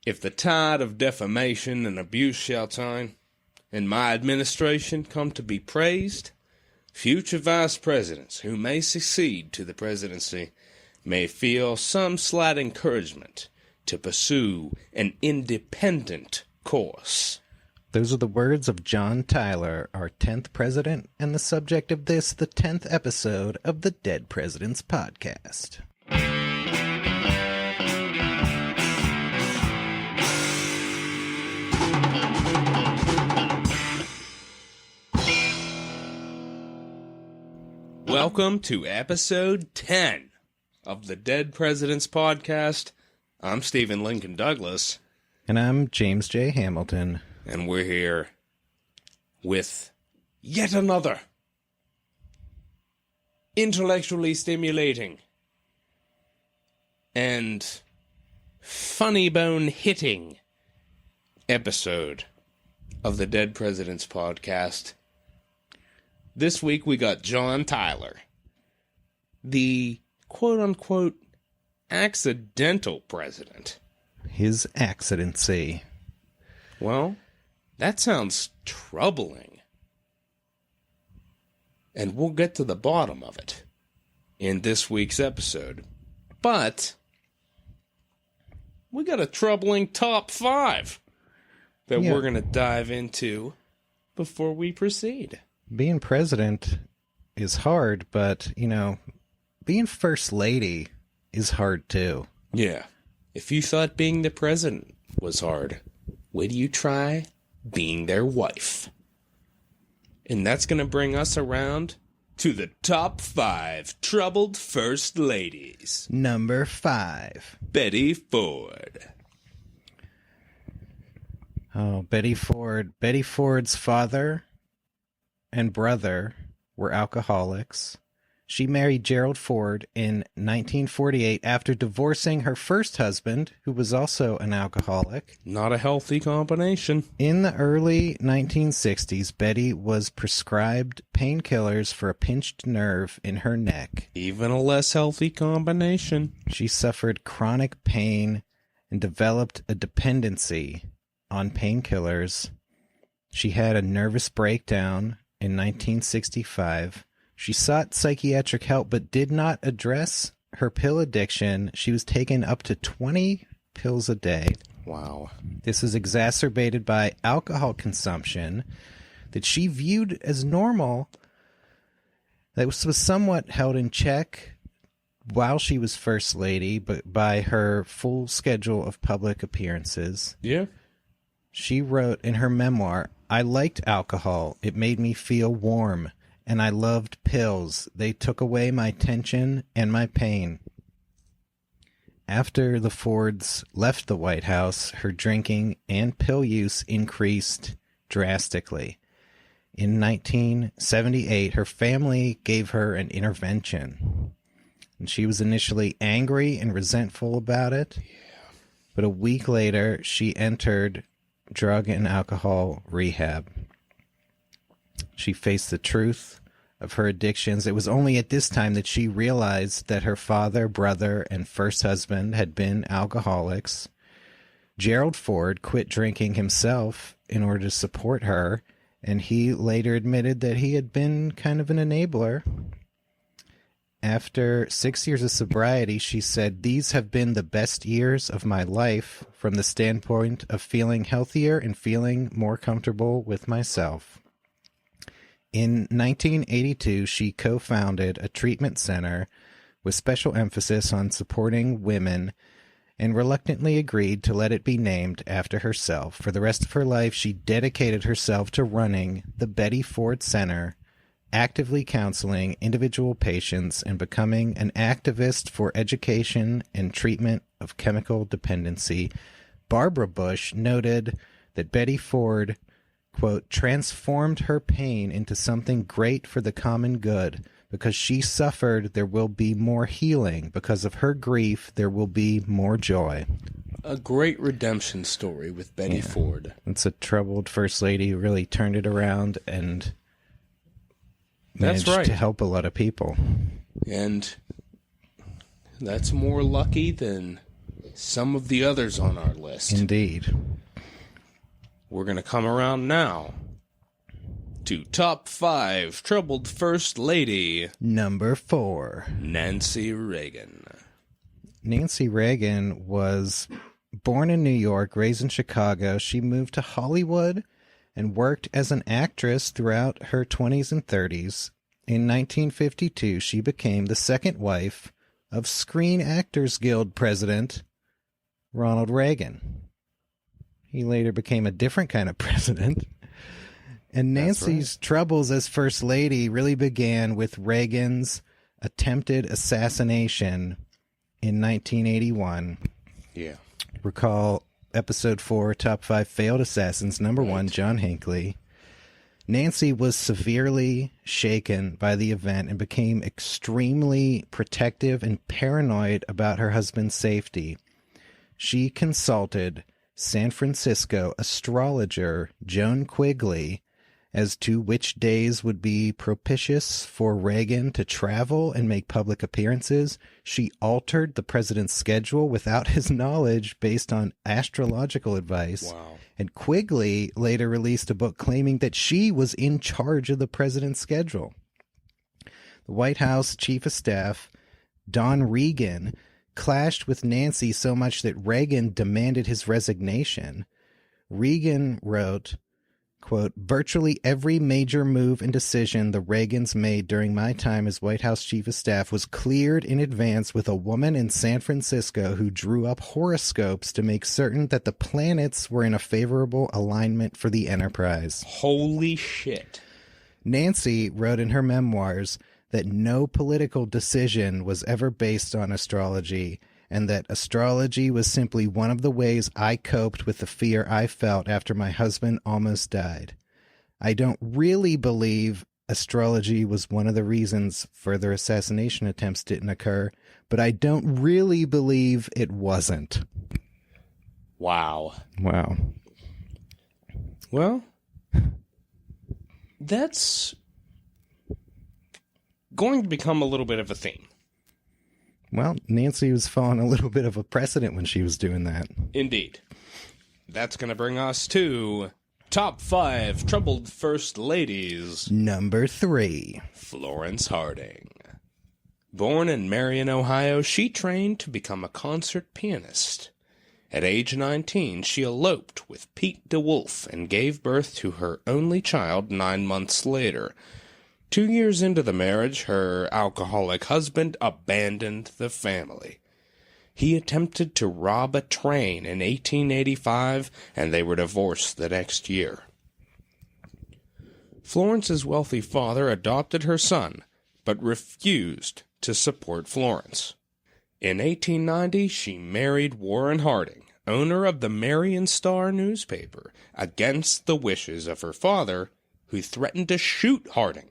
If the tide of defamation and abuse shall turn, and my administration come to be praised, future vice presidents who may succeed to the presidency may feel some slight encouragement to pursue an independent course. Those are the words of John Tyler, our 10th president, and the subject of this, the 10th episode of the Dead Presidents Podcast. Welcome to episode 10 of the Dead Presidents Podcast. I'm Stephen Lincoln Douglas. And I'm James J. Hamilton. And we're here with yet another intellectually stimulating and funny bone hitting episode of the Dead Presidents Podcast. This week we got John Tyler, the quote-unquote accidental president. His Accidency. Well, that sounds troubling. And we'll get to the bottom of it in this week's episode. But we got a troubling top 5 that we're going to dive into before we proceed. Being president is hard, but, being first lady is hard too. Yeah. If you thought being the president was hard, wait till you try being their wife. And that's going to bring us around to the top 5 troubled first ladies. Number 5. Betty Ford. Oh, Betty Ford. Betty Ford's father and brother were alcoholics. She married Gerald Ford in 1948 after divorcing her first husband, who was also an alcoholic. Not a healthy combination. In the early 1960s, Betty was prescribed painkillers for a pinched nerve in her neck. Even a less healthy combination. She suffered chronic pain and developed a dependency on painkillers. She had a nervous breakdown in 1965. She sought psychiatric help but did not address her pill addiction. She was taking up to 20 pills a day. Wow. This was exacerbated by alcohol consumption that she viewed as normal, that was somewhat held in check while she was first lady, but by her full schedule of public appearances. Yeah. She wrote in her memoir, "I liked alcohol. It made me feel warm. And I loved pills. They took away my tension and my pain." After the Fords left the White House, her drinking and pill use increased drastically. In 1978, her family gave her an intervention. And she was initially angry and resentful about it. But a week later, she entered drug and alcohol rehab. She faced the truth of her addictions. It was only at this time that she realized that her father, brother, and first husband had been alcoholics. Gerald Ford quit drinking himself in order to support her, and he later admitted that he had been kind of an enabler. After 6 years of sobriety, she said, "These have been the best years of my life from the standpoint of feeling healthier and feeling more comfortable with myself." In 1982, she co-founded a treatment center with special emphasis on supporting women and reluctantly agreed to let it be named after herself. For the rest of her life, she dedicated herself to running the Betty Ford Center, actively counseling individual patients and becoming an activist for education and treatment of chemical dependency. Barbara Bush noted that Betty Ford, quote, "transformed her pain into something great for the common good. Because she suffered, there will be more healing. Because of her grief, there will be more joy." A great redemption story with Betty Ford. It's a troubled first lady who really turned it around and managed to help a lot of people. And that's more lucky than some of the others on our list. Indeed. We're going to come around now to top 5 troubled First Lady. Number 4. Nancy Reagan. Nancy Reagan was born in New York, raised in Chicago. She moved to Hollywood and worked as an actress throughout her 20s and 30s. In 1952, she became the second wife of Screen Actors Guild president Ronald Reagan. He later became a different kind of president. And Nancy's troubles as First Lady really began with Reagan's attempted assassination in 1981. Yeah. Recall episode 4, Top 5 Failed Assassins, number 1, John Hinckley. Nancy was severely shaken by the event and became extremely protective and paranoid about her husband's safety. She consulted San Francisco astrologer Joan Quigley as to which days would be propitious for Reagan to travel and make public appearances. She altered the president's schedule without his knowledge based on astrological advice. Wow. And Quigley later released a book claiming that she was in charge of the president's schedule. The White House Chief of Staff, Don Reagan, clashed with Nancy so much that Reagan demanded his resignation. Reagan wrote, quote, virtually every major move and decision the Reagans made during my time as White House Chief of Staff was cleared in advance with a woman in San Francisco who drew up horoscopes to make certain that the planets were in a favorable alignment for the enterprise. Holy shit. Nancy wrote in her memoirs that no political decision was ever based on astrology, and that astrology was simply one of the ways I coped with the fear I felt after my husband almost died. I don't really believe astrology was one of the reasons further assassination attempts didn't occur, but I don't really believe it wasn't. Wow. Wow. Well, that's going to become a little bit of a theme. Well, Nancy was following a little bit of a precedent when she was doing that. Indeed. That's going to bring us to top 5 troubled First Ladies. Number 3. Florence Harding. Born in Marion, Ohio, she trained to become a concert pianist. At age 19, she eloped with Pete DeWolf and gave birth to her only child 9 months later. 2 years into the marriage, her alcoholic husband abandoned the family. He attempted to rob a train in 1885, and they were divorced the next year. Florence's wealthy father adopted her son, but refused to support Florence. In 1890, she married Warren Harding, owner of the Marion Star newspaper, against the wishes of her father, who threatened to shoot Harding,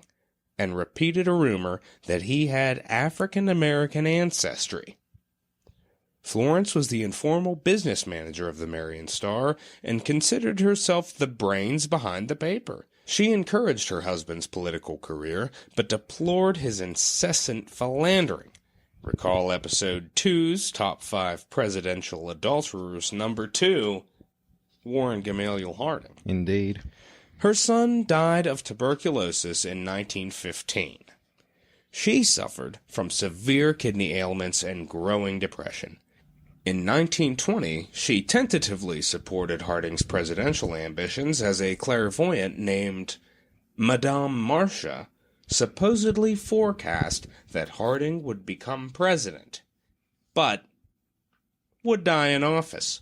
and repeated a rumor that he had African-American ancestry. Florence was the informal business manager of the Marion Star and considered herself the brains behind the paper. She encouraged her husband's political career, but deplored his incessant philandering. Recall episode 2's Top 5 Presidential Adulterers, number 2, Warren Gamaliel Harding. Indeed. Her son died of tuberculosis in 1915. She suffered from severe kidney ailments and growing depression. In 1920, she tentatively supported Harding's presidential ambitions as a clairvoyant named Madame Marcia supposedly forecast that Harding would become president, but would die in office.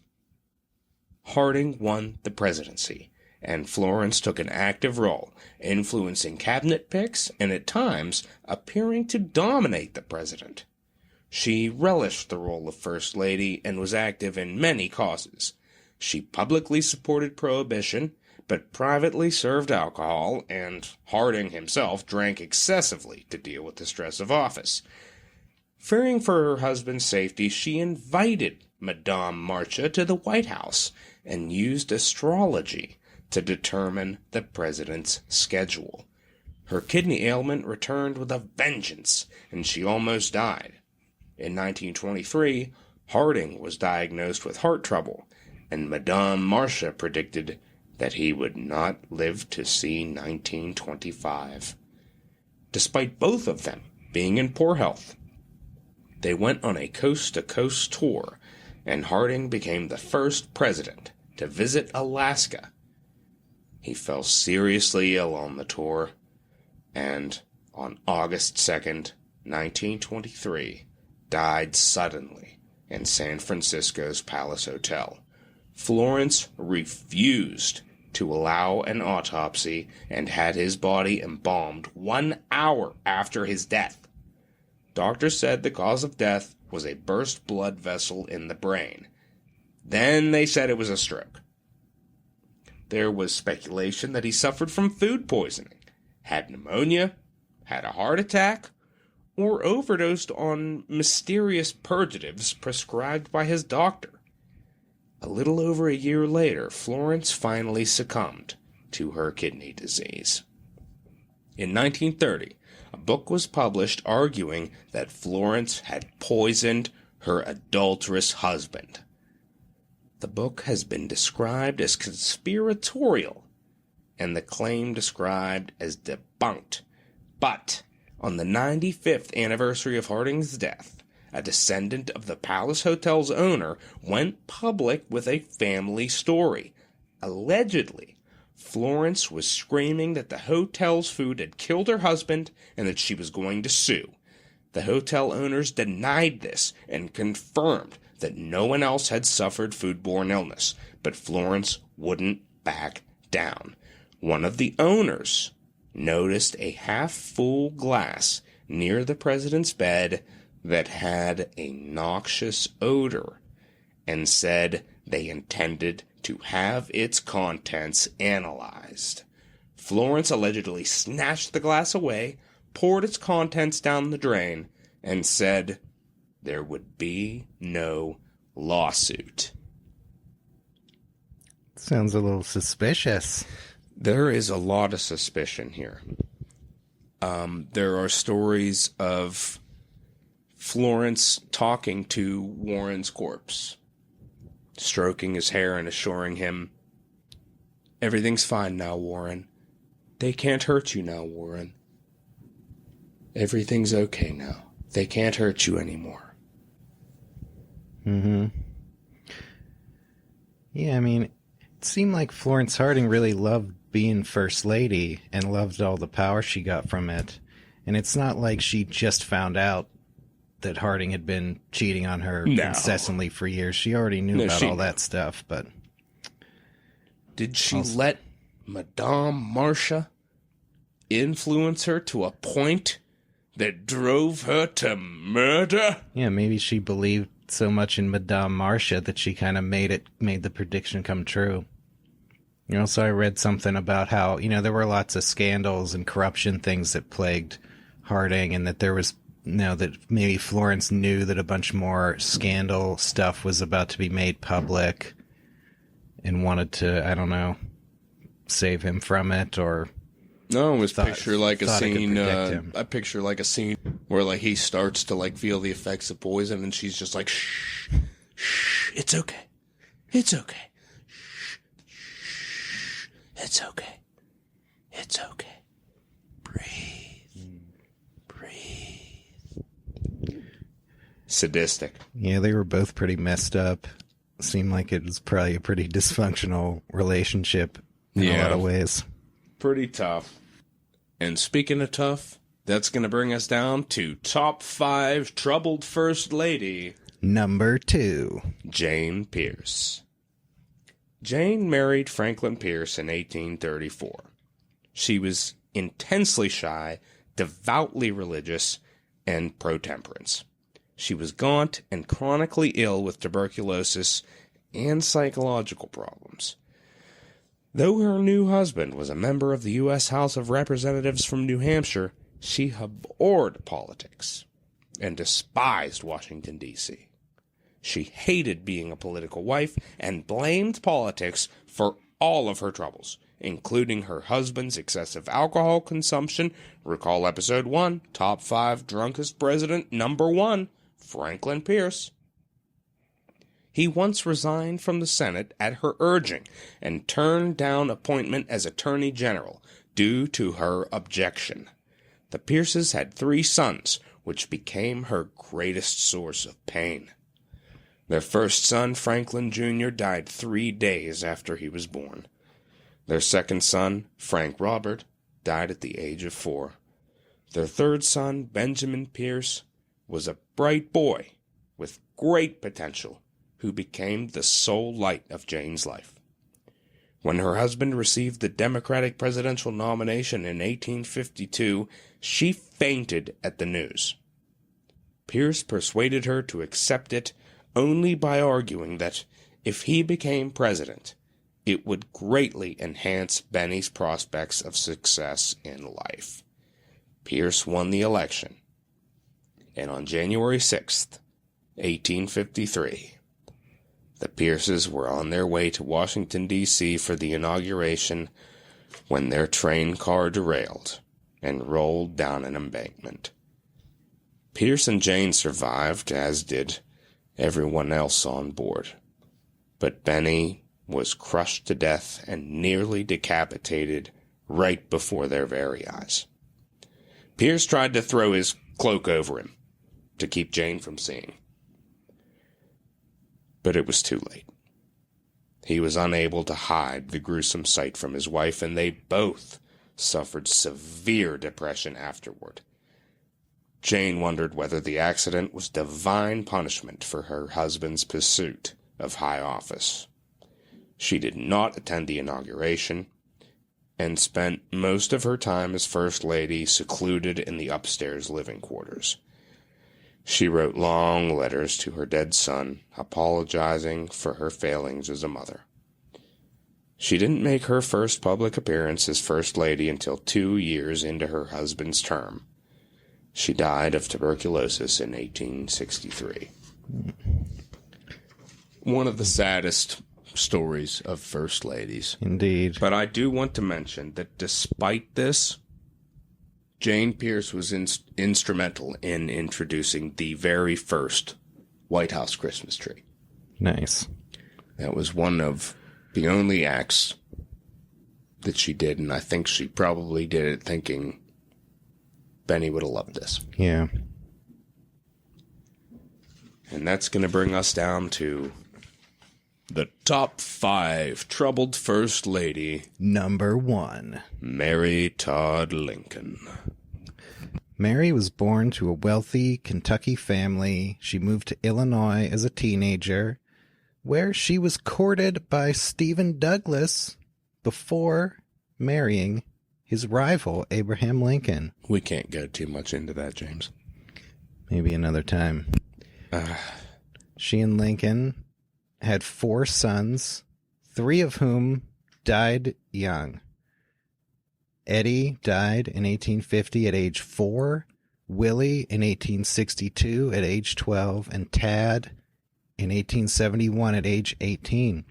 Harding won the presidency, and Florence took an active role, influencing cabinet picks and at times appearing to dominate the president. She relished the role of First Lady and was active in many causes. She publicly supported prohibition, but privately served alcohol, and Harding himself drank excessively to deal with the stress of office. Fearing for her husband's safety, she invited Madame Marcia to the White House and used astrology to determine the president's schedule. Her kidney ailment returned with a vengeance, and she almost died. In 1923, Harding was diagnosed with heart trouble, and Madame Marcia predicted that he would not live to see 1925. Despite both of them being in poor health, they went on a coast-to-coast tour, and Harding became the first president to visit Alaska. He fell seriously ill on the tour, and on August 2nd, 1923, died suddenly in San Francisco's Palace Hotel. Florence refused to allow an autopsy and had his body embalmed 1 hour after his death. Doctors said the cause of death was a burst blood vessel in the brain. Then they said it was a stroke. There was speculation that he suffered from food poisoning, had pneumonia, had a heart attack, or overdosed on mysterious purgatives prescribed by his doctor. A little over a year later, Florence finally succumbed to her kidney disease. In 1930, a book was published arguing that Florence had poisoned her adulterous husband. The book has been described as conspiratorial, and the claim described as debunked. But on the 95th anniversary of Harding's death, a descendant of the Palace Hotel's owner went public with a family story. Allegedly, Florence was screaming that the hotel's food had killed her husband and that she was going to sue. The hotel owners denied this and confirmed that no one else had suffered foodborne illness, but Florence wouldn't back down. One of the owners noticed a half-full glass near the president's bed that had a noxious odor and said they intended to have its contents analyzed. Florence allegedly snatched the glass away, poured its contents down the drain, and said there would be no lawsuit. Sounds a little suspicious. There is a lot of suspicion here. There are stories of Florence talking to Warren's corpse, stroking his hair and assuring him, "Everything's fine now, Warren. They can't hurt you now, Warren. Everything's okay now. They can't hurt you anymore." Mm-hmm. Yeah, I mean, it seemed like Florence Harding really loved being First Lady and loved all the power she got from it. And it's not like she just found out that Harding had been cheating on her incessantly for years. She already knew about all that stuff, but... Did she let Madame Marcia influence her to a point that drove her to murder? Yeah, maybe she believed so much in Madame Marcia that she kind of made the prediction come true. You know, so I read something about how, you know, there were lots of scandals and corruption things that plagued Harding, and that there was, you know, that maybe Florence knew that a bunch more scandal stuff was about to be made public and wanted to, I don't know, save him from it, or... No, it was picture like a scene. I picture like a scene where like he starts to like feel the effects of poison, and she's just like, "Shh, shh, it's okay, it's okay, shh, shh, it's okay, it's okay, breathe, breathe." Sadistic. Yeah, they were both pretty messed up. Seemed like it was probably a pretty dysfunctional relationship in a lot of ways. Pretty tough. And speaking of tough, that's going to bring us down to top 5 troubled First Lady. Number 2. Jane Pierce. Jane married Franklin Pierce in 1834. She was intensely shy, devoutly religious, and pro-temperance. She was gaunt and chronically ill with tuberculosis and psychological problems. Though her new husband was a member of the U.S. House of Representatives from New Hampshire, she abhorred politics and despised Washington, D.C. She hated being a political wife and blamed politics for all of her troubles, including her husband's excessive alcohol consumption. Recall episode 1, top 5 drunkest president, number 1, Franklin Pierce. he once resigned from the Senate at her urging and turned down appointment as Attorney General due to her objection. The Pierces had 3 sons, which became her greatest source of pain. Their first son, Franklin Jr., died 3 days after he was born. Their second son, Frank Robert, died at the age of 4. Their third son, Benjamin Pierce, was a bright boy with great potential who became the sole light of Jane's life. When her husband received the Democratic presidential nomination in 1852, she fainted at the news. Pierce persuaded her to accept it only by arguing that if he became president, it would greatly enhance Benny's prospects of success in life. Pierce won the election, and on January 6th, 1853, the Pierces were on their way to Washington, D.C. for the inauguration when their train car derailed and rolled down an embankment. Pierce and Jane survived, as did everyone else on board, but Benny was crushed to death and nearly decapitated right before their very eyes. Pierce tried to throw his cloak over him to keep Jane from seeing, but it was too late. He was unable to hide the gruesome sight from his wife, and they both suffered severe depression afterward. Jane wondered whether the accident was divine punishment for her husband's pursuit of high office. She did not attend the inauguration and spent most of her time as First Lady secluded in the upstairs living quarters. She wrote long letters to her dead son, apologizing for her failings as a mother. She didn't make her first public appearance as First Lady until 2 years into her husband's term. She died of tuberculosis in 1863. One of the saddest stories of First Ladies. Indeed. But I do want to mention that despite this, Jane Pierce was instrumental in introducing the very first White House Christmas tree. Nice. That was one of the only acts that she did, and I think she probably did it thinking Benny would have loved this. Yeah. And that's going to bring us down to the top 5 troubled First Lady. Number 1. Mary Todd Lincoln. Mary was born to a wealthy Kentucky family. She moved to Illinois as a teenager, where she was courted by Stephen Douglas before marrying his rival, Abraham Lincoln. We can't go too much into that, James. Maybe another time. She and Lincoln had 4 sons, 3 of whom died young. Eddie died in 1850 at age 4, Willie in 1862 at age 12, and Tad in 1871 at age 18.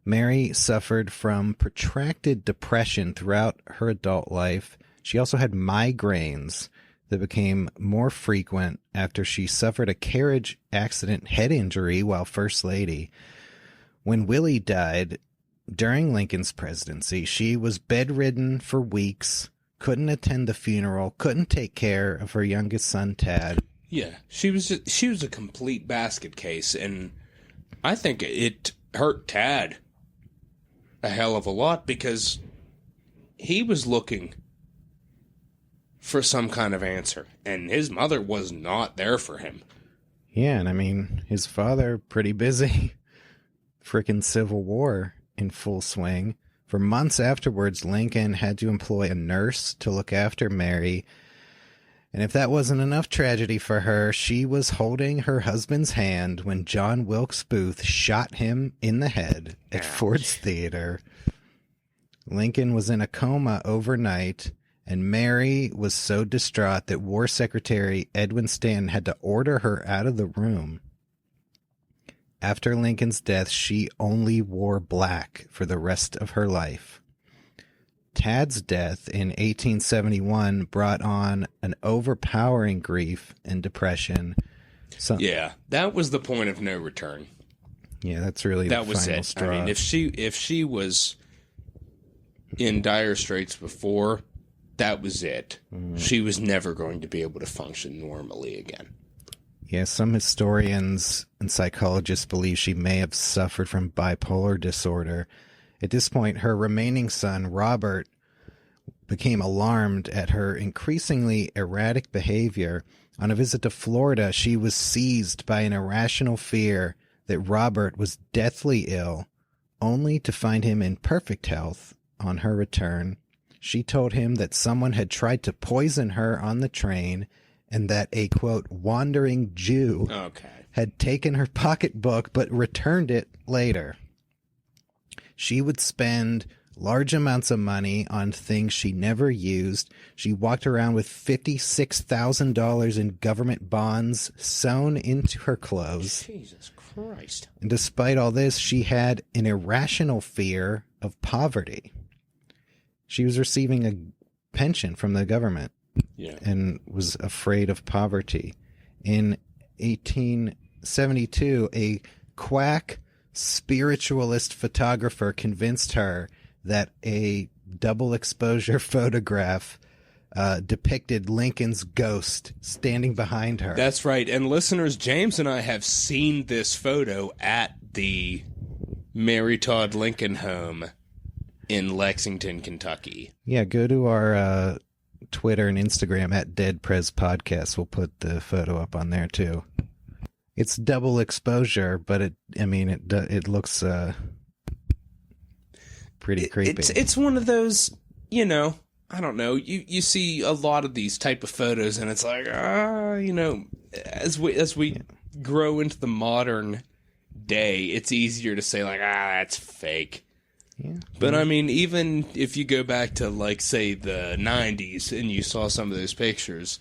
Mary suffered from protracted depression throughout her adult life. She also had migraines that became more frequent after she suffered a carriage accident head injury while First Lady. When Willie died during Lincoln's presidency, she was bedridden for weeks, couldn't attend the funeral, couldn't take care of her youngest son, Tad. Yeah, she was a complete basket case, and I think it hurt Tad a hell of a lot because he was looking for some kind of answer, and his mother was not there for him. Yeah, and I mean, his father, pretty busy. Frickin' Civil War in full swing. For months afterwards, Lincoln had to employ a nurse to look after Mary. And if that wasn't enough tragedy for her, she was holding her husband's hand when John Wilkes Booth shot him in the head at Ford's Theater. Lincoln was in a coma overnight, and Mary was so distraught that War Secretary Edwin Stanton had to order her out of the room. After Lincoln's death, she only wore black for the rest of her life. Tad's death in 1871 brought on an overpowering grief and depression. Yeah, that was the point of no return. Yeah, that's really that the was final it. straw. I mean, if she was in dire straits before, that was it. She was never going to be able to function normally again. Yeah, some historians and psychologists believe she may have suffered from bipolar disorder. At this point, her remaining son, Robert, became alarmed at her increasingly erratic behavior. On a visit to Florida, she was seized by an irrational fear that Robert was deathly ill, only to find him in perfect health. On her return, she told him that someone had tried to poison her on the train and that a, quote, wandering Jew had taken her pocketbook but returned it later. She would spend large amounts of money on things she never used. She walked around with $56,000 in government bonds sewn into her clothes. Jesus Christ. And despite all this, she had an irrational fear of poverty. She was receiving a pension from the government and was afraid of poverty. In 1872, a quack spiritualist photographer convinced her that a double exposure photograph depicted Lincoln's ghost standing behind her. That's right. And listeners, James and I have seen this photo at the Mary Todd Lincoln home in Lexington, Kentucky. Yeah, go to our Twitter and Instagram at Dead Prez Podcast. We'll put the photo up on there too. It's double exposure, but it looks pretty creepy. It's one of those, I don't know. You see a lot of these type of photos, and it's like, as we grow into the modern day, it's easier to say like, that's fake. Yeah. But I mean, even if you go back to like say the 90s and you saw some of those pictures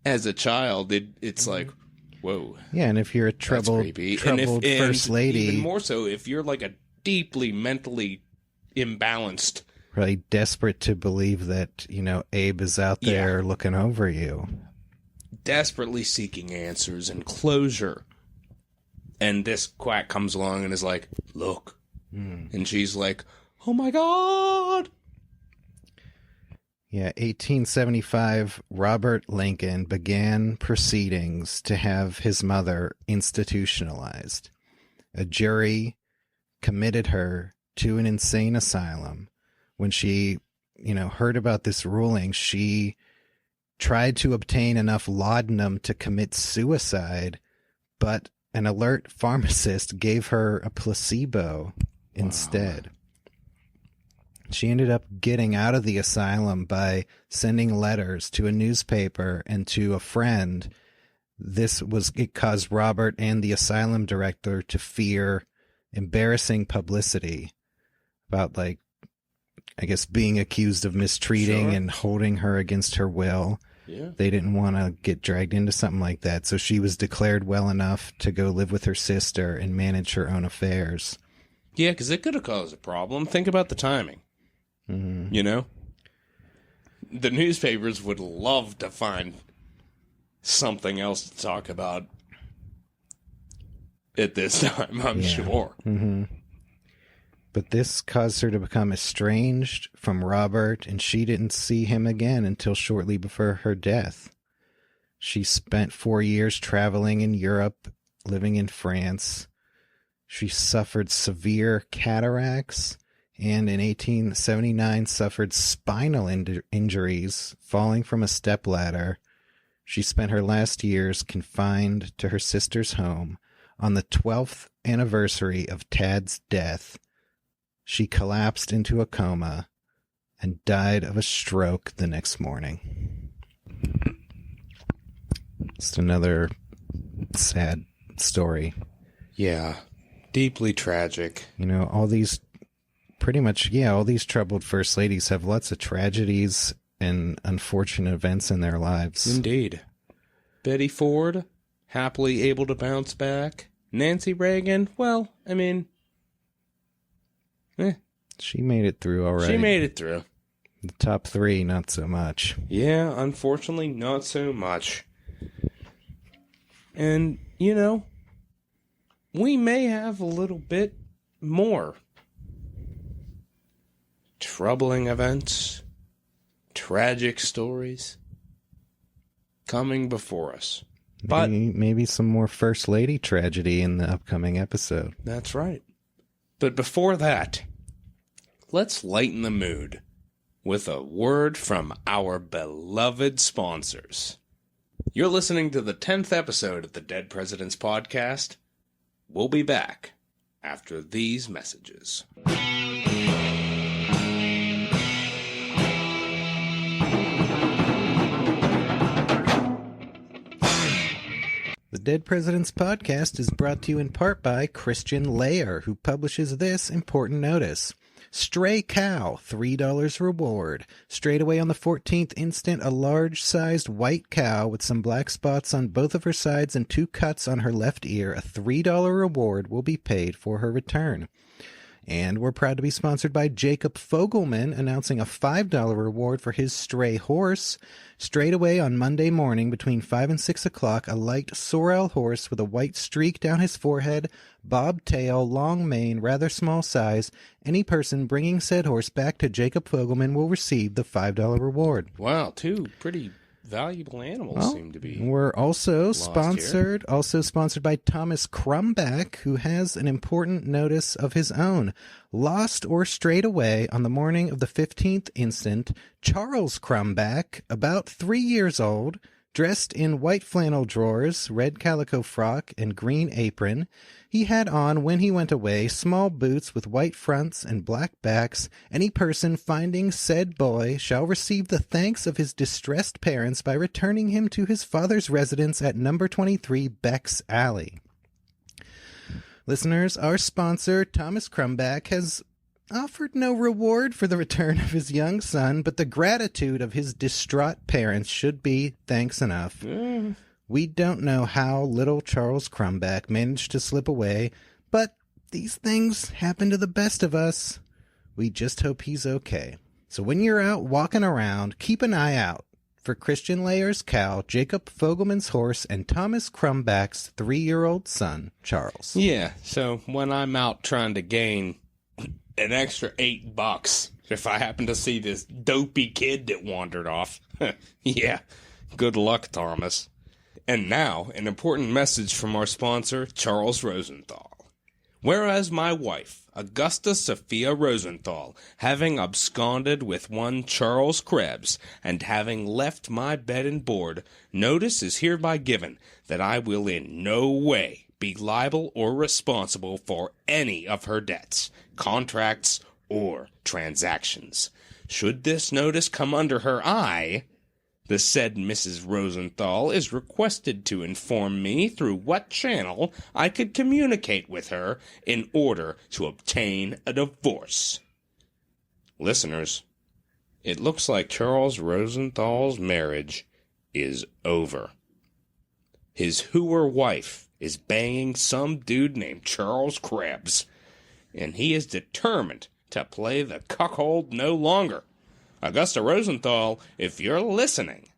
as a child, it's like, whoa. Yeah, and if you're a troubled first lady, even more so if you're like a deeply mentally imbalanced, really desperate to believe that, Abe is out there looking over you. Desperately seeking answers and closure. And this quack comes along and is like, look. And she's like, oh my God. Yeah, 1875, Robert Lincoln began proceedings to have his mother institutionalized. A jury committed her to an insane asylum. When she, heard about this ruling, she tried to obtain enough laudanum to commit suicide, but an alert pharmacist gave her a placebo instead. She ended up getting out of the asylum by sending letters to a newspaper and to a friend. It caused Robert and the asylum director to fear embarrassing publicity about, being accused of mistreating and holding her against her will. Yeah. They didn't want to get dragged into something like that. So she was declared well enough to go live with her sister and manage her own affairs. Yeah, because it could have caused a problem. Think about the timing. Mm-hmm. The newspapers would love to find something else to talk about at this time, I'm sure. Mm-hmm. But this caused her to become estranged from Robert, and she didn't see him again until shortly before her death. She spent 4 years traveling in Europe, living in France. She suffered severe cataracts, and in 1879 suffered spinal injuries falling from a stepladder. She spent her last years confined to her sister's home. On the 12th anniversary of Tad's death, she collapsed into a coma and died of a stroke the next morning. Just another sad story. Yeah. Deeply tragic. All these all these troubled first ladies have lots of tragedies and unfortunate events in their lives. Indeed. Betty Ford, happily able to bounce back. Nancy Reagan, well, She made it through all right. She made it through. The top three, not so much. Yeah, unfortunately, not so much. And, you know, we may have a little bit more troubling events, tragic stories coming before us. But maybe some more First Lady tragedy in the upcoming episode. That's right. But before that, let's lighten the mood with a word from our beloved sponsors. You're listening to the 10th episode of the Dead Presidents Podcast. We'll be back after these messages. The Dead Presidents Podcast is brought to you in part by Christian Layer, who publishes this important notice. Stray cow, $3 reward. Straight away on the 14th instant, a large-sized white cow with some black spots on both of her sides and 2 cuts on her left ear. A $3 reward will be paid for her return. And we're proud to be sponsored by Jacob Fogelman, announcing a $5 reward for his stray horse. Straight away on Monday morning between 5 and 6 o'clock, a light sorrel horse with a white streak down his forehead, bob tail, long mane, rather small size. Any person bringing said horse back to Jacob Fogelman will receive the $5 reward. Wow, 2 pretty valuable animals seem to be. We're also sponsored by Thomas Crumback, who has an important notice of his own. Lost or strayed away on the morning of the 15th instant, Charles Crumback, about 3 years old, dressed in white flannel drawers, red calico frock, and green apron. He had on, when he went away, small boots with white fronts and black backs. Any person finding said boy shall receive the thanks of his distressed parents by returning him to his father's residence at number 23 Beck's Alley. Listeners, our sponsor, Thomas Crumback, has offered no reward for the return of his young son, but the gratitude of his distraught parents should be thanks enough. We don't know how little Charles Crumback managed to slip away, but these things happen to the best of us. We just hope he's okay. So when you're out walking around, keep an eye out for Christian Layer's cow, Jacob Fogelman's horse, and Thomas Crumback's 3-year-old son, Charles. Yeah, so when I'm out trying to gain an extra $8 if I happen to see this dopey kid that wandered off, yeah, good luck, Thomas. And now, an important message from our sponsor, Charles Rosenthal. Whereas my wife, Augusta Sophia Rosenthal, having absconded with one Charles Krebs, and having left my bed and board, notice is hereby given that I will in no way be liable or responsible for any of her debts, contracts, or transactions. Should this notice come under her eye, the said Mrs. Rosenthal is requested to inform me through what channel I could communicate with her in order to obtain a divorce. Listeners, it looks like Charles Rosenthal's marriage is over. His hooer wife is banging some dude named Charles Krebs, and he is determined to play the cuckold no longer. Augusta Rosenthal, if you're listening,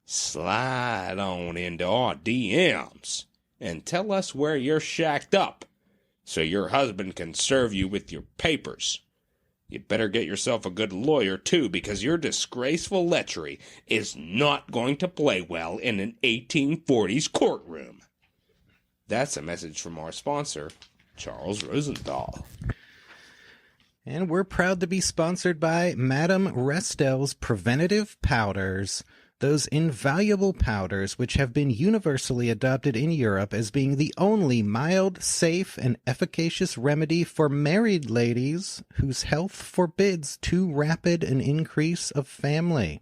slide on into our DMs and tell us where you're shacked up so your husband can serve you with your papers. You better get yourself a good lawyer, too, because your disgraceful lechery is not going to play well in an 1840s courtroom. That's a message from our sponsor, Charles Rosenthal. And we're proud to be sponsored by Madame Restell's Preventative Powders, those invaluable powders which have been universally adopted in Europe as being the only mild, safe, and efficacious remedy for married ladies whose health forbids too rapid an increase of family.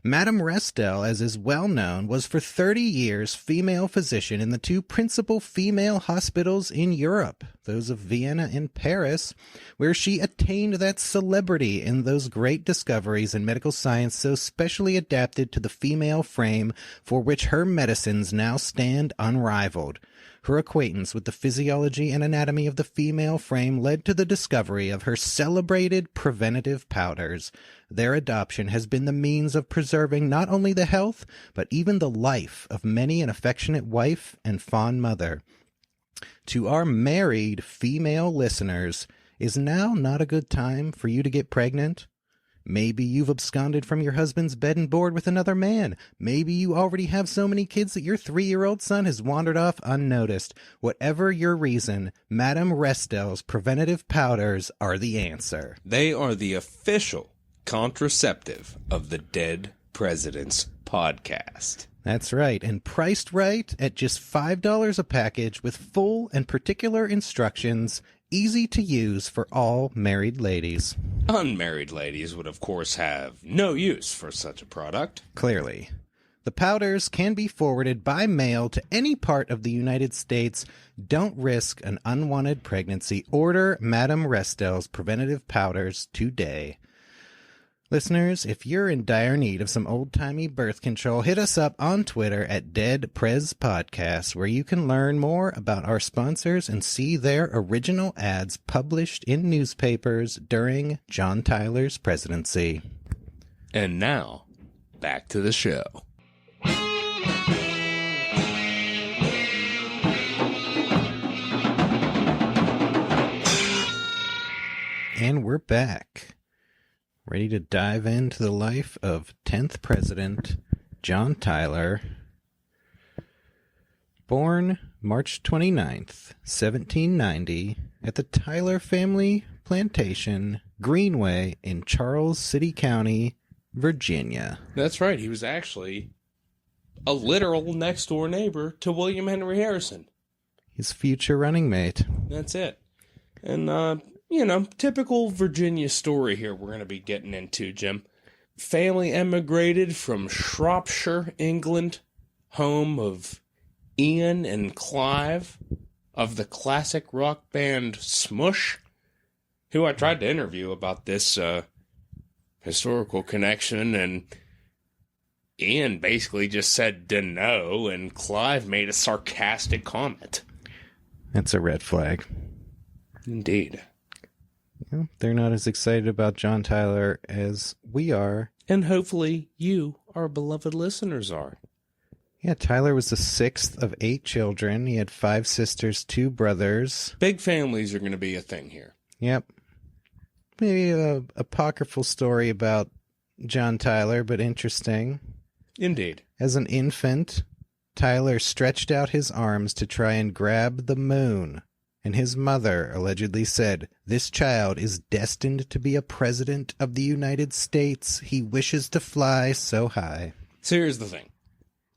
Madame Restell, as is well known, was for 30 years female physician in the 2 principal female hospitals in Europe, those of Vienna and Paris, where she attained that celebrity in those great discoveries in medical science so specially adapted to the female frame, for which her medicines now stand unrivaled. Her acquaintance with the physiology and anatomy of the female frame led to the discovery of her celebrated preventative powders. Their adoption has been the means of preserving not only the health, but even the life of many an affectionate wife and fond mother. To our married female listeners, is now not a good time for you to get pregnant? Maybe you've absconded from your husband's bed and board with another man. Maybe you already have so many kids that your 3-year-old son has wandered off unnoticed. Whatever your reason, Madame Restell's preventative powders are the answer. They are the official contraceptive of the Dead Presidents podcast. That's right, and priced right at just $5 a package with full and particular instructions, easy to use for all married ladies. Unmarried ladies would, of course, have no use for such a product. Clearly. The powders can be forwarded by mail to any part of the United States. Don't risk an unwanted pregnancy. Order Madame Restell's preventative powders today. Listeners, if you're in dire need of some old-timey birth control, hit us up on Twitter at DeadPrezPodcast, where you can learn more about our sponsors and see their original ads published in newspapers during John Tyler's presidency. And now, back to the show. And we're back. Ready to dive into the life of 10th President John Tyler. Born March 29th, 1790, at the Tyler family plantation, Greenway, in Charles City County, Virginia. That's right. He was actually a literal next-door neighbor to William Henry Harrison. His future running mate. That's it. And, typical Virginia story here we're going to be getting into, Jim. Family emigrated from Shropshire, England, home of Ian and Clive of the classic rock band Smush, who I tried to interview about this historical connection, and Ian basically just said dunno, and Clive made a sarcastic comment. That's a red flag. Indeed. Well, they're not as excited about John Tyler as we are. And hopefully you, our beloved listeners, are. Yeah, Tyler was the 6th of 8 children. He had 5 sisters, 2 brothers. Big families are going to be a thing here. Yep. Maybe a apocryphal story about John Tyler, but interesting. Indeed. As an infant, Tyler stretched out his arms to try and grab the moon, and his mother allegedly said, "This child is destined to be a president of the United States. He wishes to fly so high." So here's the thing.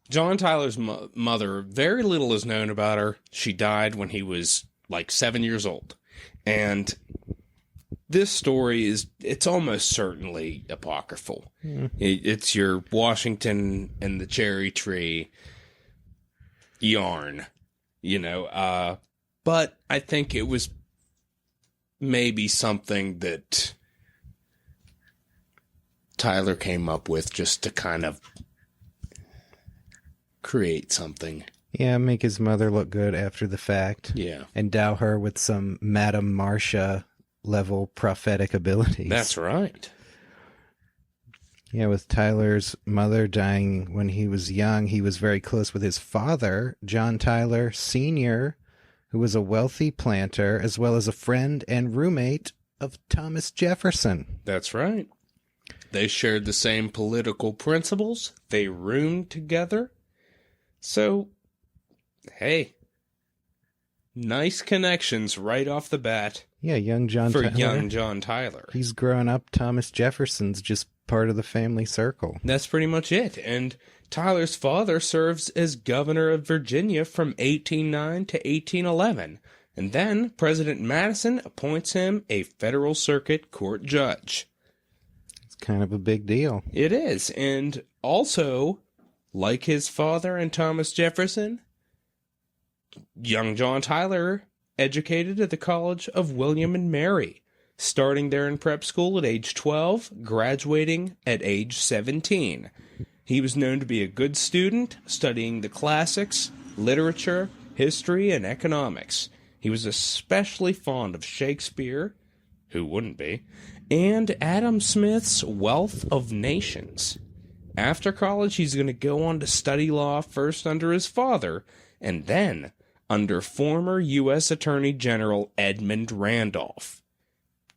John Tyler's mother, very little is known about her. She died when he was like 7 years old. And this story it's almost certainly apocryphal. It's your Washington and the cherry tree yarn, but I think it was maybe something that Tyler came up with just to kind of create something. Yeah, make his mother look good after the fact. Yeah. Endow her with some Madame Marcia level prophetic abilities. That's right. Yeah, with Tyler's mother dying when he was young, he was very close with his father, John Tyler Sr., who was a wealthy planter, as well as a friend and roommate of Thomas Jefferson. That's right. They shared the same political principles. They roomed together. So, hey, nice connections right off the bat. Yeah, young John for Tyler. Young John Tyler. He's growing up. Thomas Jefferson's just part of the family circle. That's pretty much it. And Tyler's father serves as governor of Virginia from 1809 to 1811. And then President Madison appoints him a federal circuit court judge. It's kind of a big deal. It is. And also, like his father and Thomas Jefferson, young John Tyler educated at the College of William and Mary, starting there in prep school at age 12, graduating at age 17. He was known to be a good student, studying the classics, literature, history, and economics. He was especially fond of Shakespeare, who wouldn't be, and Adam Smith's Wealth of Nations. After college, he's going to go on to study law first under his father, and then under former U.S. Attorney General Edmund Randolph.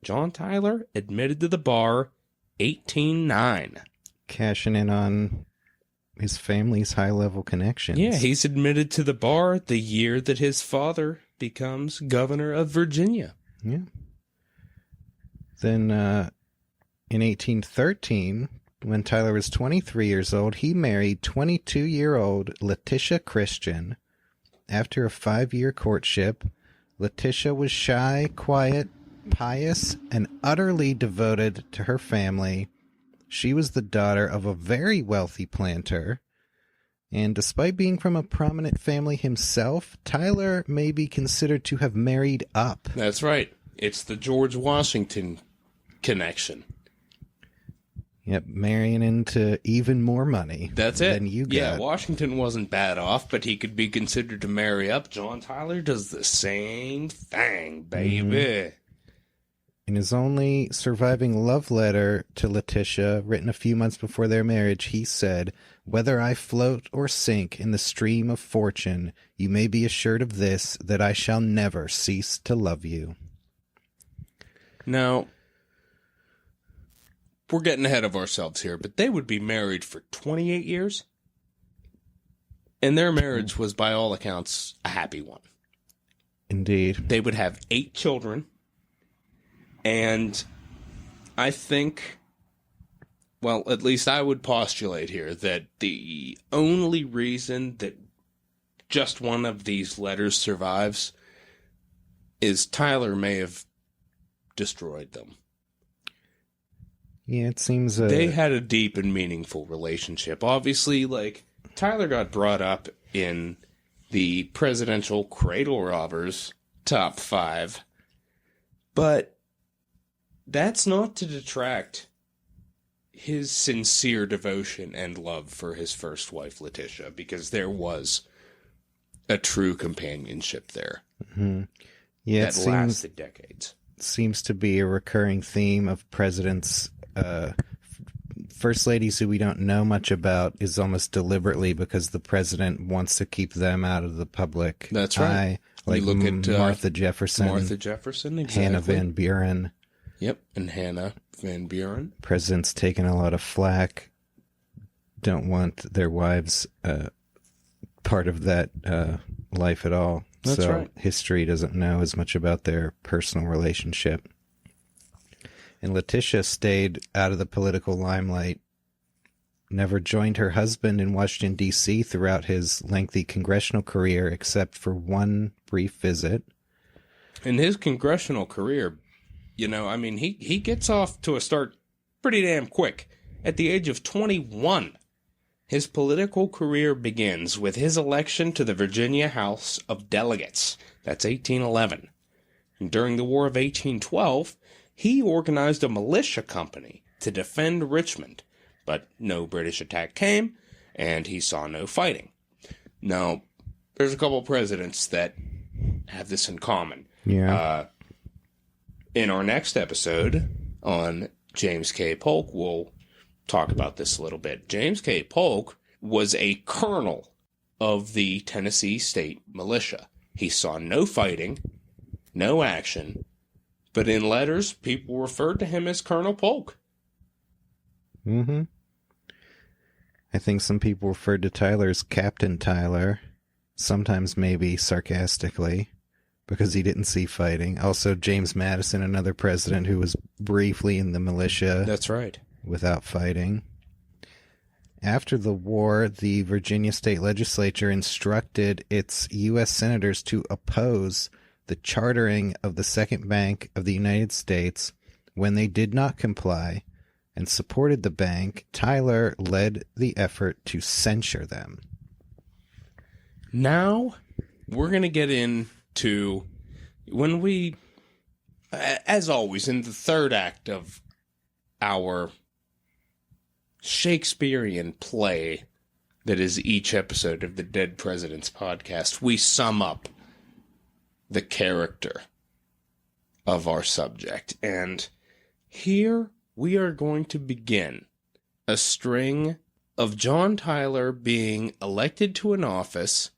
John Tyler admitted to the bar 1809. Cashing in on his family's high-level connections. Yeah, he's admitted to the bar the year that his father becomes governor of Virginia. Yeah. Then in 1813, when Tyler was 23 years old, he married 22-year-old Leticia Christian. After a 5-year courtship, Leticia was shy, quiet, pious, and utterly devoted to her family. She was the daughter of a very wealthy planter, and despite being from a prominent family himself, Tyler may be considered to have married up. That's right. It's the George Washington connection. Yep, marrying into even more money. That's it. Than you got. Yeah, Washington wasn't bad off, but he could be considered to marry up. John Tyler does the same thing, baby. Mm-hmm. In his only surviving love letter to Leticia, written a few months before their marriage, he said, "Whether I float or sink in the stream of fortune, you may be assured of this, that I shall never cease to love you." Now, we're getting ahead of ourselves here, but they would be married for 28 years. And their marriage was, by all accounts, a happy one. Indeed. They would have 8 children. And I think, well, at least I would postulate here that the only reason that just one of these letters survives is Tyler may have destroyed them. Yeah, it seems... They had a deep and meaningful relationship. Obviously, like, Tyler got brought up in the presidential cradle robbers top 5. But that's not to detract his sincere devotion and love for his first wife, Leticia, because there was a true companionship there. Mm-hmm. Yeah, that lasted decades. Seems to be a recurring theme of presidents, first ladies who we don't know much about, is almost deliberately because the president wants to keep them out of the public That's right. eye. Like, you look at Martha Jefferson. Exactly. Hannah Van Buren. Yep, and Hannah Van Buren. Presidents taking a lot of flack, don't want their wives part of that life at all. That's so right. History doesn't know as much about their personal relationship. And Leticia stayed out of the political limelight, never joined her husband in Washington, D.C. throughout his lengthy congressional career, except for one brief visit. In his congressional career, you know, I mean, he gets off to a start pretty damn quick. At the age of 21, his political career begins with his election to the Virginia House of Delegates. That's 1811. And during the War of 1812, he organized a militia company to defend Richmond, but no British attack came, and he saw no fighting. Now, there's a couple presidents that have this in common. Yeah. In our next episode on James K. Polk, we'll talk about this a little bit. James K. Polk was a colonel of the Tennessee State Militia. He saw no fighting, no action, but in letters, people referred to him as Colonel Polk. Mm-hmm. I think some people referred to Tyler as Captain Tyler, sometimes maybe sarcastically, because he didn't see fighting. Also, James Madison, another president who was briefly in the militia. That's right. Without fighting. After the war, the Virginia state legislature instructed its U.S. senators to oppose the chartering of the Second Bank of the United States. When they did not comply and supported the bank, Tyler led the effort to censure them. Now, we're going to get into when we, as always, in the third act of our Shakespearean play, that is each episode of the Dead Presidents podcast, we sum up the character of our subject. And here we are going to begin a string of John Tyler being elected to an office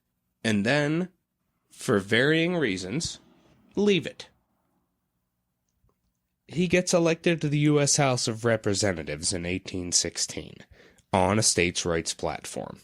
and then, for varying reasons, leave it. He gets elected to the U.S. House of Representatives in 1816 on a states' rights platform.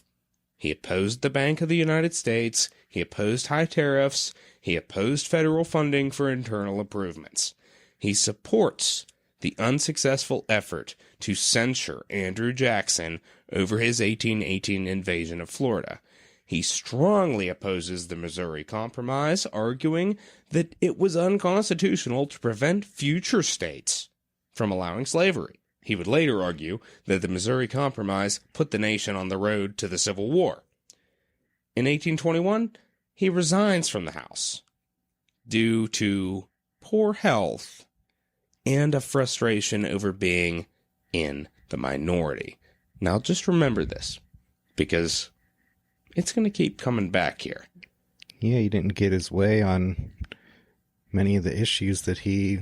He opposed the Bank of the United States, he opposed high tariffs, he opposed federal funding for internal improvements. He supports the unsuccessful effort to censure Andrew Jackson over his 1818 invasion of Florida. He strongly opposes the Missouri Compromise, arguing that it was unconstitutional to prevent future states from allowing slavery. He would later argue that the Missouri Compromise put the nation on the road to the Civil War. In 1821, he resigns from the House due to poor health and a frustration over being in the minority. Now, just remember this, because it's going to keep coming back here. Yeah, he didn't get his way on many of the issues that he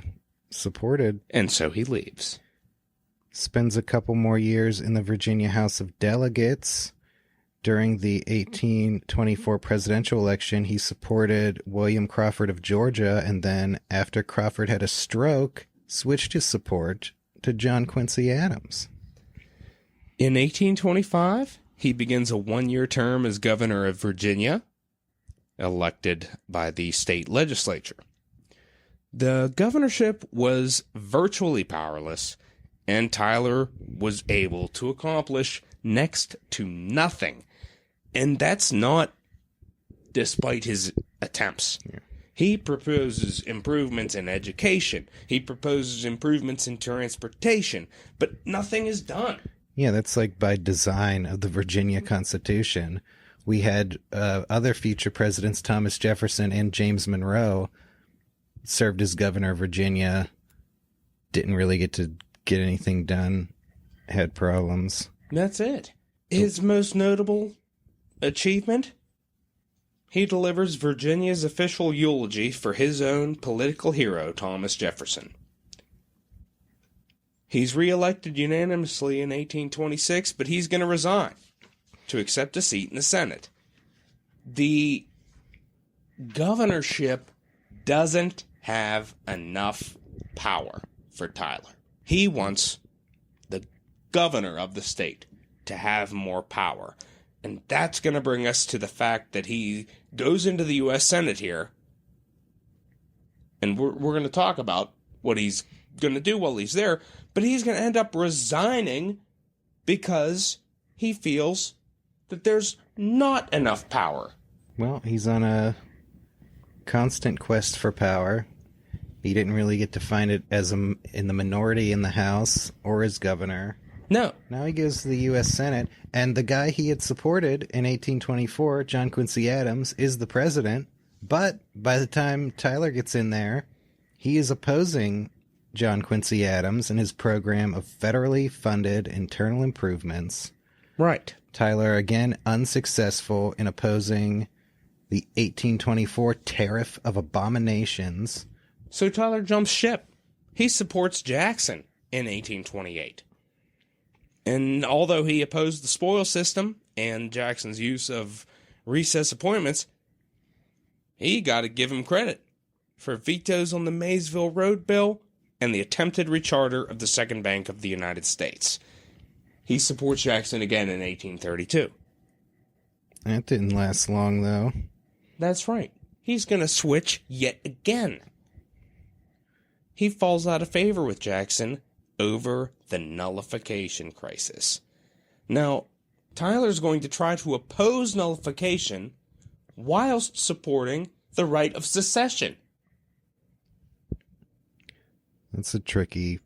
supported. And so he leaves. Spends a couple more years in the Virginia House of Delegates. During the 1824 presidential election, he supported William Crawford of Georgia, and then, after Crawford had a stroke, switched his support to John Quincy Adams. In 1825, he begins a one-year term as governor of Virginia, elected by the state legislature. The governorship was virtually powerless, and Tyler was able to accomplish next to nothing. And that's not despite his attempts. Yeah. He proposes improvements in education. He proposes improvements in transportation, but nothing is done. Yeah, that's like by design of the Virginia Constitution. We had other future presidents, Thomas Jefferson and James Monroe, served as governor of Virginia, didn't really get anything done, had problems. That's it. His most notable achievement? He delivers Virginia's official eulogy for his own political hero, Thomas Jefferson. He's reelected unanimously in 1826, but he's going to resign to accept a seat in the Senate. The governorship doesn't have enough power for Tyler. He wants the governor of the state to have more power. And that's going to bring us to the fact that he goes into the U.S. Senate here. And we're going to talk about what he's going to do while he's there. But he's going to end up resigning because he feels that there's not enough power. Well, he's on a constant quest for power. He didn't really get to find it as in the minority in the House or as governor. No. Now he goes to the U.S. Senate, and the guy he had supported in 1824, John Quincy Adams, is the president. But by the time Tyler gets in there, he is opposing John Quincy Adams and his program of federally funded internal improvements. Right. Tyler, again, unsuccessful in opposing the 1824 Tariff of Abominations. So Tyler jumps ship. He supports Jackson in 1828. And although he opposed the spoil system and Jackson's use of recess appointments, he got to give him credit for vetoes on the Maysville Road Bill and the attempted recharter of the Second Bank of the United States. He supports Jackson again in 1832. That didn't last long, though. That's right. He's going to switch yet again. He falls out of favor with Jackson over the nullification crisis. Now, Tyler's going to try to oppose nullification whilst supporting the right of secession. That's a tricky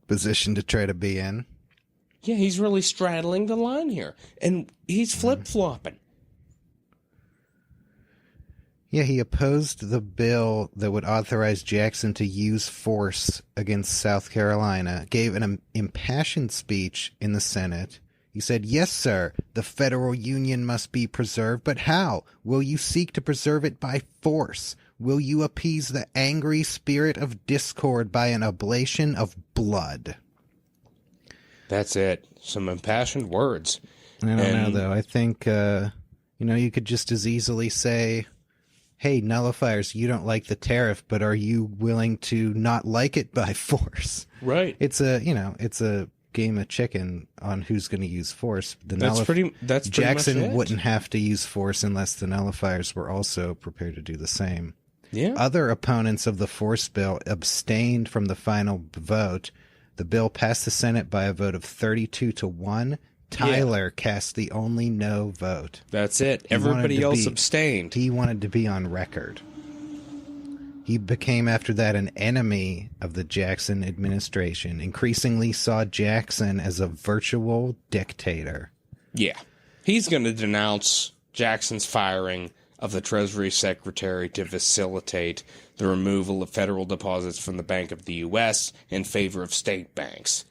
position to try to be in. Yeah, he's really straddling the line here, and he's flip-flopping. Yeah, he opposed the bill that would authorize Jackson to use force against South Carolina, gave an impassioned speech in the Senate. He said, "Yes, sir, the federal union must be preserved, but how? Will you seek to preserve it by force? Will you appease the angry spirit of discord by an oblation of blood?" That's it. Some impassioned words. I don't know, though. I think, you could just as easily say, hey, nullifiers, you don't like the tariff, but are you willing to not like it by force? Right. It's a game of chicken on who's going to use force. That's pretty Jackson much it. wouldn't have to use force unless the nullifiers were also prepared to do the same. Yeah. Other opponents of the force bill abstained from the final vote. The bill passed the Senate by a vote of 32-1. Tyler cast the only no vote. That's it. Everybody else abstained. He wanted to be on record. He became, after that, an enemy of the Jackson administration, increasingly saw Jackson as a virtual dictator. Yeah. He's going to denounce Jackson's firing of the Treasury Secretary to facilitate the removal of federal deposits from the Bank of the U.S. in favor of state banks.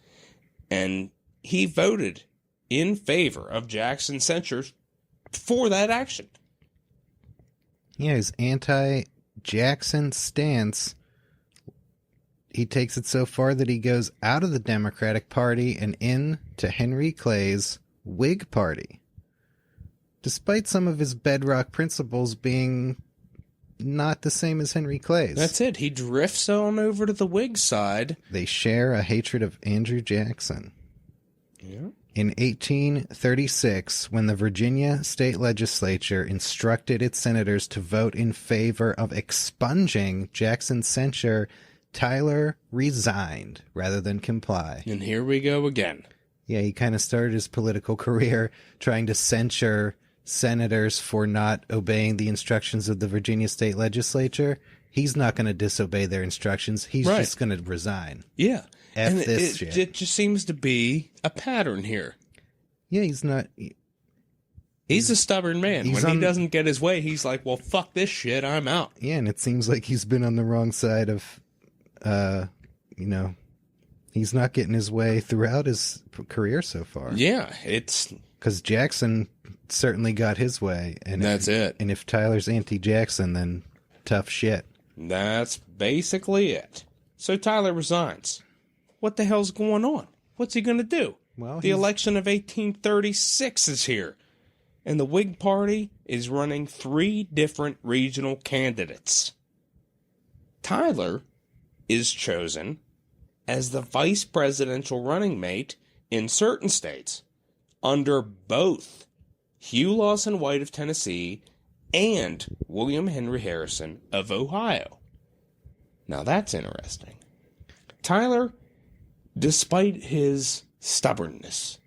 And he voted in favor of Jackson's censure for that action. Yeah, his anti-Jackson stance, he takes it so far that he goes out of the Democratic Party and into Henry Clay's Whig Party, despite some of his bedrock principles being not the same as Henry Clay's. That's it. He drifts on over to the Whig side. They share a hatred of Andrew Jackson. Yeah. In 1836, when the Virginia state legislature instructed its senators to vote in favor of expunging Jackson's censure, Tyler resigned rather than comply. And here we go again. Yeah, he kind of started his political career trying to censure senators for not obeying the instructions of the Virginia state legislature. He's not going to disobey their instructions. He's just going to resign. Yeah. F and this shit. It just seems to be a pattern here. Yeah, he's not... He's a stubborn man. When he doesn't get his way, he's like, well, fuck this shit, I'm out. Yeah, and it seems like he's been on the wrong side of, he's not getting his way throughout his career so far. Yeah, it's... Because Jackson certainly got his way. And that's it. And if Tyler's anti-Jackson, then tough shit. That's basically it. So Tyler resigns. What the hell's going on? What's he going to do? Well, the election of 1836 is here, and the Whig Party is running 3 different regional candidates. Tyler is chosen as the vice presidential running mate in certain states under both Hugh Lawson White of Tennessee and William Henry Harrison of Ohio. Now that's interesting. Tyler, despite his stubbornness,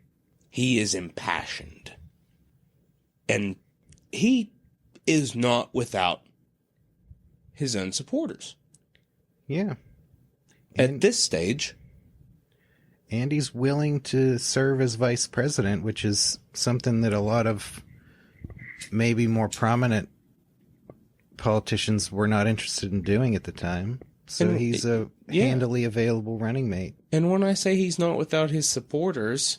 he is impassioned. And he is not without his own supporters. Yeah. At this stage. And he's willing to serve as vice president, which is something that a lot of maybe more prominent politicians were not interested in doing at the time. So he's a handily available running mate. And when I say he's not without his supporters,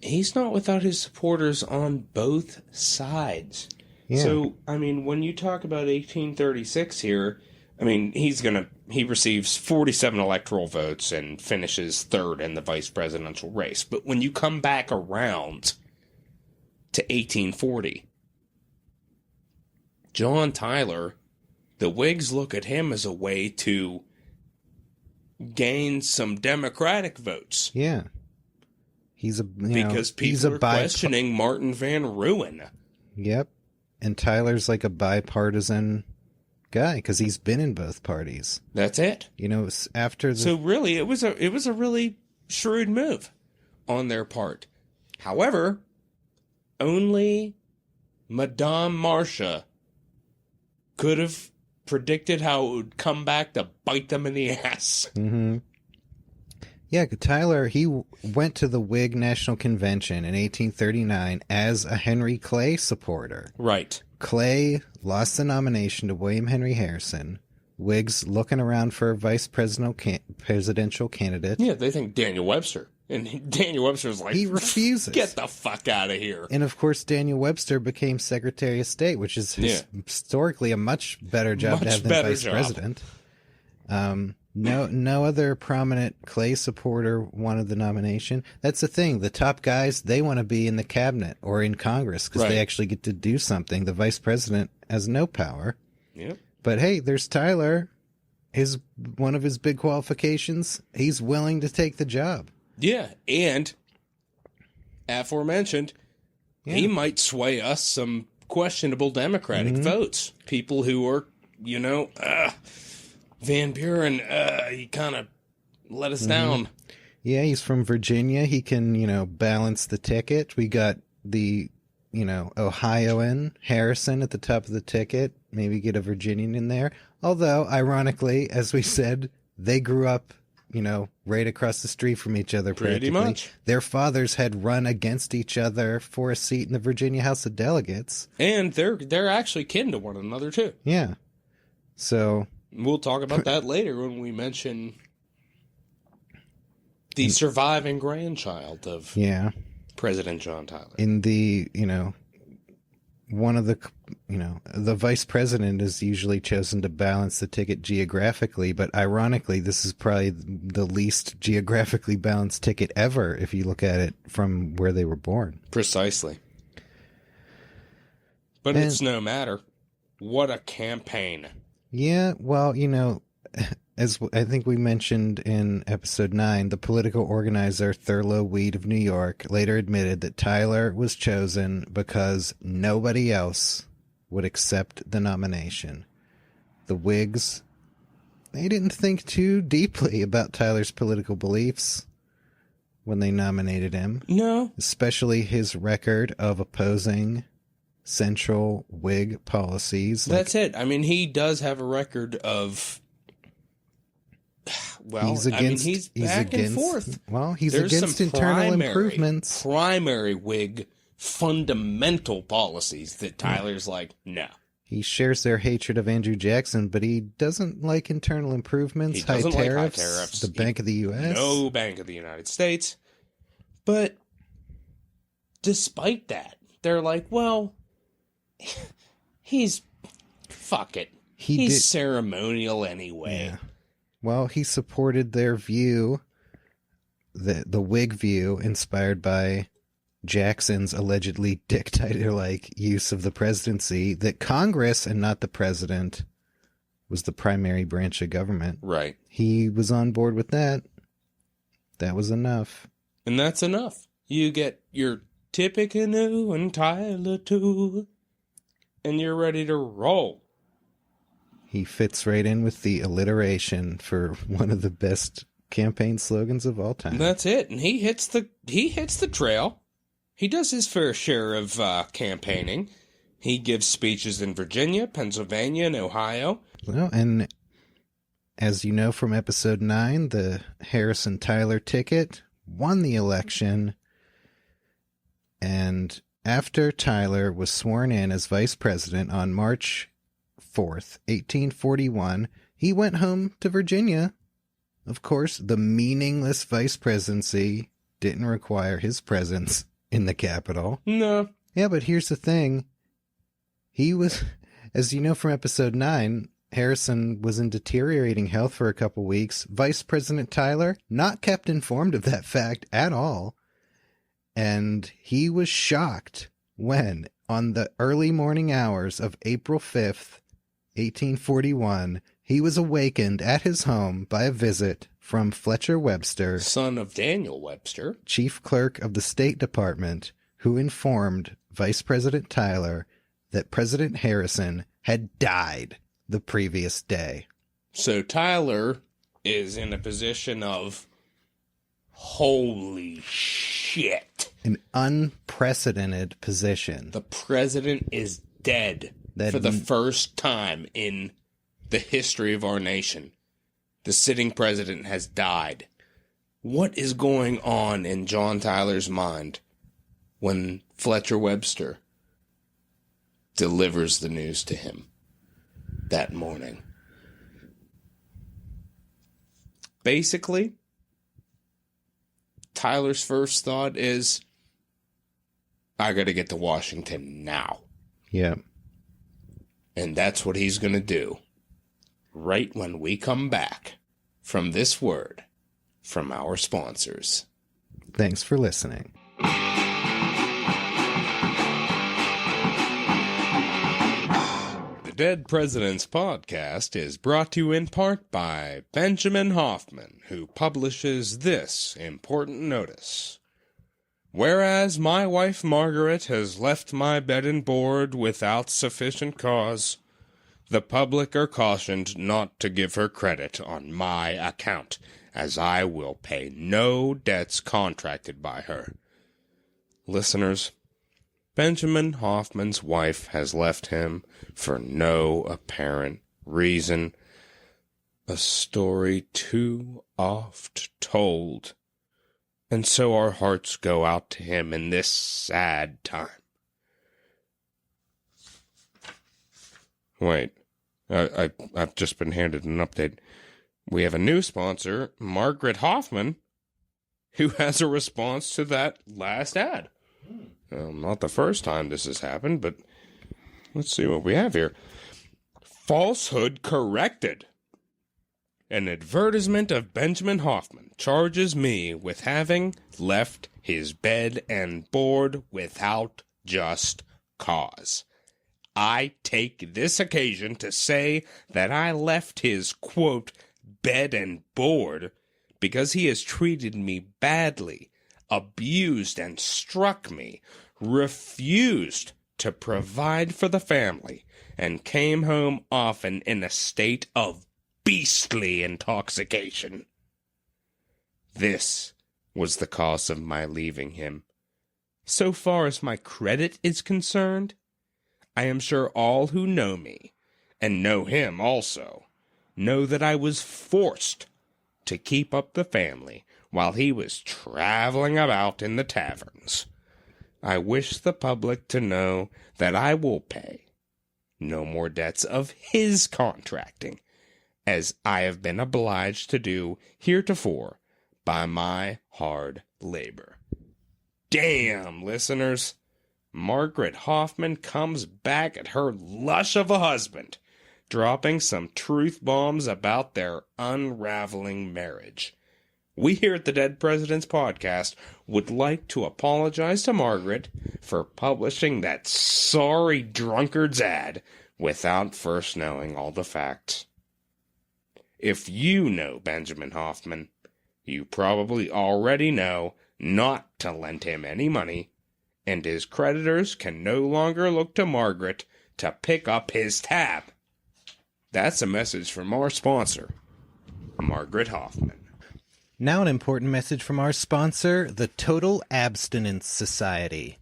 he's not without his supporters on both sides. Yeah. So, I mean, when you talk about 1836 here, I mean, he receives 47 electoral votes and finishes third in the vice presidential race. But when you come back around to 1840, John Tyler, the Whigs look at him as a way to gain some Democratic votes. Yeah. Because people are questioning Martin Van Ruin. Yep. And Tyler's like a bipartisan guy because he's been in both parties. That's it. After the... So really, it was a really shrewd move on their part. However, only Madame Marcia could have predicted how it would come back to bite them in the ass. Mm-hmm. Yeah, Tyler, he went to the Whig National Convention in 1839 as a Henry Clay supporter. Right. Clay lost the nomination to William Henry Harrison. Whigs looking around for a vice presidential candidate. Yeah, they think Daniel Webster. And Daniel Webster's like, he refuses. Get the fuck out of here. And of course, Daniel Webster became Secretary of State, which is historically a much better job to have than Vice President. No other prominent Clay supporter wanted the nomination. That's the thing. The top guys, they want to be in the cabinet or in Congress because they actually get to do something. The Vice President has no power. Yep. But hey, there's Tyler. One of his big qualifications, he's willing to take the job. Yeah, and aforementioned, he might sway us some questionable Democratic votes. People who are, Van Buren, he kind of let us down. Yeah, he's from Virginia. He can, balance the ticket. We got the, Ohioan, Harrison at the top of the ticket. Maybe get a Virginian in there. Although, ironically, as we said, they grew up, right across the street from each other practically. Pretty much. Their fathers had run against each other for a seat in the Virginia House of Delegates. And they're actually kin to one another, too. Yeah. So... We'll talk about that later when we mention the surviving grandchild of President John Tyler. In the, one of the, the vice president is usually chosen to balance the ticket geographically, but ironically, this is probably the least geographically balanced ticket ever if you look at it from where they were born. Precisely. But it's no matter. What a campaign. Yeah, well, as I think we mentioned in episode 9, the political organizer Thurlow Weed of New York later admitted that Tyler was chosen because nobody else would accept the nomination. The Whigs, they didn't think too deeply about Tyler's political beliefs when they nominated him. No. Especially his record of opposing central Whig policies. That's it. I mean, he does have a record of... Well, he's back and forth. Well, he's against internal improvements. Primary Whig fundamental policies that Tyler's like, no. He shares their hatred of Andrew Jackson, but he doesn't like internal improvements, high tariffs, the Bank of the U.S. No Bank of the United States. But despite that, they're like, well... fuck it. He's ceremonial anyway. Yeah. Well, he supported their view, the Whig view, inspired by Jackson's allegedly dictator-like use of the presidency, that Congress and not the president was the primary branch of government. Right. He was on board with that. That was enough. And that's enough. You get your Tippecanoe and Tyler too. And you're ready to roll. He fits right in with the alliteration for one of the best campaign slogans of all time. That's it. And he hits the trail. He does his fair share of campaigning. He gives speeches in Virginia, Pennsylvania, and Ohio. Well, and as you know from episode 9, the Harrison-Tyler ticket won the election. And after Tyler was sworn in as vice president on March 4th, 1841, he went home to Virginia. Of course, the meaningless vice presidency didn't require his presence in the Capitol. No. Yeah, but here's the thing. He was, as you know from episode 9, Harrison was in deteriorating health for a couple weeks. Vice President Tyler, not kept informed of that fact at all. And he was shocked when, on the early morning hours of April 5th, 1841, he was awakened at his home by a visit from Fletcher Webster, son of Daniel Webster, chief clerk of the State Department, who informed Vice President Tyler that President Harrison had died the previous day. So Tyler is in a position of, holy shit. An unprecedented position. The president is dead for the first time in the history of our nation. The sitting president has died. What is going on in John Tyler's mind when Fletcher Webster delivers the news to him that morning? Basically, Tyler's first thought is, I gotta get to Washington now. Yeah. And that's what he's gonna do. Right when we come back from this word from our sponsors. Thanks for listening. The Dead Presidents Podcast is brought to you in part by Benjamin Hoffman, who publishes this important notice. Whereas my wife Margaret has left my bed and board without sufficient cause, the public are cautioned not to give her credit on my account, as I will pay no debts contracted by her. Listeners, Benjamin Hoffman's wife has left him for no apparent reason. A story too oft told. And so our hearts go out to him in this sad time. Wait, I've just been handed an update. We have a new sponsor, Margaret Hoffman, who has a response to that last ad. Not the first time this has happened, but let's see what we have here. Falsehood corrected. An advertisement of Benjamin Hoffman charges me with having left his bed and board without just cause. I take this occasion to say that I left his, quote, bed and board because he has treated me badly, abused and struck me, refused to provide for the family, and came home often in a state of beastly intoxication. This was the cause of my leaving him. So far as my credit is concerned, I am sure all who know me, and know him also, know that I was forced to keep up the family while he was traveling about in the taverns. I wish the public to know that I will pay no more debts of his contracting, as I have been obliged to do heretofore by my hard labor. Damn, listeners! Margaret Hoffman comes back at her lush of a husband, dropping some truth bombs about their unraveling marriage. We here at the Dead Presidents Podcast would like to apologize to Margaret for publishing that sorry drunkard's ad without first knowing all the facts. If you know Benjamin Hoffman, you probably already know not to lend him any money, and his creditors can no longer look to Margaret to pick up his tab. That's a message from our sponsor, Margaret Hoffman. Now an important message from our sponsor, the Total Abstinence Society.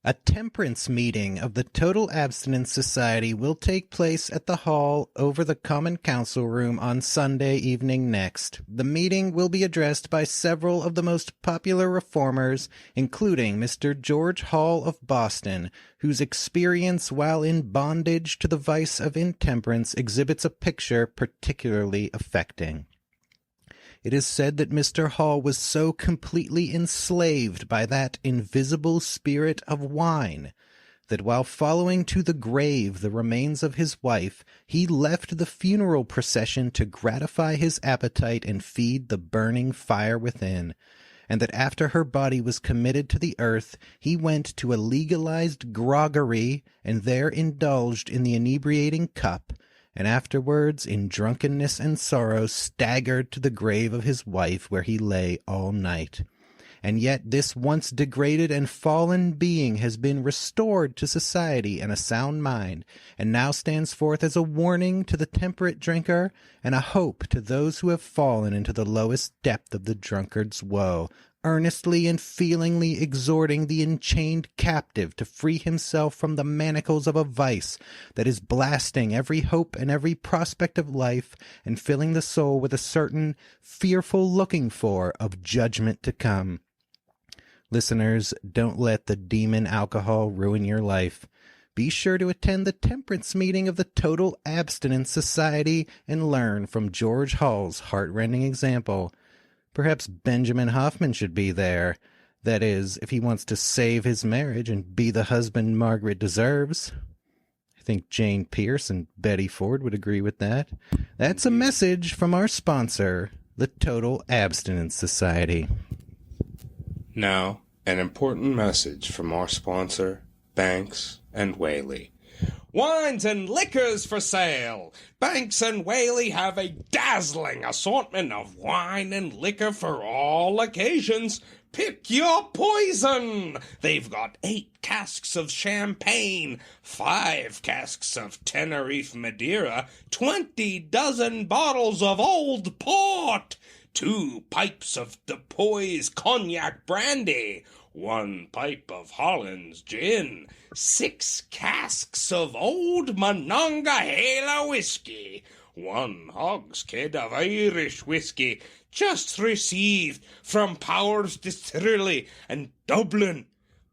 A temperance meeting of the Total Abstinence Society will take place at the hall over the Common Council Room on Sunday evening next. The meeting will be addressed by several of the most popular reformers, including Mr. George Hall of Boston, whose experience while in bondage to the vice of intemperance exhibits a picture particularly affecting. It is said that Mr. Hall was so completely enslaved by that invisible spirit of wine that while following to the grave the remains of his wife, he left the funeral procession to gratify his appetite and feed the burning fire within, and that after her body was committed to the earth, he went to a legalized groggery and there indulged in the inebriating cup, and afterwards, in drunkenness and sorrow, staggered to the grave of his wife, where he lay all night. And yet this once degraded and fallen being has been restored to society and a sound mind, and now stands forth as a warning to the temperate drinker, and a hope to those who have fallen into the lowest depth of the drunkard's woe, earnestly and feelingly exhorting the enchained captive to free himself from the manacles of a vice that is blasting every hope and every prospect of life, and filling the soul with a certain fearful looking for of judgment to come. Listeners, don't let the demon alcohol ruin your life. Be sure to attend the temperance meeting of the Total Abstinence Society and learn from George Hall's heartrending example. Perhaps Benjamin Hoffman should be there. That is, if he wants to save his marriage and be the husband Margaret deserves. I think Jane Pierce and Betty Ford would agree with that. That's a message from our sponsor, the Total Abstinence Society. Now, an important message from our sponsor, Banks and Whaley. Wines and liquors for sale. Banks and Whaley have a dazzling assortment of wine and liquor for all occasions. Pick your poison. They've got 8 casks of champagne, 5 casks of Tenerife Madeira, 20 dozen bottles of old port, 2 pipes of Depoy's cognac brandy, 1 pipe of Holland's gin, 6 casks of old Monongahela whiskey, 1 hogshead of Irish whiskey, just received from Powers Distillery and Dublin,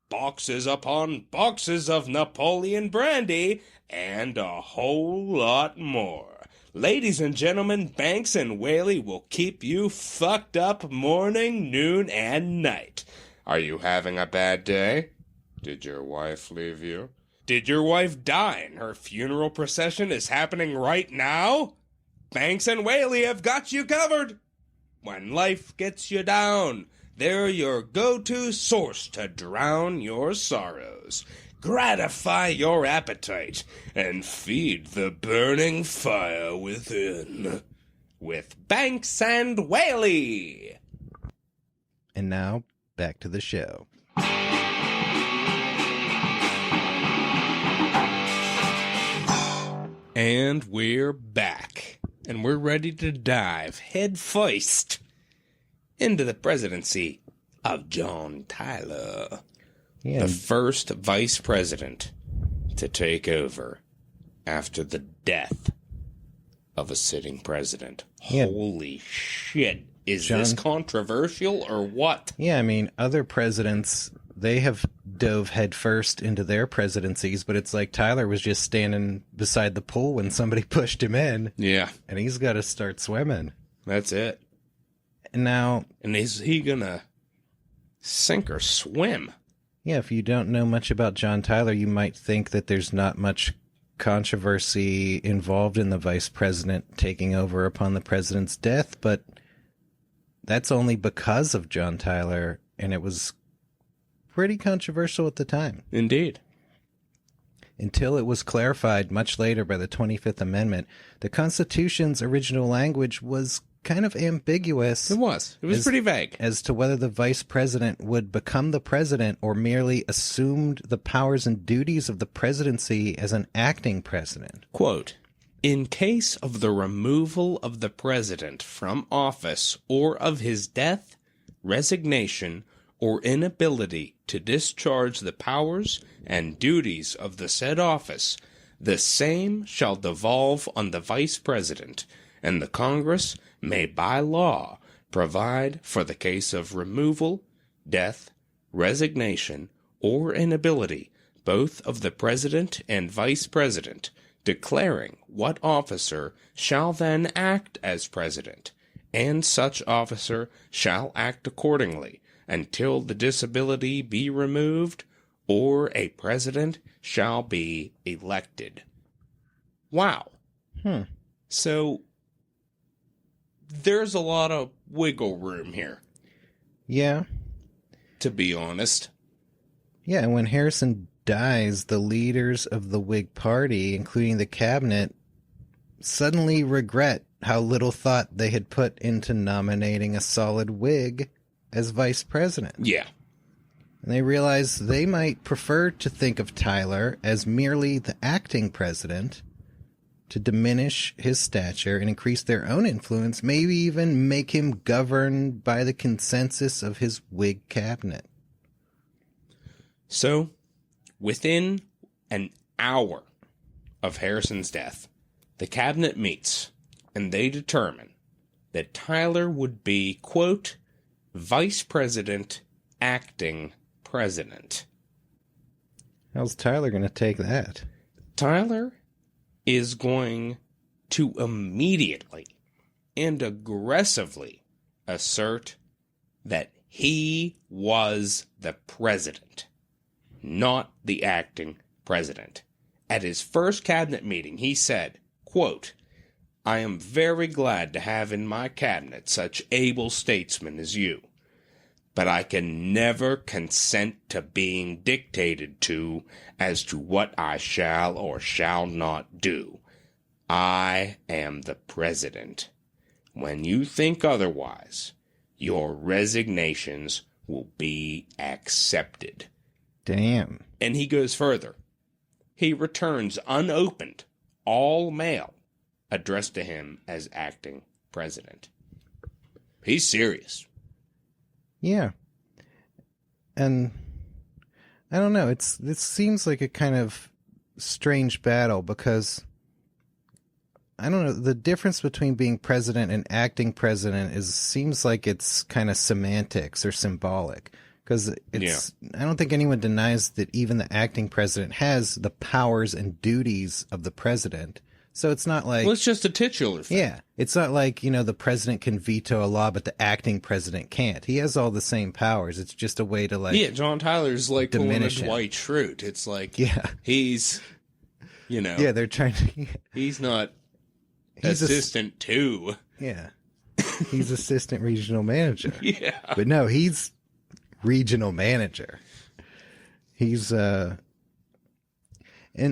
boxes upon boxes of Napoleon brandy, and a whole lot more. Ladies and gentlemen, Banks and Whaley will keep you fucked up morning, noon, and night. Are you having a bad day? Did your wife leave you? Did your wife die and her funeral procession is happening right now? Banks and Whaley have got you covered. When life gets you down, they're your go-to source to drown your sorrows, gratify your appetite, and feed the burning fire within. With Banks and Whaley! And now, back to the show. And we're back. And we're ready to dive head first into the presidency of John Tyler, the first vice president to take over after the death of a sitting president. Yeah. Holy shit. Is this controversial or what? Yeah, I mean, other presidents, they have dove headfirst into their presidencies, but it's like Tyler was just standing beside the pool when somebody pushed him in. Yeah. And he's got to start swimming. That's it. And now... And is he gonna sink or swim? Yeah, if you don't know much about John Tyler, you might think that there's not much controversy involved in the vice president taking over upon the president's death, but that's only because of John Tyler, and it was pretty controversial at the time. Indeed. Until it was clarified much later by the 25th Amendment, the Constitution's original language was kind of ambiguous. It was. It was pretty vague. As to whether the vice president would become the president or merely assumed the powers and duties of the presidency as an acting president. Quote, in case of the removal of the president from office or of his death, resignation, or inability to discharge the powers and duties of the said office, the same shall devolve on the vice president, and the Congress may by law provide for the case of removal, death, resignation, or inability, both of the president and vice president, declaring what officer shall then act as president, and such officer shall act accordingly, until the disability be removed, or a president shall be elected. Wow. So, there's a lot of wiggle room here. Yeah. To be honest. Yeah, and when Harrison dies, the leaders of the Whig Party, including the cabinet, suddenly regret how little thought they had put into nominating a solid Whig as vice president. Yeah. And they realize they might prefer to think of Tyler as merely the acting president to diminish his stature and increase their own influence, maybe even make him govern by the consensus of his Whig cabinet. So, within an hour of Harrison's death, the cabinet meets, and they determine that Tyler would be, quote, vice president, acting president. How's Tyler going to take that? Tyler is going to immediately and aggressively assert that he was the president, not the acting president. At his first cabinet meeting, he said, quote, "I am very glad to have in my cabinet such able statesmen as you, but I can never consent to being dictated to as to what I shall or shall not do. I am the president. When you think otherwise, your resignations will be accepted." Damn. And he goes further. He returns unopened all mail addressed to him as acting president. He's serious. Yeah. And I don't know, it seems like a kind of strange battle because I don't know, the difference between being president and acting president seems like it's kind of semantics or symbolic. Because I don't think anyone denies that even the acting president has the powers and duties of the president. So it's not like... Well, it's just a titular thing. Yeah. It's not like, the president can veto a law, but the acting president can't. He has all the same powers. It's just a way to Yeah, John Tyler's like pulling a Dwight Schrute. It's like, he's, Yeah, they're trying to... He's not assistant to... Yeah. He's assistant regional manager. Yeah. But no, he's... regional manager. He's and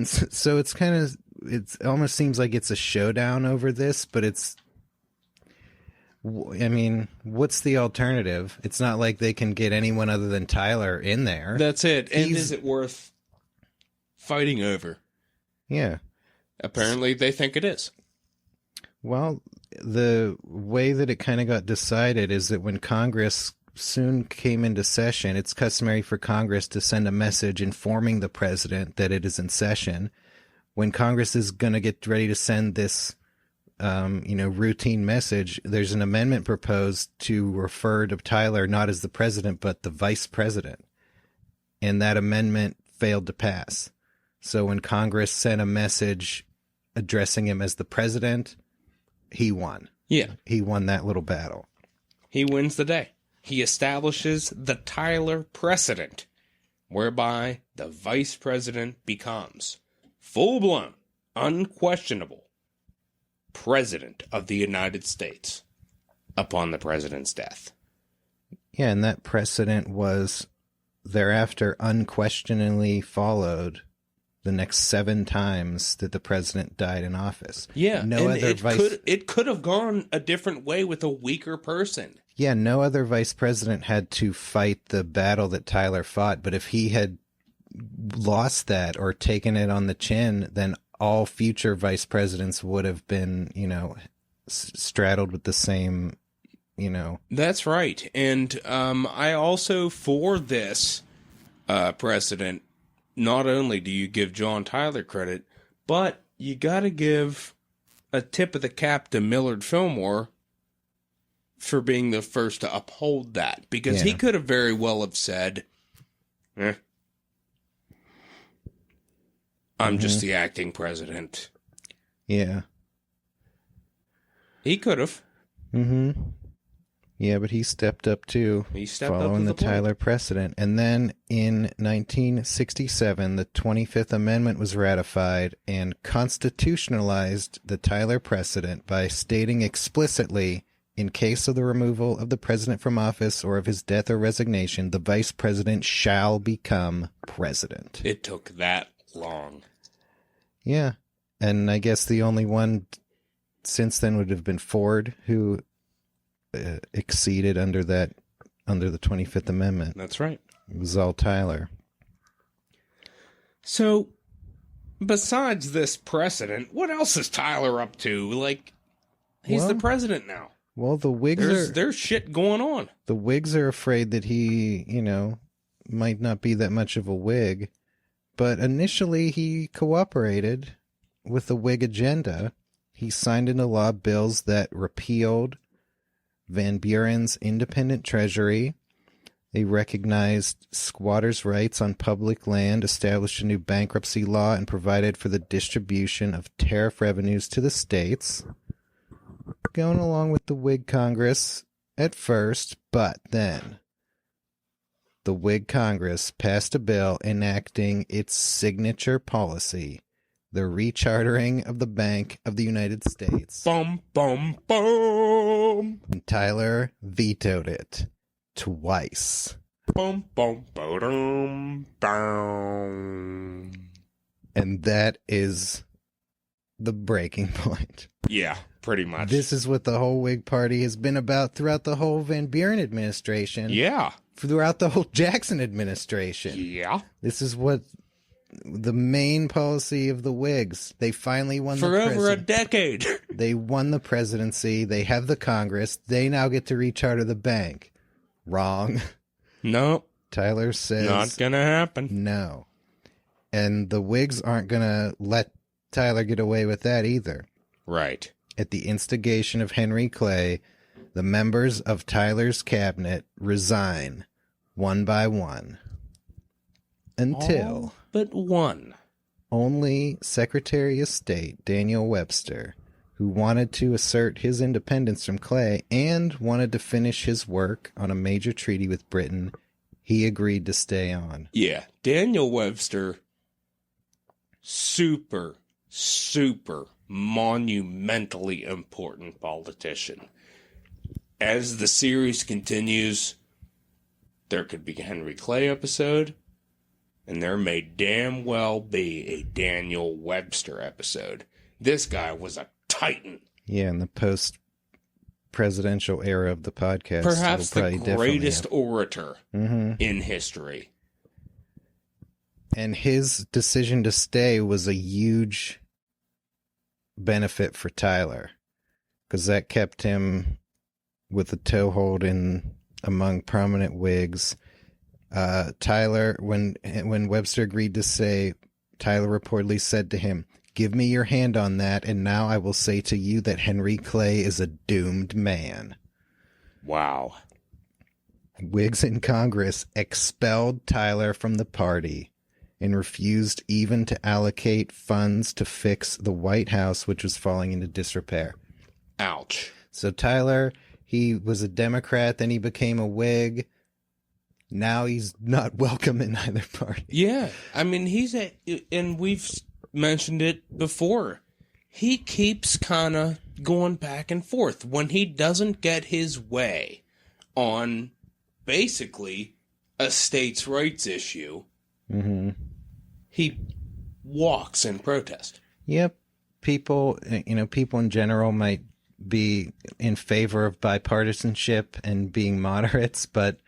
so it's kind of, it almost seems like it's a showdown over this, but I mean, what's the alternative? It's not like they can get anyone other than Tyler in there. That's it. And is it worth fighting over? Yeah. Apparently they think it is. Well, the way that it kind of got decided is that when Congress soon came into session, it's customary for Congress to send a message informing the president that it is in session. When Congress is going to get ready to send this, routine message, there's an amendment proposed to refer to Tyler not as the president, but the vice president. And that amendment failed to pass. So when Congress sent a message addressing him as the president, he won. Yeah. He won that little battle. He wins the day. He establishes the Tyler precedent, whereby the vice president becomes full-blown, unquestionable president of the United States upon the president's death. Yeah, and that precedent was thereafter unquestioningly followed the next 7 times that the president died in office. Yeah, it could have gone a different way with a weaker person. Yeah, no other vice president had to fight the battle that Tyler fought, but if he had lost that or taken it on the chin, then all future vice presidents would have been, straddled with the same, That's right. And I also, for this precedent, not only do you give John Tyler credit, but you got to give a tip of the cap to Millard Fillmore for being the first to uphold that, because he could have very well have said, I'm just the acting president. Yeah. He could have. Mm-hmm. Yeah, but he stepped up too. He stepped following up the Tyler precedent. And then in 1967, the 25th Amendment was ratified and constitutionalized the Tyler precedent by stating explicitly, in case of the removal of the president from office or of his death or resignation, the vice president shall become president. It took that long. Yeah. And I guess the only one since then would have been Ford, who exceeded under the 25th Amendment. That's right. It was all Tyler. So, besides this precedent, what else is Tyler up to? Like, he's the president now. Well, the Whigs there's shit going on. The Whigs are afraid that he, might not be that much of a Whig. But initially he cooperated with the Whig agenda. He signed into law bills that repealed Van Buren's independent treasury. They recognized squatters' rights on public land, established a new bankruptcy law, and provided for the distribution of tariff revenues to the states. Going along with the Whig Congress, at first, but then the Whig Congress passed a bill enacting its signature policy, the rechartering of the Bank of the United States. Bum, bum, bum. And Tyler vetoed it twice. Bum, bum, ba-dum, bum. And that is the breaking point. Yeah, pretty much. This is what the whole Whig Party has been about throughout the whole Van Buren administration. Yeah. Throughout the whole Jackson administration. Yeah. This is what the main policy of the Whigs. They finally won for over a decade. They won the presidency. They have the Congress. They now get to recharter the bank. Wrong. No. Tyler says not gonna happen. No. And the Whigs aren't gonna let Tyler get away with that either. Right. At the instigation of Henry Clay, the members of Tyler's cabinet resign one by one. Until all but one. Only Secretary of State Daniel Webster, who wanted to assert his independence from Clay and wanted to finish his work on a major treaty with Britain, he agreed to stay on. Yeah, Daniel Webster, super monumentally important politician. As the series continues, there could be a Henry Clay episode, and there may damn well be a Daniel Webster episode. This guy was a titan. Yeah, in the post-presidential era of the podcast. Perhaps the greatest orator in history. And his decision to stay was a huge benefit for Tyler, because that kept him with a toehold in among prominent Whigs. Tyler, when Webster agreed to stay, Tyler reportedly said to him, "Give me your hand on that, and now I will say to you that Henry Clay is a doomed man." Wow. Whigs in Congress expelled Tyler from the party and refused even to allocate funds to fix the White House, which was falling into disrepair. Ouch. So Tyler, he was a Democrat, then he became a Whig. Now he's not welcome in either party. Yeah. I mean, and we've mentioned it before, he keeps kind of going back and forth. When he doesn't get his way on basically a states' rights issue, he walks in protest. Yep. People in general might be in favor of bipartisanship and being moderates, but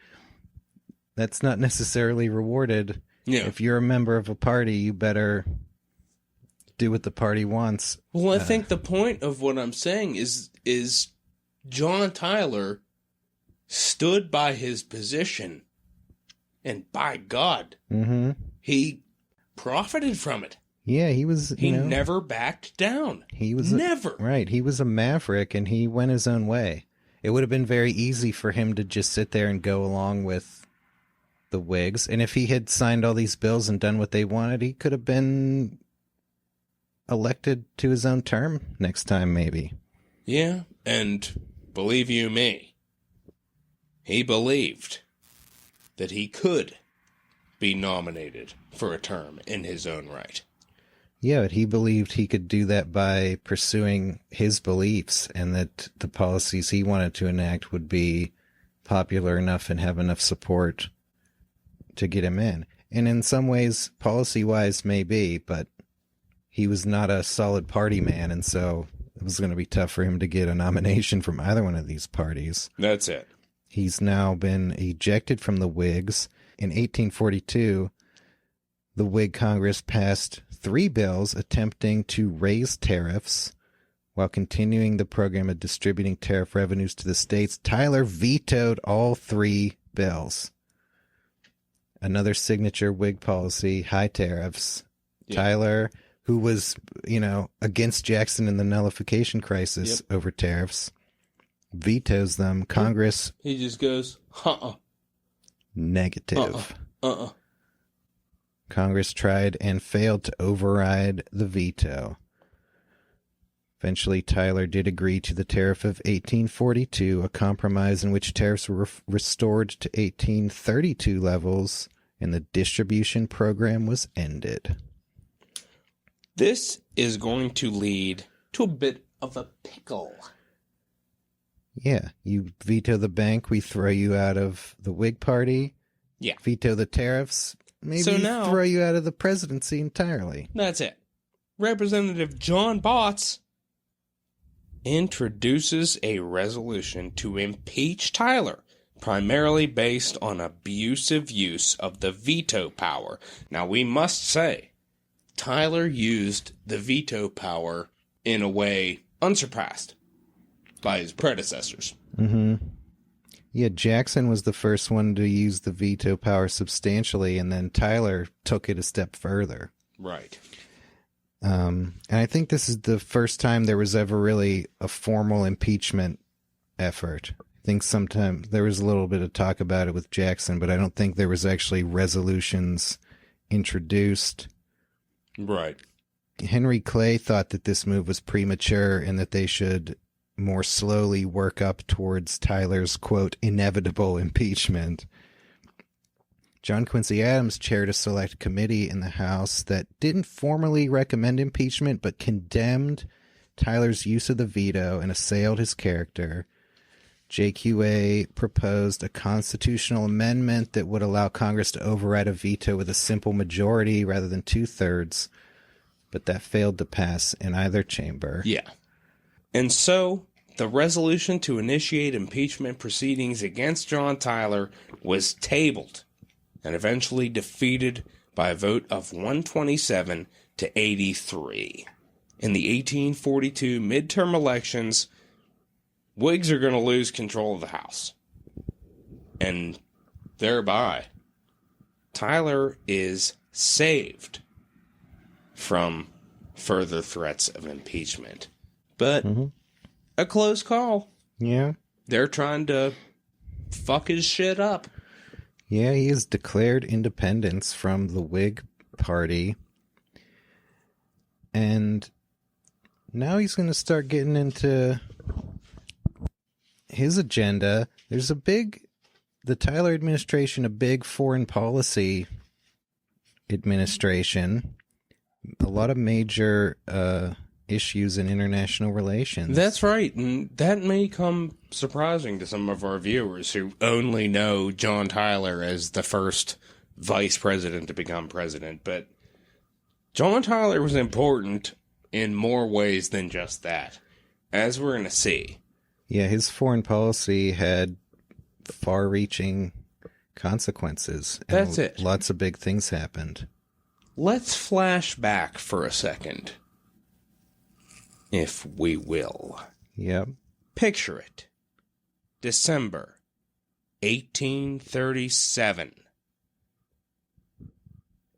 that's not necessarily rewarded. Yeah. If you're a member of a party, you better do what the party wants. Well, I think the point of what I'm saying is John Tyler stood by his position, and by God, he profited from it. Yeah, he was. He never backed down. He was never. Right. He was a maverick, and he went his own way. It would have been very easy for him to just sit there and go along with the Whigs. And if he had signed all these bills and done what they wanted, he could have been elected to his own term next time, maybe. Yeah, and believe you me, he believed that he could be nominated for a term in his own right. Yeah, but he believed he could do that by pursuing his beliefs, and that the policies he wanted to enact would be popular enough and have enough support to get him in. And in some ways, policy-wise, maybe, but he was not a solid party man, and so it was going to be tough for him to get a nomination from either one of these parties. That's it. He's now been ejected from the Whigs. In 1842, the Whig Congress passed 3 bills attempting to raise tariffs while continuing the program of distributing tariff revenues to the states. Tyler vetoed all 3 bills. Another signature Whig policy, high tariffs. Yeah. Tyler, who was, against Jackson in the nullification crisis over tariffs, vetoes them. Congress. He just goes, negative. Congress tried and failed to override the veto. Eventually, Tyler did agree to the tariff of 1842, a compromise in which tariffs were restored to 1832 levels, and the distribution program was ended. This is going to lead to a bit of a pickle. Yeah, you veto the bank, we throw you out of the Whig Party. Yeah. Veto the tariffs, maybe So now, throw you out of the presidency entirely. That's it. Representative John Botts introduces a resolution to impeach Tyler, primarily based on abusive use of the veto power. Now, we must say, Tyler used the veto power in a way unsurpassed by his predecessors. Mm-hmm. Yeah, Jackson was the first one to use the veto power substantially, and then Tyler took it a step further. Right. And I think this is the first time there was ever really a formal impeachment effort. I think sometimes there was a little bit of talk about it with Jackson, but I don't think there was actually resolutions introduced. Right. Henry Clay thought that this move was premature and that they should more slowly work up towards Tyler's, quote, inevitable impeachment. John Quincy Adams chaired a select committee in the House that didn't formally recommend impeachment, but condemned Tyler's use of the veto and assailed his character. JQA proposed a constitutional amendment that would allow Congress to override a veto with a simple majority rather than 2/3, but that failed to pass in either chamber. Yeah. And so, the resolution to initiate impeachment proceedings against John Tyler was tabled and eventually defeated by a vote of 127 to 83. In the 1842 midterm elections, Whigs are going to lose control of the House. And thereby, Tyler is saved from further threats of impeachment. But a close call. Yeah. They're trying to fuck his shit up. Yeah, he has declared independence from the Whig Party. And now he's going to start getting into his agenda. There's the Tyler administration, a big foreign policy administration. A lot of major issues in international relations. That's right, and that may come surprising to some of our viewers who only know John Tyler as the first vice president to become president, but John Tyler was important in more ways than just that, as we're going to see. Yeah, his foreign policy had far-reaching consequences. That's it. Lots of big things happened. Let's flash back for a second, if we will. Yep. Picture it. December 1837.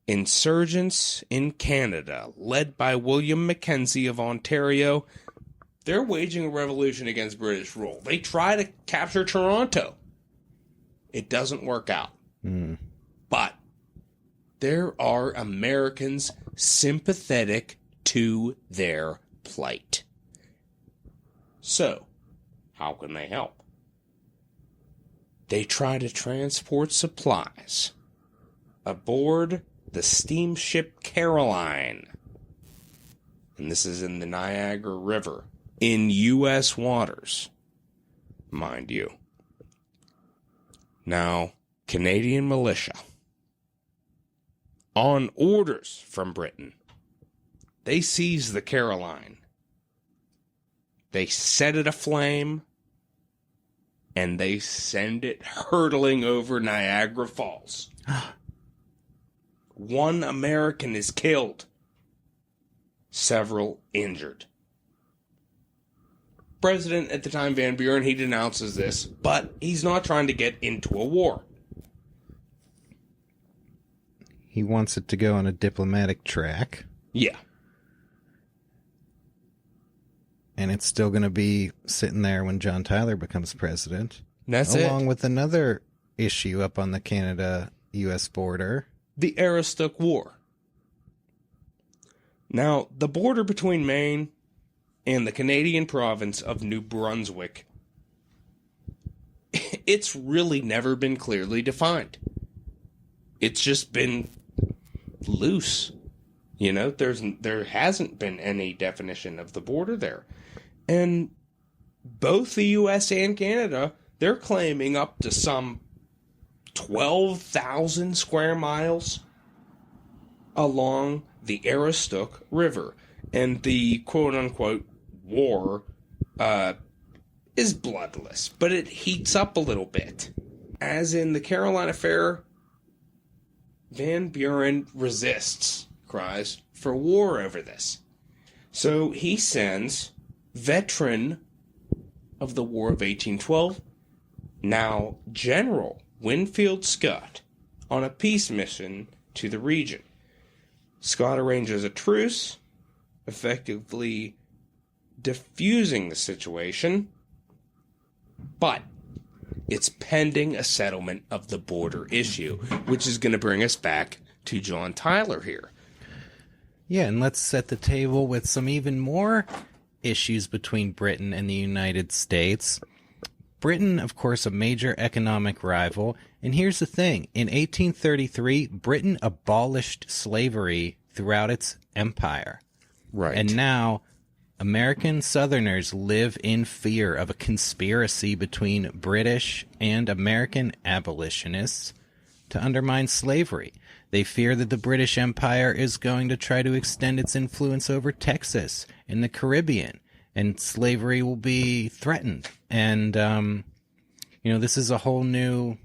Insurgents in Canada, led by William Mackenzie of Ontario, they're waging a revolution against British rule. They try to capture Toronto. It doesn't work out. But there are Americans sympathetic to their plight. So, how can they help? They try to transport supplies aboard the steamship Caroline. And this is in the Niagara River, in U.S. waters, mind you. Now, Canadian militia, on orders from Britain, they seize the Caroline. They set it aflame, and they send it hurtling over Niagara Falls. One American is killed, several injured. President at the time, Van Buren, he denounces this, but he's not trying to get into a war. He wants it to go on a diplomatic track. Yeah. And it's still going to be sitting there when John Tyler becomes president. That's it. Along with another issue up on the Canada-U.S. border. The Aroostook War. Now, the border between Maine and the Canadian province of New Brunswick. It's really never been clearly defined. It's just been loose. You know, there hasn't been any definition of the border there. And both the U.S. and Canada, they're claiming up to some 12,000 square miles along the Aroostook River. And the quote-unquote war is bloodless, but it heats up a little bit. As in the Carolina Affair, Van Buren resists, cries for war over this. So he sends veteran of the War of 1812, now General Winfield Scott, on a peace mission to the region. Scott arranges a truce, effectively diffusing the situation, but it's pending a settlement of the border issue, which is going to bring us back to John Tyler here. Yeah, and let's set the table with some even more issues between Britain and the United States. Britain, of course, a major economic rival. And here's the thing. In 1833, Britain abolished slavery throughout its empire. Right. And now American Southerners live in fear of a conspiracy between British and American abolitionists to undermine slavery. They fear that the British Empire is going to try to extend its influence over Texas and the Caribbean, and slavery will be threatened. And, this is a whole new...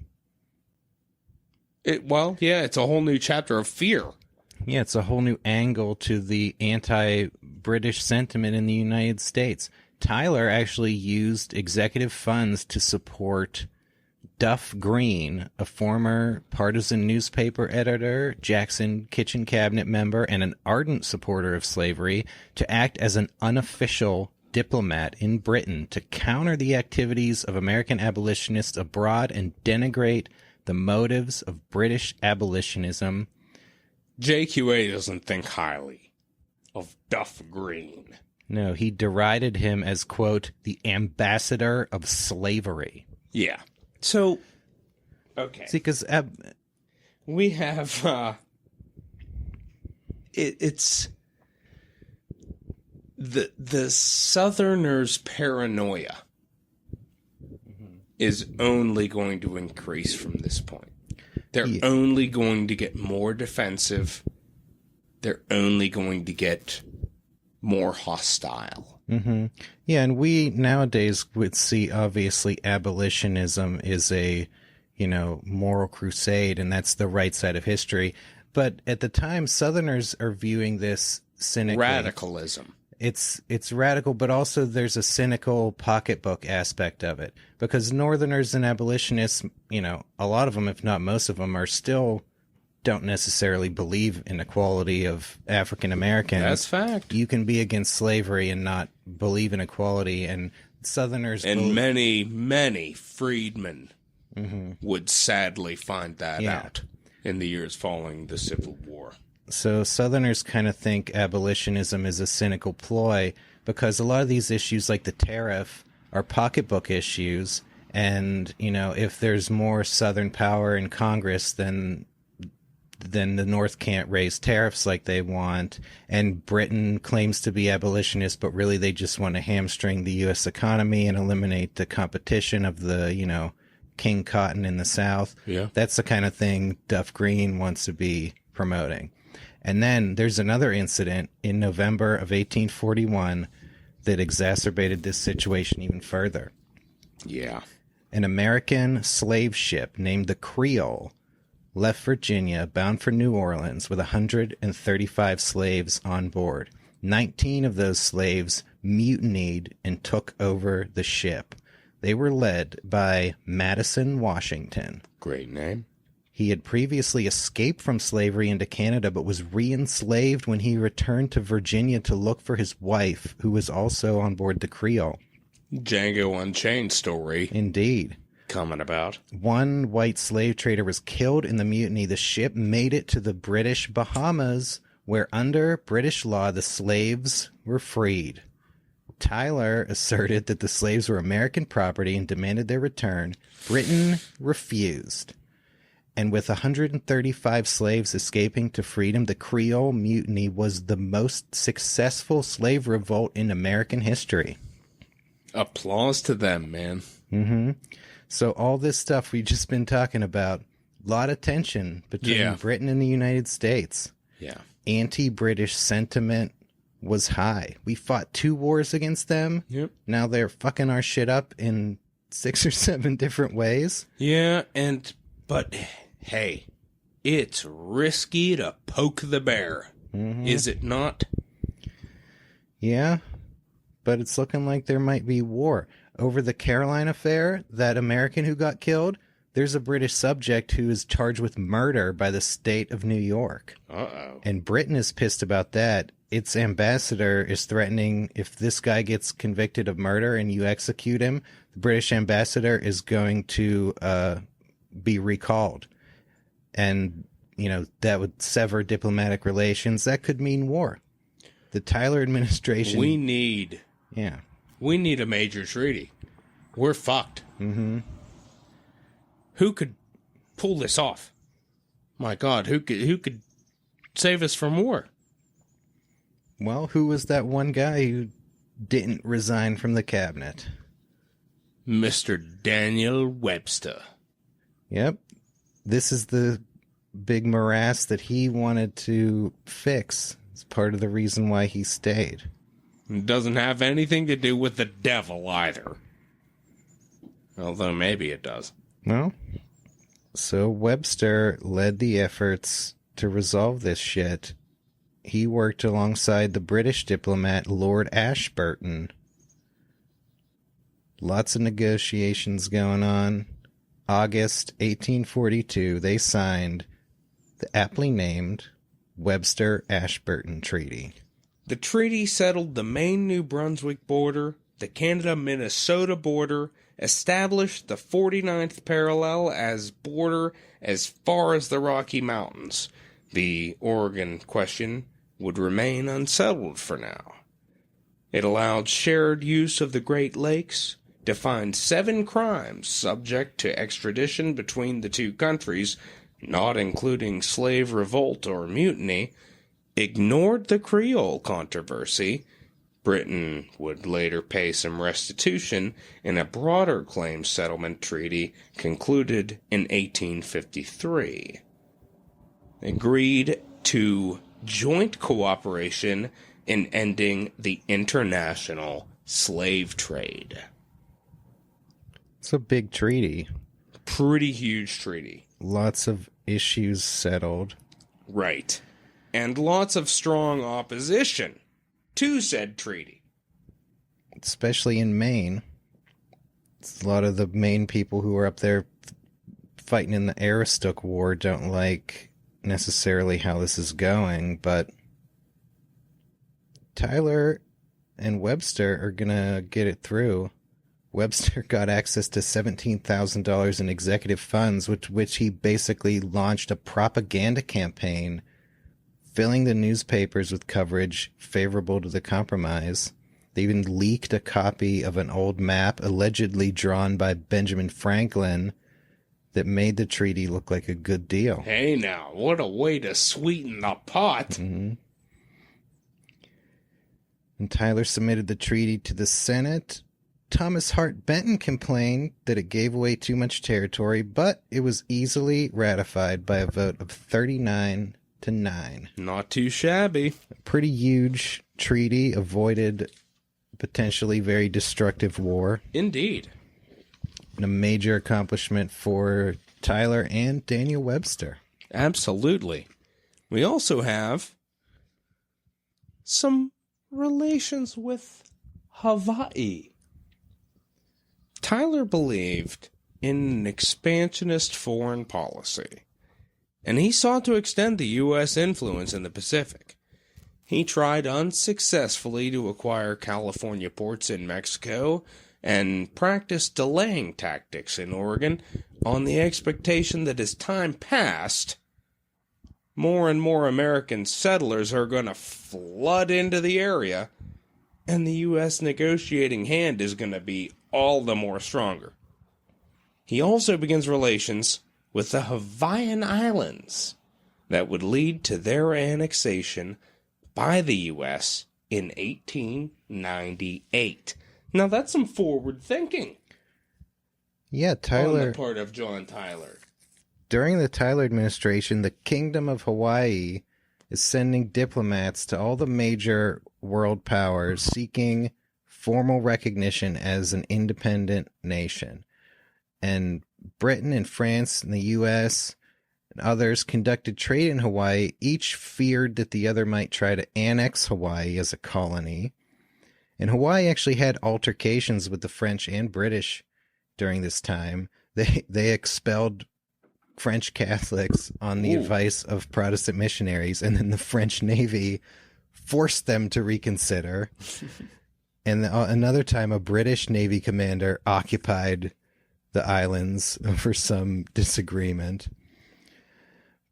it's a whole new chapter of fear. Yeah, it's a whole new angle to the anti-British sentiment in the United States. Tyler actually used executive funds to support Duff Green, a former partisan newspaper editor, Jackson Kitchen Cabinet member, and an ardent supporter of slavery, to act as an unofficial diplomat in Britain to counter the activities of American abolitionists abroad and denigrate the motives of British abolitionism. JQA doesn't think highly of Duff Green. No, he derided him as, quote, the ambassador of slavery. Yeah. So, okay. See, because we have, it's the Southerners' paranoia is only going to increase from this point. They're only going to get more defensive. They're only going to get more hostile. Mm-hmm. Yeah, and we nowadays would see, obviously, abolitionism is a, moral crusade, and that's the right side of history. But at the time, Southerners are viewing this cynically. Radicalism. It's radical, but also there's a cynical pocketbook aspect of it. Because Northerners and abolitionists, a lot of them, if not most of them, are still don't necessarily believe in equality of African Americans. That's fact. You can be against slavery and not believe in equality, and Southerners... And many freedmen would sadly find that out in the years following the Civil War. So Southerners kind of think abolitionism is a cynical ploy because a lot of these issues, like the tariff, are pocketbook issues, and, if there's more Southern power in Congress, then the North can't raise tariffs like they want, and Britain claims to be abolitionist, but really they just want to hamstring the U.S. economy and eliminate the competition of the, King Cotton in the South. Yeah. That's the kind of thing Duff Green wants to be promoting. And then there's another incident in November of 1841 that exacerbated this situation even further. Yeah. An American slave ship named the Creole left Virginia bound for New Orleans with 135 slaves on board. 19 of those slaves mutinied and took over the ship. They were led by Madison, Washington. Great name. He had previously escaped from slavery into Canada, but was re-enslaved when he returned to Virginia to look for his wife, who was also on board the Creole. Django Unchained story. Indeed. Coming about. One white slave trader was killed in the mutiny. The ship made it to the British Bahamas, where under British law the slaves were freed. Tyler asserted that the slaves were American property and demanded their return. Britain refused. And with 135 slaves escaping to freedom, the Creole Mutiny was the most successful slave revolt in American history. Applause to them, man. Mm-hmm. So all this stuff we've just been talking about, a lot of tension between Britain and the United States. Yeah. Anti-British sentiment was high. We fought 2 wars against them. Yep. Now they're fucking our shit up in 6 or 7 different ways. Yeah, but hey, it's risky to poke the bear. Mm-hmm. Is it not? Yeah, but it's looking like there might be war. Over the Caroline affair, that American who got killed, there's a British subject who is charged with murder by the state of New York. Uh-oh. And Britain is pissed about that. Its ambassador is threatening if this guy gets convicted of murder and you execute him, the British ambassador is going to be recalled. And, you know, that would sever diplomatic relations. That could mean war. The Tyler administration... We need a major treaty. We're fucked. Mm-hmm. Who could pull this off? My God, who could save us from war? Well, who was that one guy who didn't resign from the cabinet? Mr. Daniel Webster. Yep. This is the big morass that he wanted to fix. It's part of the reason why he stayed. It doesn't have anything to do with the devil either. Although maybe it does. Well, so Webster led the efforts to resolve this shit. He worked alongside the British diplomat Lord Ashburton. Lots of negotiations going on. August 1842, they signed the aptly named Webster-Ashburton Treaty. The treaty settled the Maine New Brunswick border, the Canada-Minnesota border, established the 49th parallel as border as far as the Rocky Mountains. The Oregon question would remain unsettled for now. It allowed shared use of the Great Lakes, defined 7 crimes subject to extradition between the 2 countries, not including slave revolt or mutiny, ignored the Creole controversy. Britain would later pay some restitution in a broader claims settlement treaty concluded in 1853. Agreed to joint cooperation in ending the international slave trade. It's a big treaty. Pretty huge treaty. Lots of issues settled. Right. And lots of strong opposition to said treaty. Especially in Maine. It's a lot of the Maine people who are up there fighting in the Aroostook War don't like necessarily how this is going, but Tyler and Webster are gonna get it through. Webster got access to $17,000 in executive funds, which he basically launched a propaganda campaign, filling the newspapers with coverage favorable to the compromise. They even leaked a copy of an old map allegedly drawn by Benjamin Franklin that made the treaty look like a good deal. Hey now, what a way to sweeten the pot. Mm-hmm. And Tyler submitted the treaty to the Senate. Thomas Hart Benton complained that it gave away too much territory, but it was easily ratified by a vote of 39-9. Not too shabby. A pretty huge treaty, avoided potentially very destructive war. Indeed. And a major accomplishment for Tyler and Daniel Webster. Absolutely. We also have some relations with Hawaii. Tyler believed in an expansionist foreign policy, and he sought to extend the U.S. influence in the Pacific. He tried unsuccessfully to acquire California ports in Mexico and practiced delaying tactics in Oregon on the expectation that as time passed, more and more American settlers are going to flood into the area, And the U.S. negotiating hand is going to be all the more stronger. He also begins relations with the Hawaiian Islands that would lead to their annexation by the U.S. in 1898. Now, that's some forward thinking. Yeah, Tyler. On the part of John Tyler. During the Tyler administration, the Kingdom of Hawaii is sending diplomats to all the major world powers seeking formal recognition as an independent nation. And Britain and France and the U.S. and others conducted trade in Hawaii. Each feared that the other might try to annex Hawaii as a colony. And Hawaii actually had altercations with the French and British during this time. They expelled French Catholics on the advice of Protestant missionaries, and then the French Navy forced them to reconsider. And another time, a British Navy commander occupied the islands for some disagreement.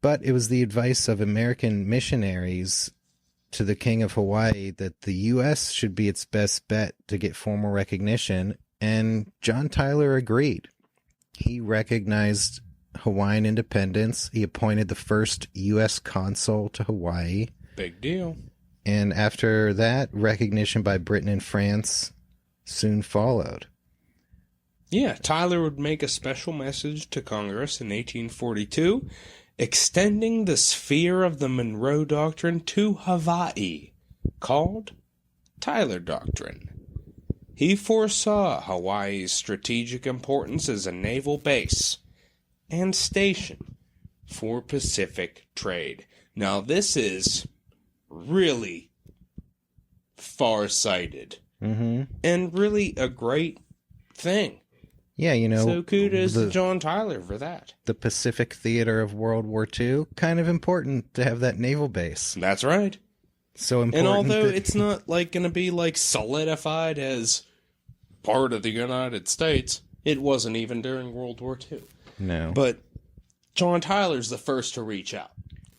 But it was the advice of American missionaries to the King of Hawaii that the U.S. should be its best bet to get formal recognition, and John Tyler agreed. He recognized Hawaiian independence. He appointed the first U.S. consul to Hawaii. Big deal. And after that, recognition by Britain and France soon followed. Yeah, Tyler would make a special message to Congress in 1842, extending the sphere of the Monroe Doctrine to Hawaii, called Tyler Doctrine. He foresaw Hawaii's strategic importance as a naval base and station for Pacific trade. Now, this is really far-sighted and really a great thing. Yeah, you know. So kudos to John Tyler for that. The Pacific theater of World War II, kind of important to have that naval base. That's right. So important. And although it's not like going to be like solidified as part of the United States, it wasn't even during World War II. No. But John Tyler's the first to reach out.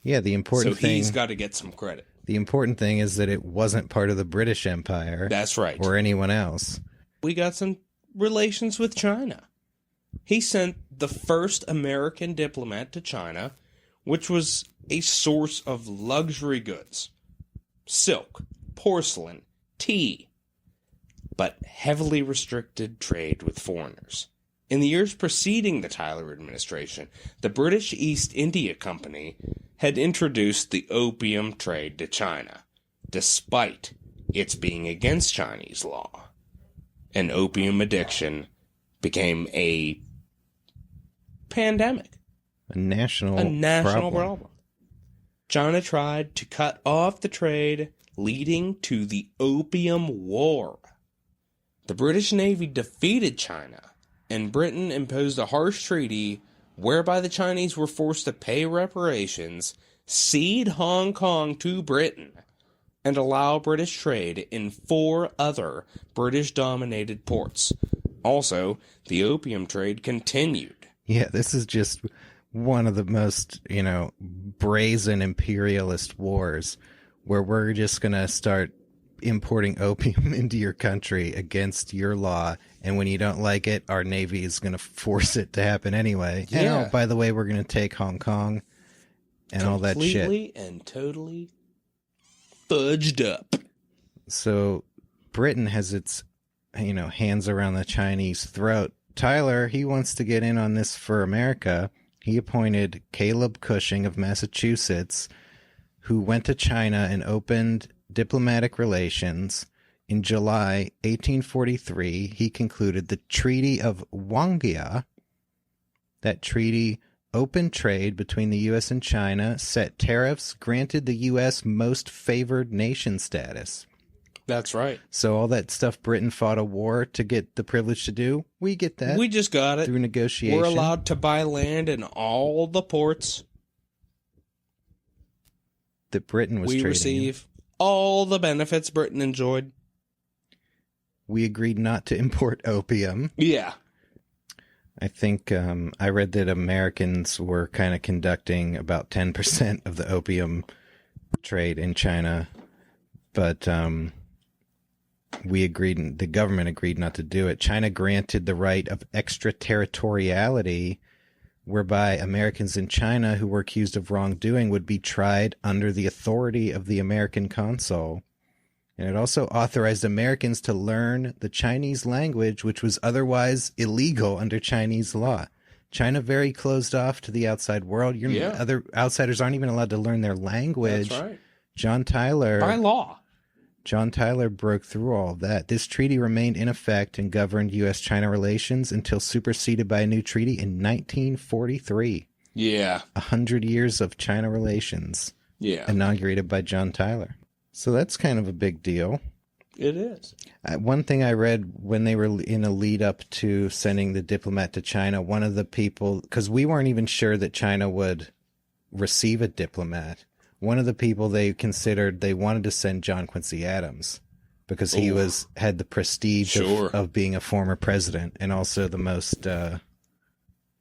Yeah, the important thing. So he's got to get some credit. The important thing is that it wasn't part of the British Empire. That's right. Or anyone else. We got some relations with China. He sent the first American diplomat to China, which was a source of luxury goods, silk, porcelain, tea, but heavily restricted trade with foreigners. In the years preceding the Tyler administration, the British East India Company had introduced the opium trade to China, despite its being against Chinese law. And opium addiction became a pandemic. A national problem. China tried to cut off the trade, leading to the Opium War. The British Navy defeated China, and Britain imposed a harsh treaty whereby the Chinese were forced to pay reparations, cede Hong Kong to Britain, and allow British trade in 4 other British-dominated ports. Also, the opium trade continued. Yeah, this is just one of the most, brazen imperialist wars where we're just going to start importing opium into your country against your law, and when you don't like it, our Navy is going to force it to happen anyway. Yeah. And, by the way, we're going to take Hong Kong and all that shit. Completely and totally fudged up. So Britain has its, hands around the Chinese throat. Tyler, he wants to get in on this for America. He appointed Caleb Cushing of Massachusetts, who went to China and opened diplomatic relations. In July 1843, he concluded the Treaty of Wangjia. That treaty opened trade between the U.S. and China, set tariffs, granted the U.S. most favored nation status. That's right. So all that stuff Britain fought a war to get the privilege to do, we get that. We just got it. Through negotiation. We're allowed to buy land in all the ports that Britain was trading in. We receive all the benefits Britain enjoyed. We agreed not to import opium. Yeah. I think I read that Americans were kind of conducting about 10% of the opium trade in China. But the government agreed not to do it. China granted the right of extraterritoriality, whereby Americans in China who were accused of wrongdoing would be tried under the authority of the American consul. And it also authorized Americans to learn the Chinese language, which was otherwise illegal under Chinese law. China very closed off to the outside world. Other outsiders aren't even allowed to learn their language. That's right. John Tyler, by law. John Tyler broke through all of that. This treaty remained in effect and governed U.S.-China relations until superseded by a new treaty in 1943. Yeah. 100 years of China relations. Yeah. Inaugurated by John Tyler. So that's kind of a big deal. It is. One thing I read when they were in a lead up to sending the diplomat to China, one of the people, because we weren't even sure that China would receive a diplomat, one of the people they considered, they wanted to send John Quincy Adams because he had the prestige of being a former president and also the most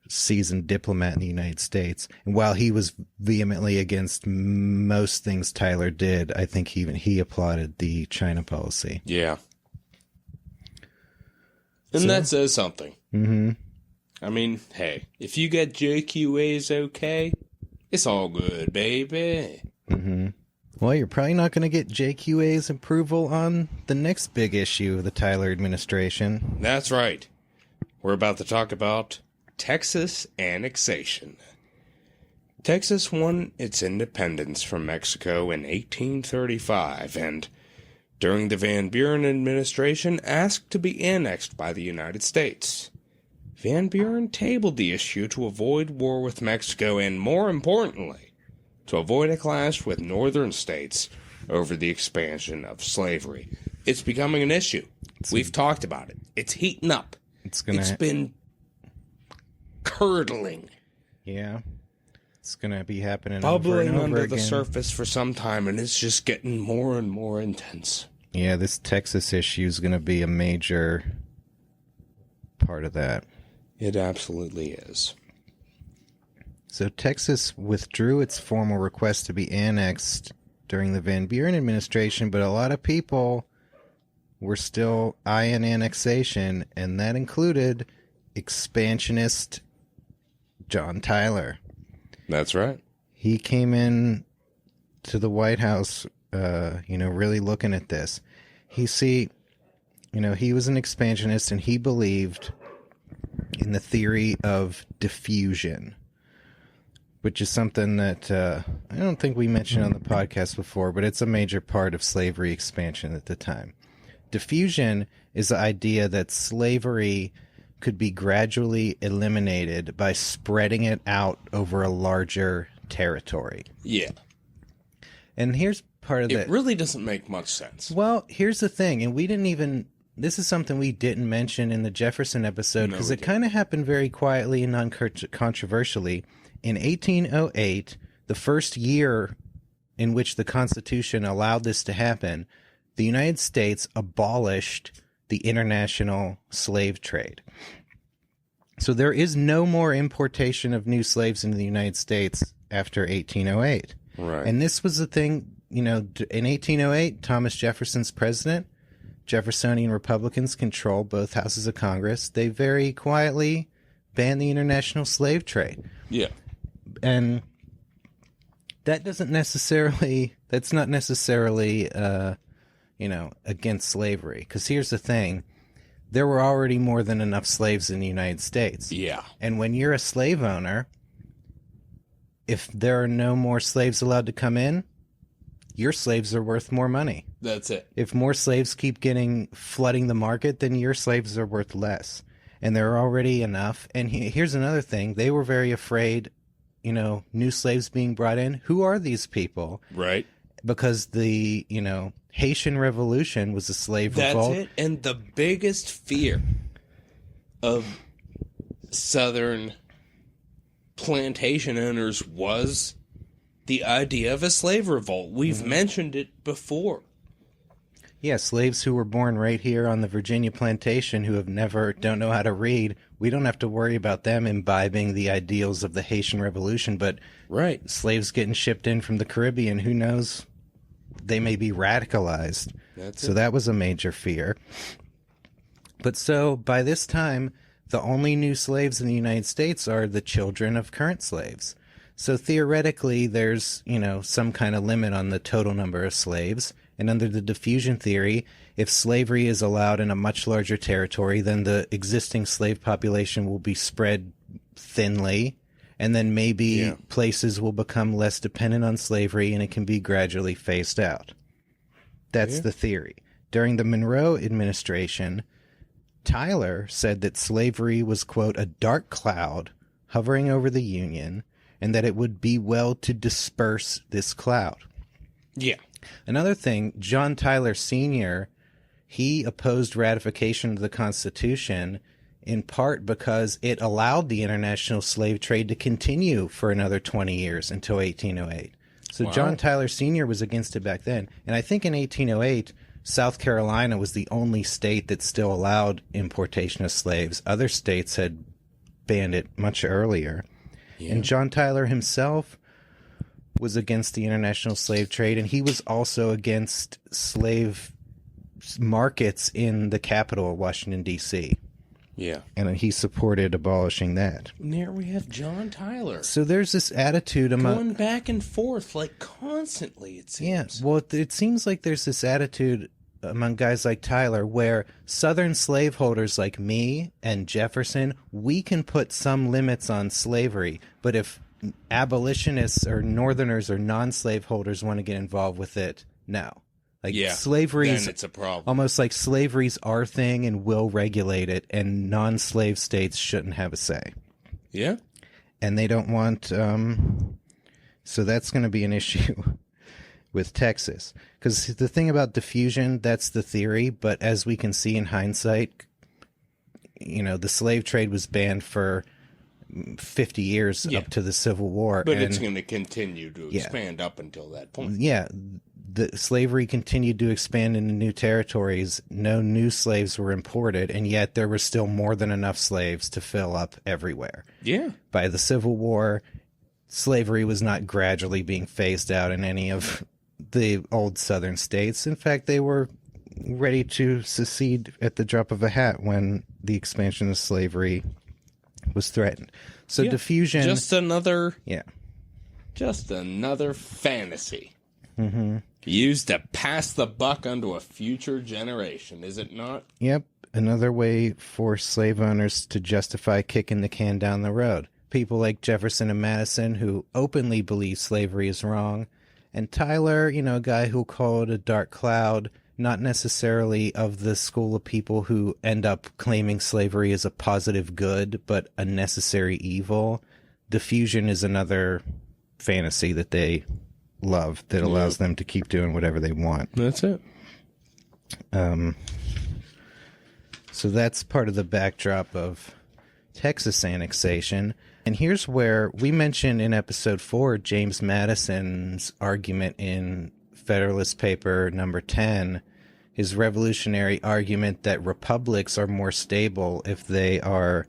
seasoned diplomat in the United States. And while he was vehemently against most things Tyler did, I think he applauded the China policy. Yeah. And that says something. Mm-hmm. I mean, hey, if you get JQA's okay, it's all good, baby. Mm-hmm. Well, you're probably not going to get JQA's approval on the next big issue of the Tyler administration. That's right. We're about to talk about Texas annexation. Texas won its independence from Mexico in 1835 and, during the Van Buren administration, asked to be annexed by the United States. Van Buren tabled the issue to avoid war with Mexico and, more importantly, to avoid a clash with northern states over the expansion of slavery. It's becoming an issue. We've talked about it. It's heating up. It's been curdling. Yeah. It's going to be happening bubbling over and over under again. The surface for some time, and it's just getting more and more intense. Yeah, this Texas issue is going to be a major part of that. It absolutely is. So Texas withdrew its formal request to be annexed during the Van Buren administration, but a lot of people were still eyeing annexation, and that included expansionist John Tyler. That's right. He came in to the White House, really looking at this. He was an expansionist, and he believed in the theory of diffusion, which is something that I don't think we mentioned on the podcast before, but it's a major part of slavery expansion at the time. Diffusion is the idea that slavery could be gradually eliminated by spreading it out over a larger territory. Yeah. And here's part of that. It really doesn't make much sense. Well, here's the thing, and this is something we didn't mention in the Jefferson episode because it kind of happened very quietly and non-controversially. In 1808, the first year in which the Constitution allowed this to happen, the United States abolished the international slave trade. So there is no more importation of new slaves into the United States after 1808. Right. And this was the thing, in 1808, Thomas Jefferson's president. Jeffersonian Republicans control both houses of Congress. They very quietly banned the international slave trade. Yeah. And that's not necessarily, against slavery. Because here's the thing. There were already more than enough slaves in the United States. Yeah. And when you're a slave owner, if there are no more slaves allowed to come in, your slaves are worth more money. That's it. If more slaves keep flooding the market, then your slaves are worth less. And there are already enough. And here's another thing. They were very afraid, new slaves being brought in. Who are these people? Right. Because the, Haitian Revolution was a slave revolt. That's it. And the biggest fear of Southern plantation owners was the idea of a slave revolt. We've mentioned it before. Yeah, slaves who were born right here on the Virginia plantation who don't know how to read. We don't have to worry about them imbibing the ideals of the Haitian Revolution, but right, slaves getting shipped in from the Caribbean, who knows they may be radicalized. That's so it. that was a major fear. But so by this time, the only new slaves in the United States are the children of current slaves. So theoretically, there's, some kind of limit on the total number of slaves. And under the diffusion theory, if slavery is allowed in a much larger territory, then the existing slave population will be spread thinly. And then maybe places will become less dependent on slavery and it can be gradually phased out. That's the theory. During the Monroe administration, Tyler said that slavery was, quote, a dark cloud hovering over the Union, and that it would be well to disperse this cloud. Yeah. Another thing, John Tyler Sr., he opposed ratification of the Constitution in part because it allowed the international slave trade to continue for another 20 years until 1808. So John Tyler Sr. was against it back then. And I think in 1808, South Carolina was the only state that still allowed importation of slaves. Other states had banned it much earlier. Yeah. And John Tyler himself was against the international slave trade, and he was also against slave markets in the capital of Washington, D.C. Yeah. And he supported abolishing that. And there we have John Tyler. So there's this attitude among... going back and forth, like, constantly, it seems. Yeah, well, it seems like there's this attitude among guys like Tyler where Southern slaveholders like me and Jefferson, we can put some limits on slavery, but if abolitionists or Northerners or non-slaveholders want to get involved with it, no. Like slavery is, it's a problem. Almost like slavery's our thing and we'll regulate it, and non-slave states shouldn't have a say. Yeah. And they don't want, so that's going to be an issue with Texas. Because the thing about diffusion, that's the theory, but as we can see in hindsight, the slave trade was banned for 50 years up to the Civil War. But it's going to continue to expand up until that point. Yeah. The slavery continued to expand into new territories. No new slaves were imported, and yet there were still more than enough slaves to fill up everywhere. Yeah. By the Civil War, slavery was not gradually being phased out in any of the old Southern states. In fact, they were ready to secede at the drop of a hat when the expansion of slavery was threatened. So diffusion... Just another fantasy. Mm-hmm. Used to pass the buck onto a future generation, is it not? Yep. Another way for slave owners to justify kicking the can down the road. People like Jefferson and Madison who openly believe slavery is wrong. And Tyler, a guy who called it a dark cloud, not necessarily of the school of people who end up claiming slavery as a positive good, but a necessary evil. Diffusion is another fantasy that they love that allows them to keep doing whatever they want. That's it. So that's part of the backdrop of Texas annexation. And here's where we mentioned in episode 4 James Madison's argument in Federalist Paper number 10, his revolutionary argument that republics are more stable if they are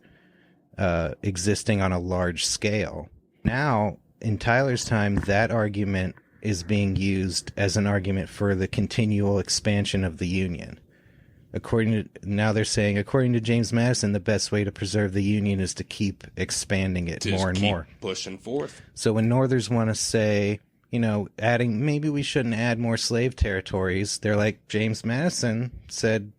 existing on a large scale. Now, in Tyler's time, that argument is being used as an argument for the continual expansion of the Union. Now they're saying, according to James Madison, the best way to preserve the Union is to keep expanding it more and more. Pushing forth. So when Northers want to say, maybe we shouldn't add more slave territories, they're like, James Madison said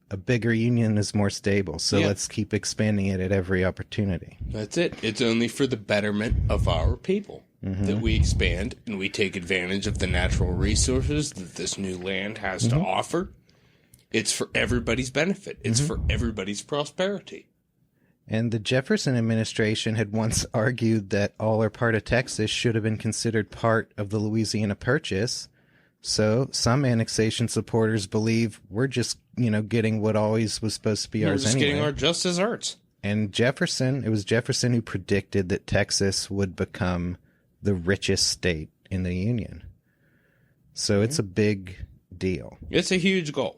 a bigger union is more stable, so let's keep expanding it at every opportunity. That's it. It's only for the betterment of our people that we expand and we take advantage of the natural resources that this new land has to offer. It's for everybody's benefit. It's for everybody's prosperity. And the Jefferson administration had once argued that all or part of Texas should have been considered part of the Louisiana Purchase. So some annexation supporters believe we're just, getting what always was supposed to be ours anyway. We're just getting our just desserts. And it was Jefferson who predicted that Texas would become the richest state in the Union. So it's a big deal. It's a huge goal.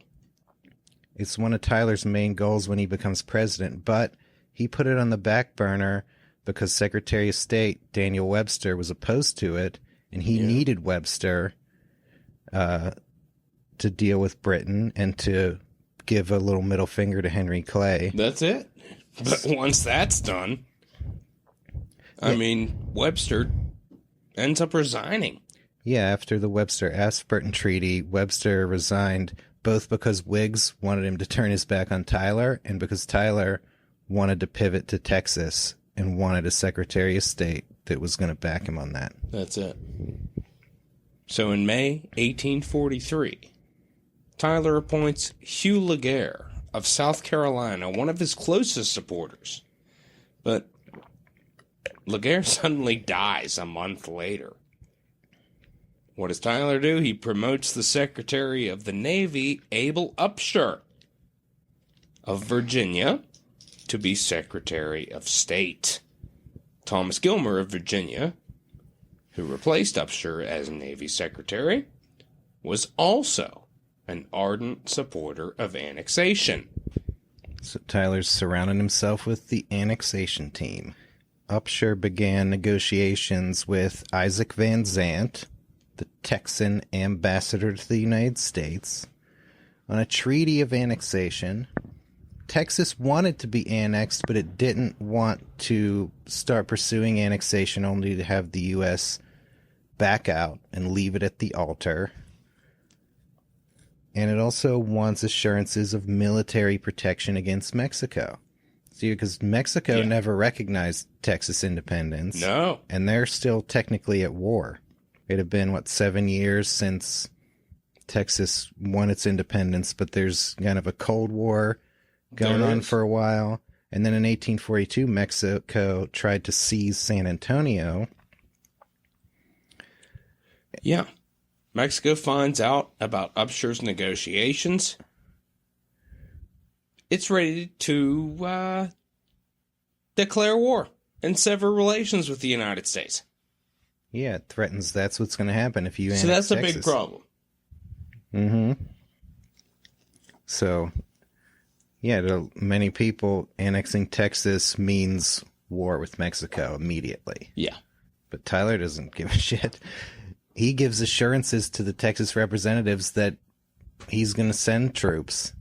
It's one of Tyler's main goals when he becomes president, but he put it on the back burner because Secretary of State Daniel Webster was opposed to it, and he needed Webster to deal with Britain and to give a little middle finger to Henry Clay. That's it. But once that's done, I mean, Webster ends up resigning. Yeah, after the Webster-Ashburton Treaty, Webster resigned both because Whigs wanted him to turn his back on Tyler and because Tyler wanted to pivot to Texas and wanted a Secretary of State that was going to back him on that. That's it. So in May 1843, Tyler appoints Hugh Laguerre of South Carolina, one of his closest supporters. But Laguerre suddenly dies a month later. What does Tyler do? He promotes the Secretary of the Navy, Abel Upshur of Virginia, to be Secretary of State. Thomas Gilmer of Virginia, who replaced Upshur as Navy Secretary, was also an ardent supporter of annexation. So Tyler's surrounding himself with the annexation team. Upshur began negotiations with Isaac Van Zandt, the Texan ambassador to the United States, on a treaty of annexation. Texas wanted to be annexed, but it didn't want to start pursuing annexation only to have the U.S. back out and leave it at the altar. And it also wants assurances of military protection against Mexico. See, because Mexico never recognized Texas independence. No. And they're still technically at war. It had been, 7 years since Texas won its independence, but there's kind of a Cold War going on for a while. And then in 1842, Mexico tried to seize San Antonio. Yeah. Mexico finds out about Upshur's negotiations. It's ready to declare war and sever relations with the United States. Yeah, it threatens that's what's going to happen if you annex So that's a Texas. big problem. Mm-hmm. So, yeah, to many people, annexing Texas means war with Mexico immediately. Yeah. But Tyler doesn't give a shit. He gives assurances to the Texas representatives that he's going to send troops.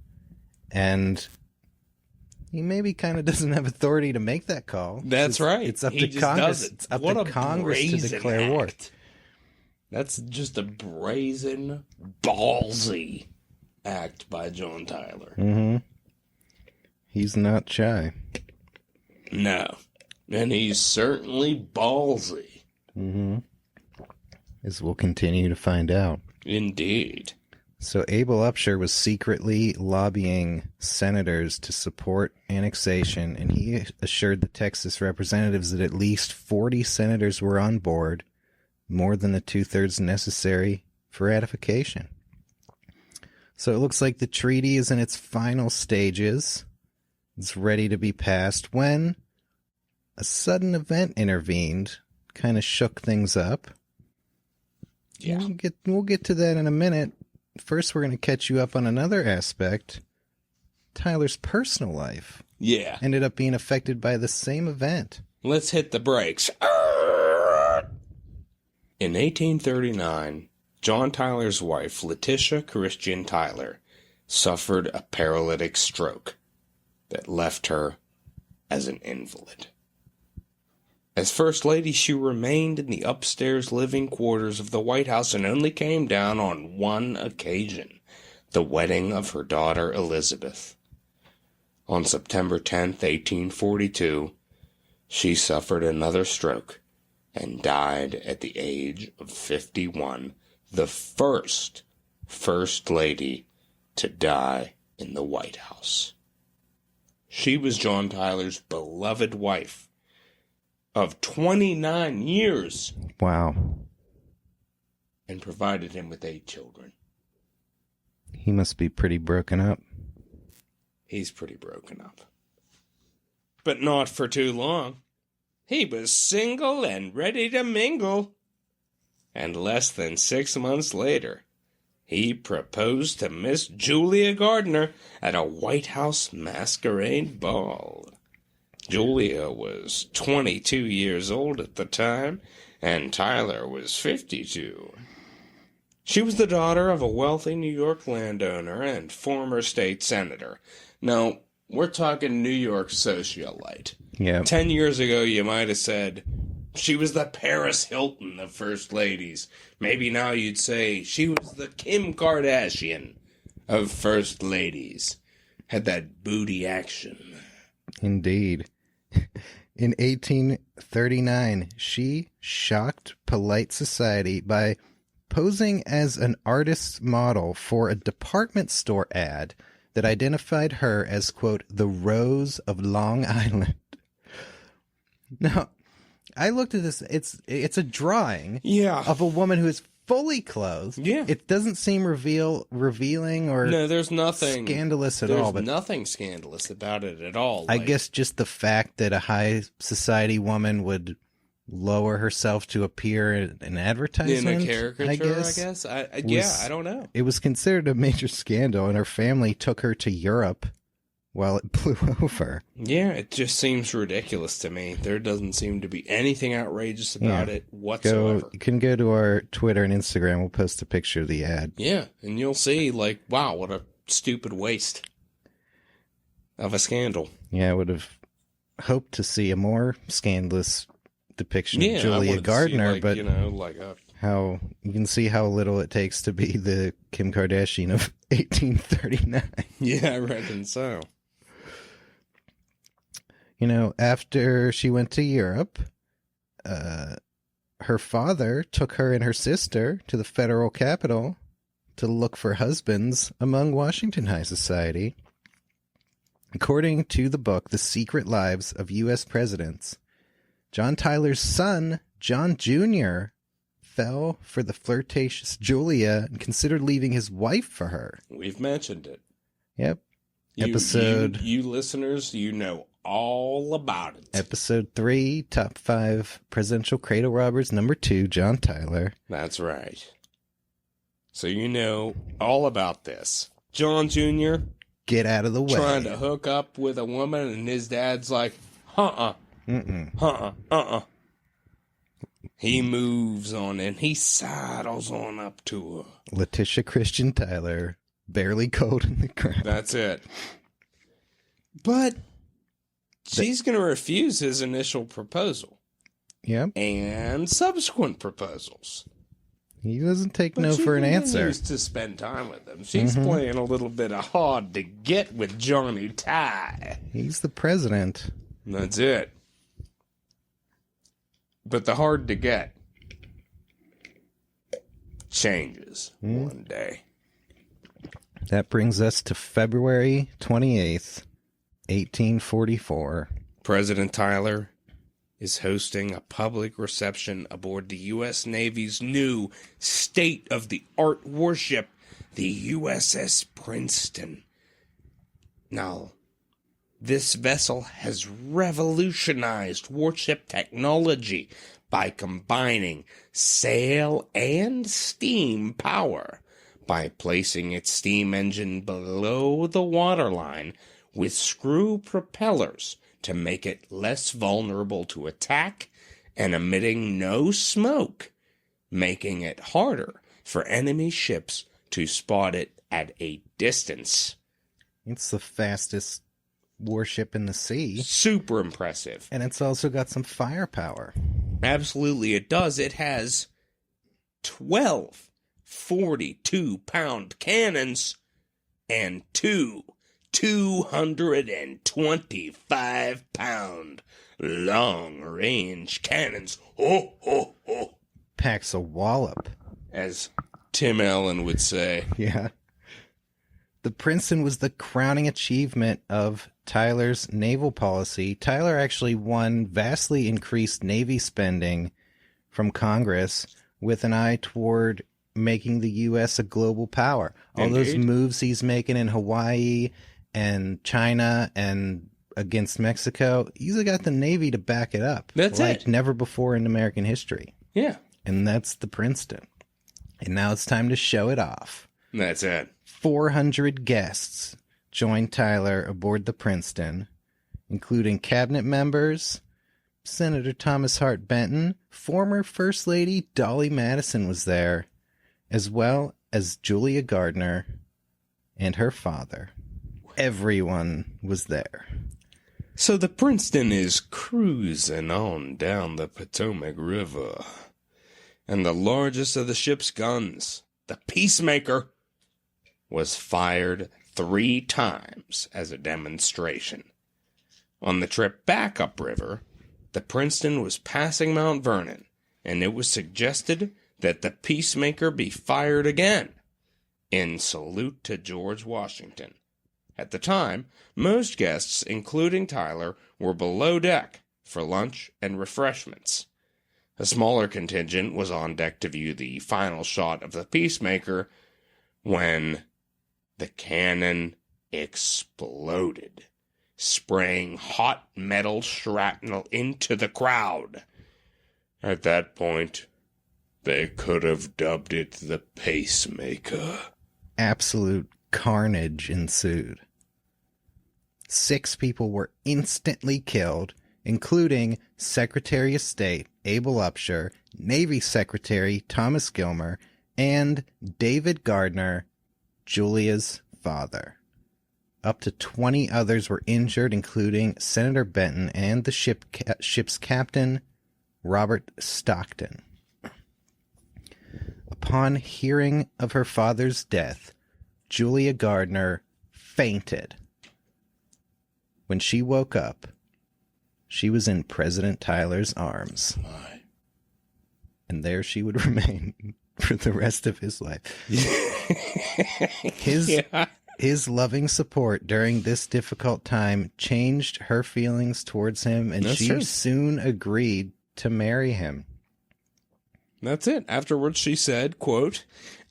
And he maybe kind of doesn't have authority to make that call. That's right. It's up He to just Congress. does it. It's up What to a Congress to brazen declare war. act. That's just a brazen, ballsy act by John Tyler. Mm-hmm. He's not shy. No. And he's certainly ballsy. Mm-hmm. As we'll continue to find out. Indeed. So Abel Upshur was secretly lobbying senators to support annexation, and he assured the Texas representatives that at least 40 senators were on board, more than the 2/3 necessary for ratification. So it looks like the treaty is in its final stages. It's ready to be passed when a sudden event intervened, kind of shook things up. Yeah. We'll get to that in a minute. First, we're going to catch you up on another aspect. Tyler's personal life Yeah. ended up being affected by the same event. Let's hit the brakes. In 1839, John Tyler's wife, Leticia Christian Tyler, suffered a paralytic stroke that left her as an invalid. As First Lady, she remained in the upstairs living quarters of the White House and only came down on one occasion, the wedding of her daughter Elizabeth. On September 10th, 1842, she suffered another stroke and died at the age of 51, the first First Lady to die in the White House. She was John Tyler's beloved wife of 29 years. Wow. And provided him with 8 children. He must be pretty broken up. He's pretty broken up. But not for too long. He was single and ready to mingle. And less than 6 months later, he proposed to Miss Julia Gardner at a White House masquerade ball. Julia was 22 years old at the time, and Tyler was 52. She was the daughter of a wealthy New York landowner and former state senator. Now, we're talking New York socialite. Yeah. 10 years ago, you might have said she was the Paris Hilton of first ladies. Maybe now you'd say she was the Kim Kardashian of first ladies. Had that booty action. Indeed. In 1839, she shocked polite society by posing as an artist's model for a department store ad that identified her as, quote, the Rose of Long Island. Now, I looked at this. It's a drawing of a woman who is fully clothed. Yeah. It doesn't seem revealing or no, there's nothing scandalous at all. There's nothing scandalous about it at all. I guess just the fact that a high society woman would lower herself to appear in an advertisement. In a caricature, I guess. I don't know. It was considered a major scandal, and her family took her to Europe while it blew over. Yeah, it just seems ridiculous to me. There doesn't seem to be anything outrageous about it whatsoever. You can go to our Twitter and Instagram. We'll post a picture of the ad. Yeah, and you'll see, like, wow, what a stupid waste of a scandal. Yeah, I would have hoped to see a more scandalous depiction of Julia Gardner, but how you can see how little it takes to be the Kim Kardashian of 1839. Yeah, I reckon so. You know, after she went to Europe, her father took her and her sister to the federal capital to look for husbands among Washington high society. According to the book, The Secret Lives of U.S. Presidents, John Tyler's son, John Jr., fell for the flirtatious Julia and considered leaving his wife for her. We've mentioned it. Yep. You listeners, you know all about it. Episode 3, Top 5 Presidential Cradle Robbers, number 2, John Tyler. That's right. So you know all about this. John Jr. Get out of the way. Trying to hook up with a woman, and his dad's like, He moves on, and he sidles on up to her. Leticia Christian Tyler, barely cold in the ground. That's it. But she's going to refuse his initial proposal. Yep. And subsequent proposals. He doesn't take no for an answer. She continues to spend time with him. She's playing a little bit of hard to get with Johnny Ty. He's the president. That's it. But the hard to get changes one day. That brings us to February 28th, 1844. President Tyler is hosting a public reception aboard the U.S. Navy's new state-of-the-art warship, the USS Princeton. Now, this vessel has revolutionized warship technology by combining sail and steam power by placing its steam engine below the waterline with screw propellers to make it less vulnerable to attack and emitting no smoke, making it harder for enemy ships to spot it at a distance. It's the fastest warship in the sea. Super impressive. And it's also got some firepower. Absolutely, it does. It has 12 42-pound cannons and two 225-pound long-range cannons. Ho, ho, ho. Packs a wallop, as Tim Allen would say. Yeah. The Princeton was the crowning achievement of Tyler's naval policy. Tyler actually won vastly increased Navy spending from Congress with an eye toward making the U.S. a global power. All those moves he's making in Hawaii and China and against Mexico, he's got the Navy to back it up. That's like never before in American history. Yeah. And that's the Princeton. And now it's time to show it off. That's it. 400 guests joined Tyler aboard the Princeton, including cabinet members. Senator Thomas Hart Benton, former First Lady Dolly Madison was there, as well as Julia Gardner and her father. Everyone was there. So the Princeton is cruising on down the Potomac River, and the largest of the ship's guns, the Peacemaker, was fired 3 times as a demonstration. On the trip back upriver, the Princeton was passing Mount Vernon, and it was suggested that the Peacemaker be fired again in salute to George Washington. At the time, most guests, including Tyler, were below deck for lunch and refreshments. A smaller contingent was on deck to view the final shot of the Peacemaker when the cannon exploded, spraying hot metal shrapnel into the crowd. At that point, they could have dubbed it the Pacemaker. Absolute carnage ensued. 6 people were instantly killed, including Secretary of State Abel Upshur, Navy Secretary Thomas Gilmer, and David Gardner, Julia's father. Up to 20 others were injured, including Senator Benton and the ship's captain, Robert Stockton. Upon hearing of her father's death, Julia Gardner fainted. When she woke up, she was in President Tyler's arms. And there she would remain for the rest of his life. His loving support during this difficult time changed her feelings towards him, and she soon agreed to marry him. That's it. Afterwards, she said, quote,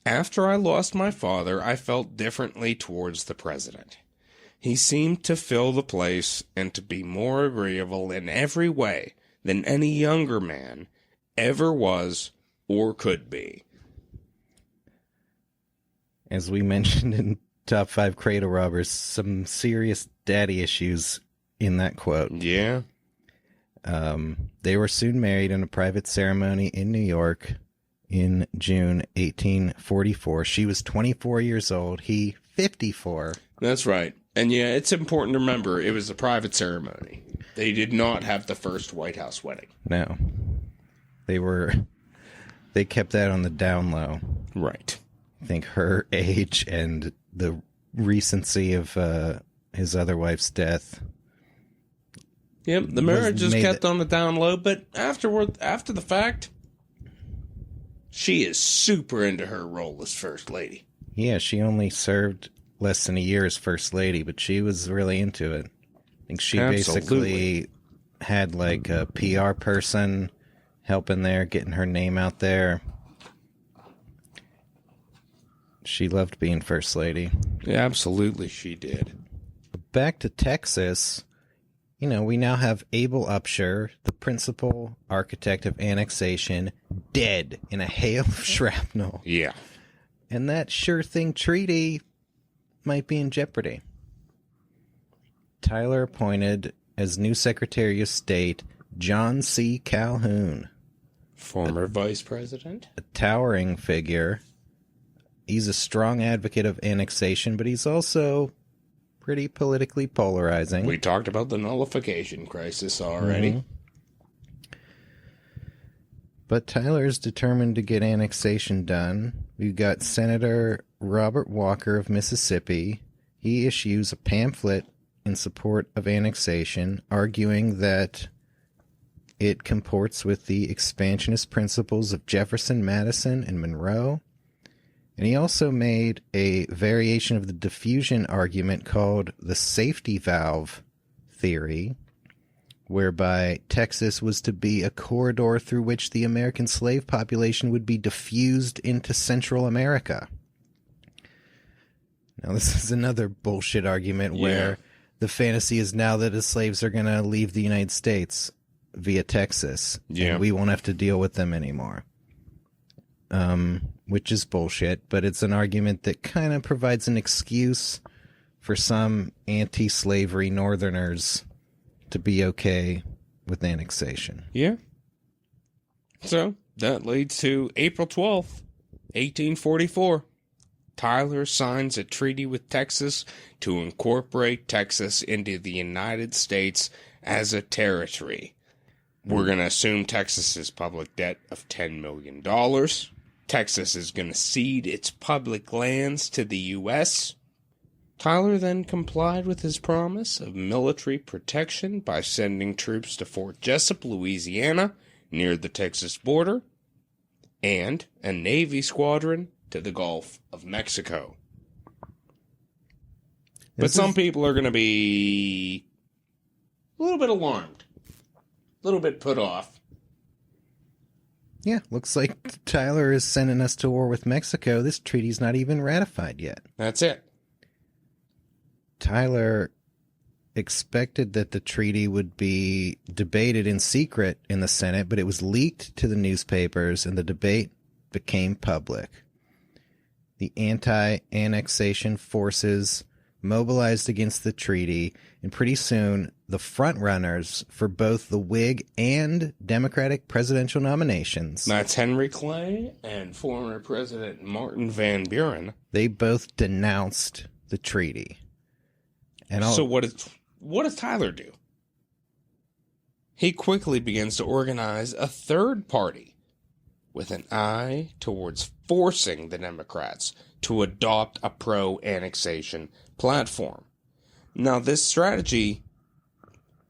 "After I lost my father, I felt differently towards the president. He seemed to fill the place and to be more agreeable in every way than any younger man ever was or could be." As we mentioned in Top 5 Cradle Robbers, some serious daddy issues in that quote. Yeah. They were soon married in a private ceremony in New York in June 1844. She was 24 years old. He 54. That's right. And yeah, it's important to remember it was a private ceremony. They did not have the first White House wedding. No. They kept that on the down low. Right. I think her age and the recency of his other wife's death. Yep, the marriage is kept on the down low, but after the fact, she is super into her role as First Lady. Yeah, she only served less than a year as First Lady, but she was really into it. I think she basically had like a PR person helping there, getting her name out there. She loved being First Lady. Yeah, absolutely she did. Back to Texas, we now have Abel Upshur, the principal architect of annexation, dead in a hail of shrapnel. Yeah. And that sure thing treaty might be in jeopardy. Tyler appointed as new Secretary of State John C. Calhoun. Former vice president. A towering figure. He's a strong advocate of annexation, but he's also pretty politically polarizing. We talked about the nullification crisis already. Mm-hmm. But Tyler's determined to get annexation done. We've got Senator Robert Walker of Mississippi. He issues a pamphlet in support of annexation, arguing that it comports with the expansionist principles of Jefferson, Madison, and Monroe. And he also made a variation of the diffusion argument called the safety valve theory, whereby Texas was to be a corridor through which the American slave population would be diffused into Central America. Now, this is another bullshit argument where the fantasy is now that the slaves are going to leave the United States via Texas, and we won't have to deal with them anymore. Which is bullshit, but it's an argument that kind of provides an excuse for some anti-slavery Northerners to be okay with annexation. Yeah. So, that leads to April 12th, 1844. Tyler signs a treaty with Texas to incorporate Texas into the United States as a territory. We're going to assume Texas's public debt of $10 million. Texas is going to cede its public lands to the U.S. Tyler then complied with his promise of military protection by sending troops to Fort Jessup, Louisiana, near the Texas border, and a Navy squadron to the Gulf of Mexico. But some people are going to be a little bit alarmed, a little bit put off. Yeah, looks like Tyler is sending us to war with Mexico. This treaty's not even ratified yet. That's it. Tyler expected that the treaty would be debated in secret in the Senate, but it was leaked to the newspapers, and the debate became public. The anti-annexation forces mobilized against the treaty, and pretty soon the frontrunners for both the Whig and Democratic presidential nominations, that's Henry Clay and former President Martin Van Buren, they both denounced the treaty. And so what does Tyler do? He quickly begins to organize a third party with an eye towards forcing the Democrats to adopt a pro-annexation platform. Now, this strategy,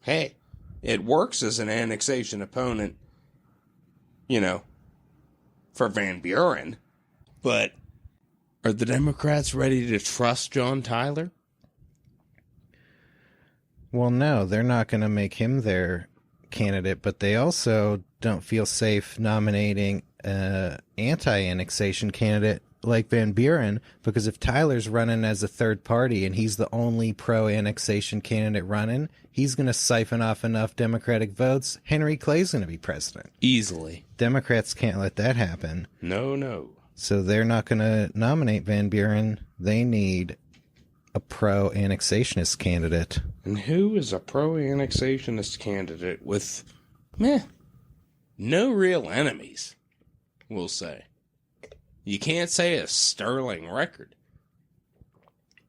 hey, it works as an annexation opponent, for Van Buren, but are the Democrats ready to trust John Tyler? Well, no, they're not going to make him their candidate, but they also don't feel safe nominating an anti-annexation candidate like Van Buren, because if Tyler's running as a third party and he's the only pro-annexation candidate running, he's going to siphon off enough Democratic votes. Henry Clay's going to be president. Easily. Democrats can't let that happen. No. So they're not going to nominate Van Buren. They need a pro-annexationist candidate. And who is a pro-annexationist candidate with, no real enemies, we'll say. You can't say a sterling record.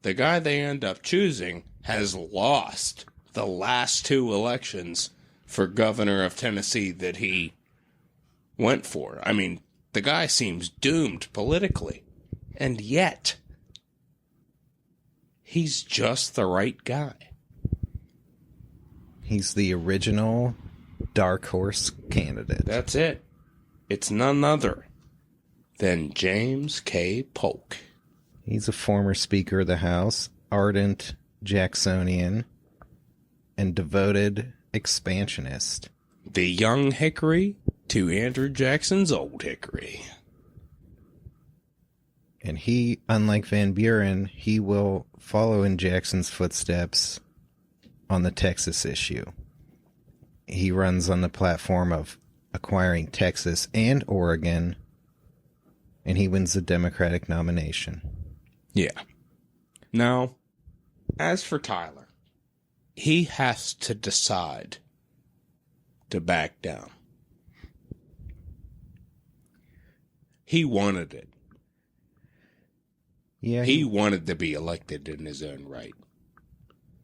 The guy they end up choosing has lost the last two elections for governor of Tennessee that he went for. I mean, the guy seems doomed politically. And yet, he's just the right guy. He's the original dark horse candidate. That's it. It's none other than James K. Polk. He's a former Speaker of the House, ardent Jacksonian, and devoted expansionist. The young hickory to Andrew Jackson's old hickory. And he, unlike Van Buren, he will follow in Jackson's footsteps on the Texas issue. He runs on the platform of acquiring Texas and Oregon, and he wins the Democratic nomination. Yeah. Now, as for Tyler, he has to decide to back down. He wanted it. Yeah, he wanted to be elected in his own right.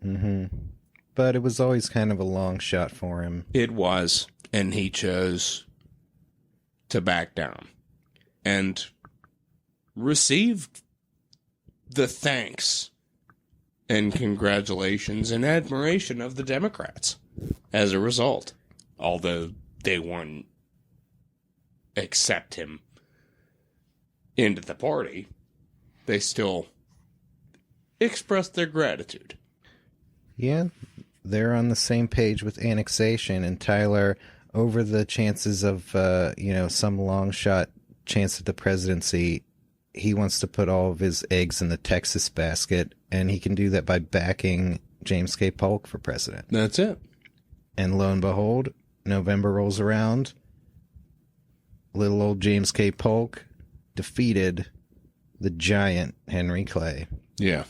Mm-hmm. But it was always kind of a long shot for him. It was, and he chose to back down and received the thanks and congratulations and admiration of the Democrats as a result, although they wouldn't accept him into the party. They still expressed their gratitude. Yeah, they're on the same page with annexation, and Tyler, over the chances of, some long shot chance at the presidency, he wants to put all of his eggs in the Texas basket, and he can do that by backing James K. Polk for president. That's it. And lo and behold, November rolls around. Little old James K. Polk defeated the giant Henry Clay. Yeah.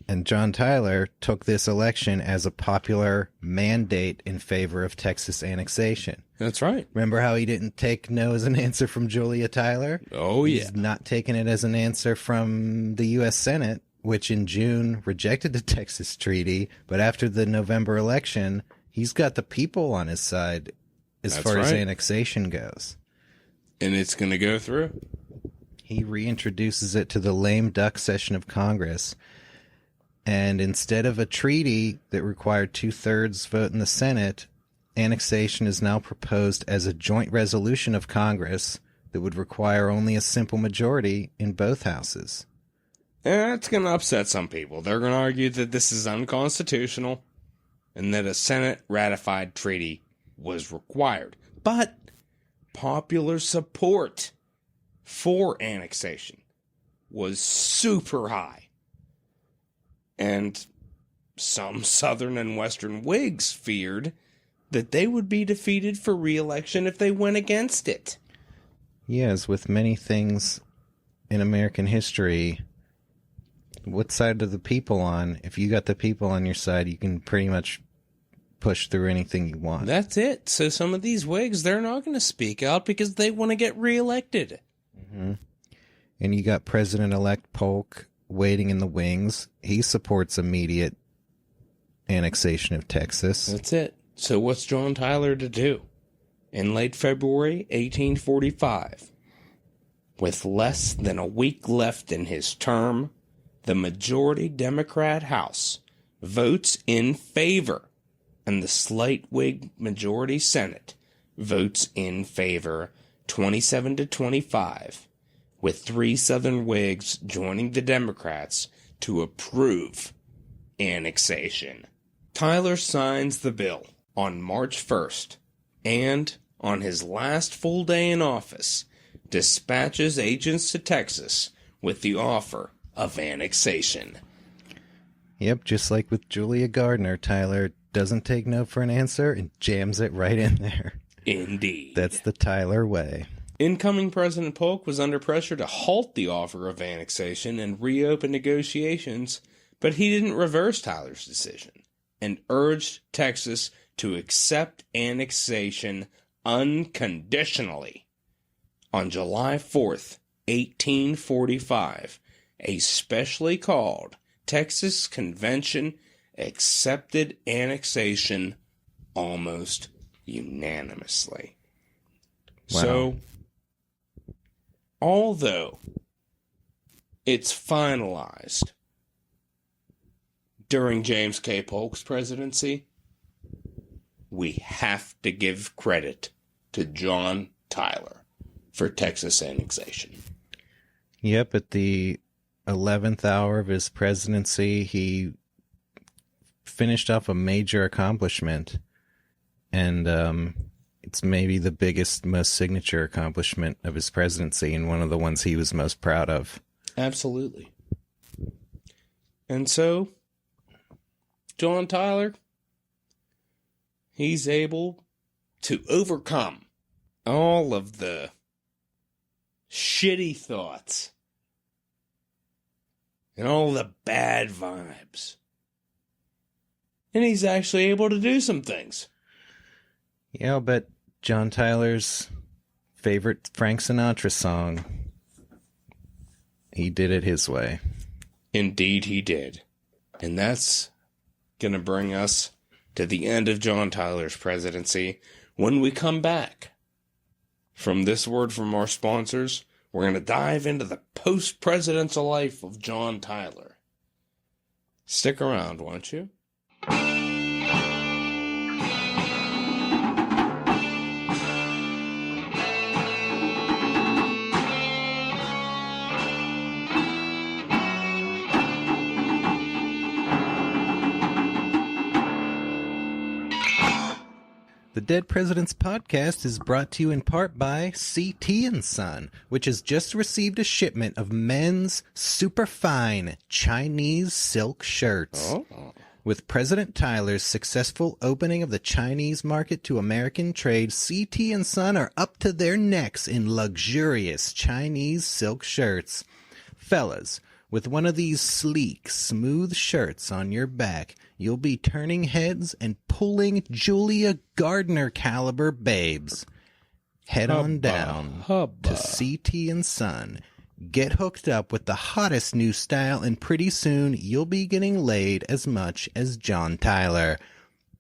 And John Tyler took this election as a popular mandate in favor of Texas annexation. That's right. Remember how he didn't take no as an answer from Julia Tyler? Oh, yeah. He's not taking it as an answer from the U.S. Senate, which in June rejected the Texas Treaty. But after the November election, he's got the people on his side as far as annexation goes. And it's going to go through. He reintroduces it to the lame duck session of Congress. And instead of a treaty that required 2/3 vote in the Senate, annexation is now proposed as a joint resolution of Congress that would require only a simple majority in both houses. And that's going to upset some people. They're going to argue that this is unconstitutional and that a Senate-ratified treaty was required. But popular support for annexation was super high. And some Southern and Western Whigs feared that they would be defeated for re-election if they went against it. Yes, with many things in American history, what side are the people on? If you got the people on your side, you can pretty much push through anything you want. That's it. So some of these Whigs, they're not going to speak out because they want to get re-elected. Mm-hmm. And you got President-elect Polk waiting in the wings. He supports immediate annexation of Texas. That's it. So what's John Tyler to do? In late February 1845, with less than a week left in his term, the majority Democrat House votes in favor, and the slight Whig majority Senate votes in favor 27-25, with 3 Southern Whigs joining the Democrats to approve annexation. Tyler signs the bill on March 1st, and on his last full day in office, dispatches agents to Texas with the offer of annexation. Yep, just like with Julia Gardner, Tyler doesn't take no for an answer and jams it right in there. Indeed. That's the Tyler way. Incoming President Polk was under pressure to halt the offer of annexation and reopen negotiations, but he didn't reverse Tyler's decision and urged Texas to accept annexation unconditionally. On July 4th, 1845, a specially called Texas Convention accepted annexation almost unanimously. Wow. So, although it's finalized during James K. Polk's presidency, we have to give credit to John Tyler for Texas annexation. Yep, at the 11th hour of his presidency, he finished off a major accomplishment, and it's maybe the biggest, most signature accomplishment of his presidency, and one of the ones he was most proud of. Absolutely. And so, John Tyler, he's able to overcome all of the shitty thoughts and all the bad vibes. And he's actually able to do some things. Yeah, I'll bet John Tyler's favorite Frank Sinatra song, he did it his way. Indeed he did. And that's going to bring us to the end of John Tyler's presidency. When we come back from this word from our sponsors, we're going to dive into the post-presidential life of John Tyler. Stick around, won't you? The Dead Presidents Podcast is brought to you in part by CT & Son, which has just received a shipment of men's superfine Chinese silk shirts. Oh. With President Tyler's successful opening of the Chinese market to American trade, CT & Son are up to their necks in luxurious Chinese silk shirts. Fellas, With one of these sleek, smooth shirts on your back, you'll be turning heads and pulling Julia Gardner caliber babes. Head on down to CT and Son. Get hooked up with the hottest new style, and pretty soon you'll be getting laid as much as John Tyler.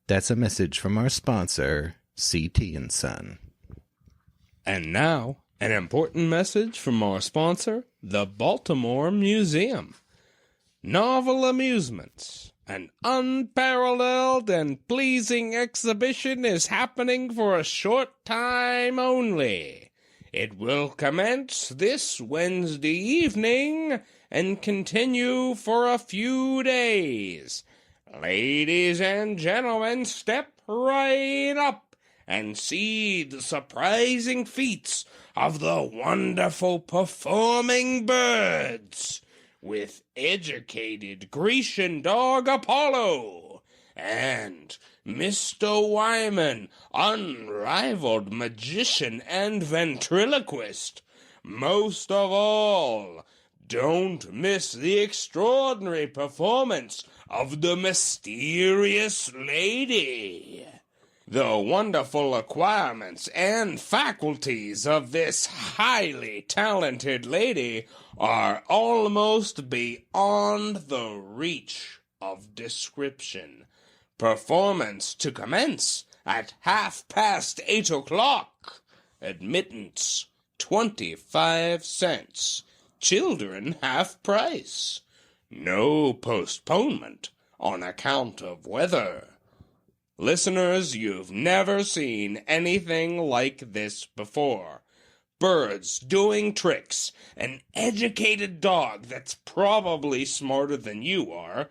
That's a message from our sponsor, CT and Son. And now, an important message from our sponsor, the Baltimore Museum. Novel amusements. An unparalleled and pleasing exhibition is happening for a short time only. It will commence this Wednesday evening and continue for a few days. Ladies and gentlemen, step right up and see the surprising feats of the wonderful performing birds with educated Grecian dog Apollo and Mr. Wyman, unrivaled magician and ventriloquist. Most of all, don't miss the extraordinary performance of the mysterious lady. The wonderful acquirements and faculties of this highly talented lady are almost beyond the reach of description. Performance to commence at 8:30. Admittance 25 cents. Children half price. No postponement on account of weather. Listeners, you've never seen anything like this before. Birds doing tricks, an educated dog that's probably smarter than you are,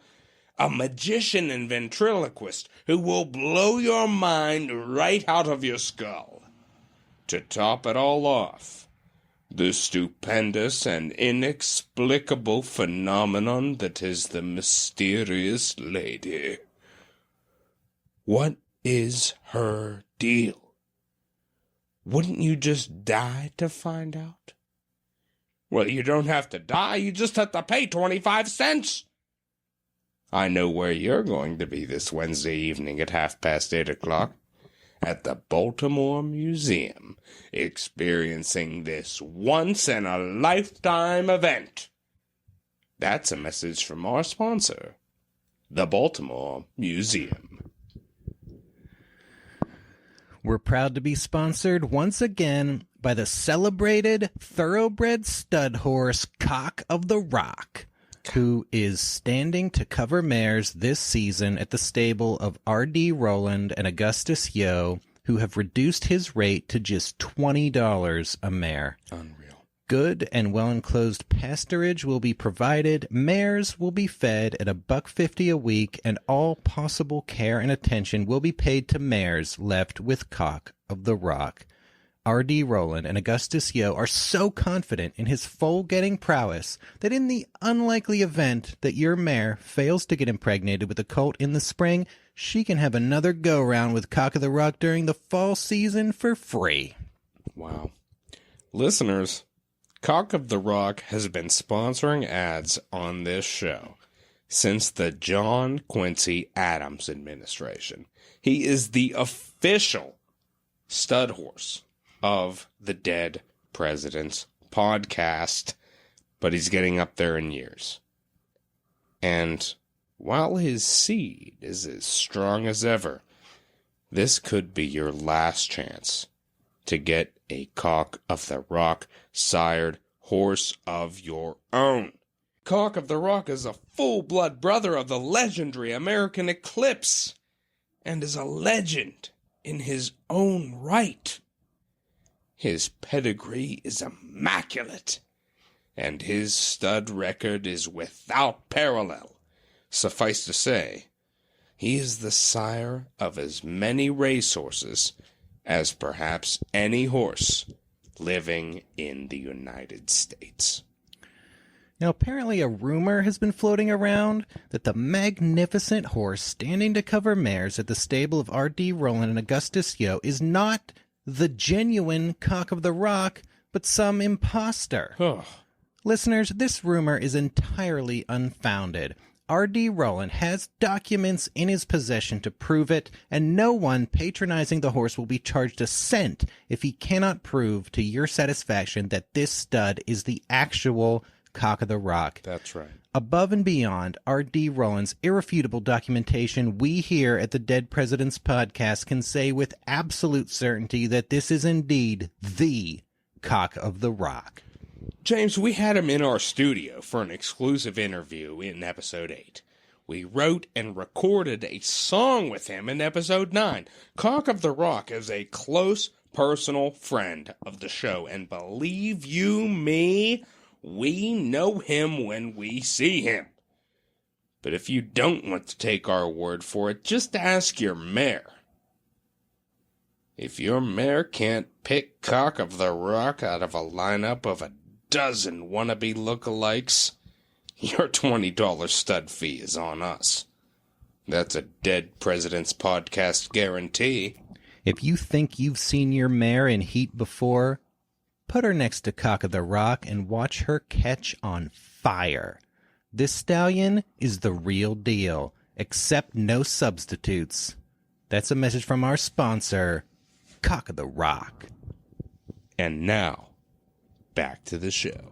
a magician and ventriloquist who will blow your mind right out of your skull. To top it all off, the stupendous and inexplicable phenomenon that is the mysterious lady. What is her deal? Wouldn't you just die to find out? Well, you don't have to die, you just have to pay 25 cents. I know where you're going to be this Wednesday evening at 8:30. At the Baltimore Museum, experiencing this once-in-a-lifetime event. That's a message from our sponsor, the Baltimore Museum. We're proud to be sponsored once again by the celebrated thoroughbred stud horse Cock of the Rock, who is standing to cover mares this season at the stable of R.D. Rowland and Augustus Yo, who have reduced his rate to just $20 a mare. Unreal. Good and well-enclosed pasturage will be provided, mares will be fed at $1.50 a week, and all possible care and attention will be paid to mares left with Cock of the Rock. R.D. Rowland and Augustus Yo are so confident in his foal-getting prowess that in the unlikely event that your mare fails to get impregnated with a colt in the spring, she can have another go-round with Cock of the Rock during the fall season for free. Wow. Listeners, Cock of the Rock has been sponsoring ads on this show since the John Quincy Adams administration. He is the official stud horse of the Dead President's podcast, but he's getting up there in years. And while his seed is as strong as ever, this could be your last chance to get a Cock of the Rock sired horse of your own. Cock of the Rock is a full-blood brother of the legendary American Eclipse and is a legend in his own right. His pedigree is immaculate, and his stud record is without parallel. Suffice to say, he is the sire of as many racehorses as perhaps any horse living in the United States. Now, apparently a rumor has been floating around that the magnificent horse standing to cover mares at the stable of R.D. Rowland and Augustus Yo is not the genuine Cock of the Rock, but some imposter. Listeners, this rumor is entirely unfounded. R.D. Rowland has documents in his possession to prove it, and no one patronizing the horse will be charged a cent if he cannot prove to your satisfaction that this stud is the actual Cock of the Rock. That's right. Above and beyond R.D. Rowland's irrefutable documentation, we here at the Dead Presidents Podcast can say with absolute certainty that this is indeed the Cock of the Rock. James, we had him in our studio for an exclusive interview in episode 8. We wrote and recorded a song with him in episode 9. Cock of the Rock is a close personal friend of the show, and believe you me, we know him when we see him. But if you don't want to take our word for it, just ask your mayor. If your mayor can't pick Cock of the Rock out of a lineup of a dozen wannabe lookalikes, your $20 stud fee is on us. That's a Dead Presidents Podcast guarantee. If you think you've seen your mare in heat before, put her next to Cock of the Rock and watch her catch on fire. This stallion is the real deal, except no substitutes. That's a message from our sponsor, Cock of the Rock. And now, back to the show.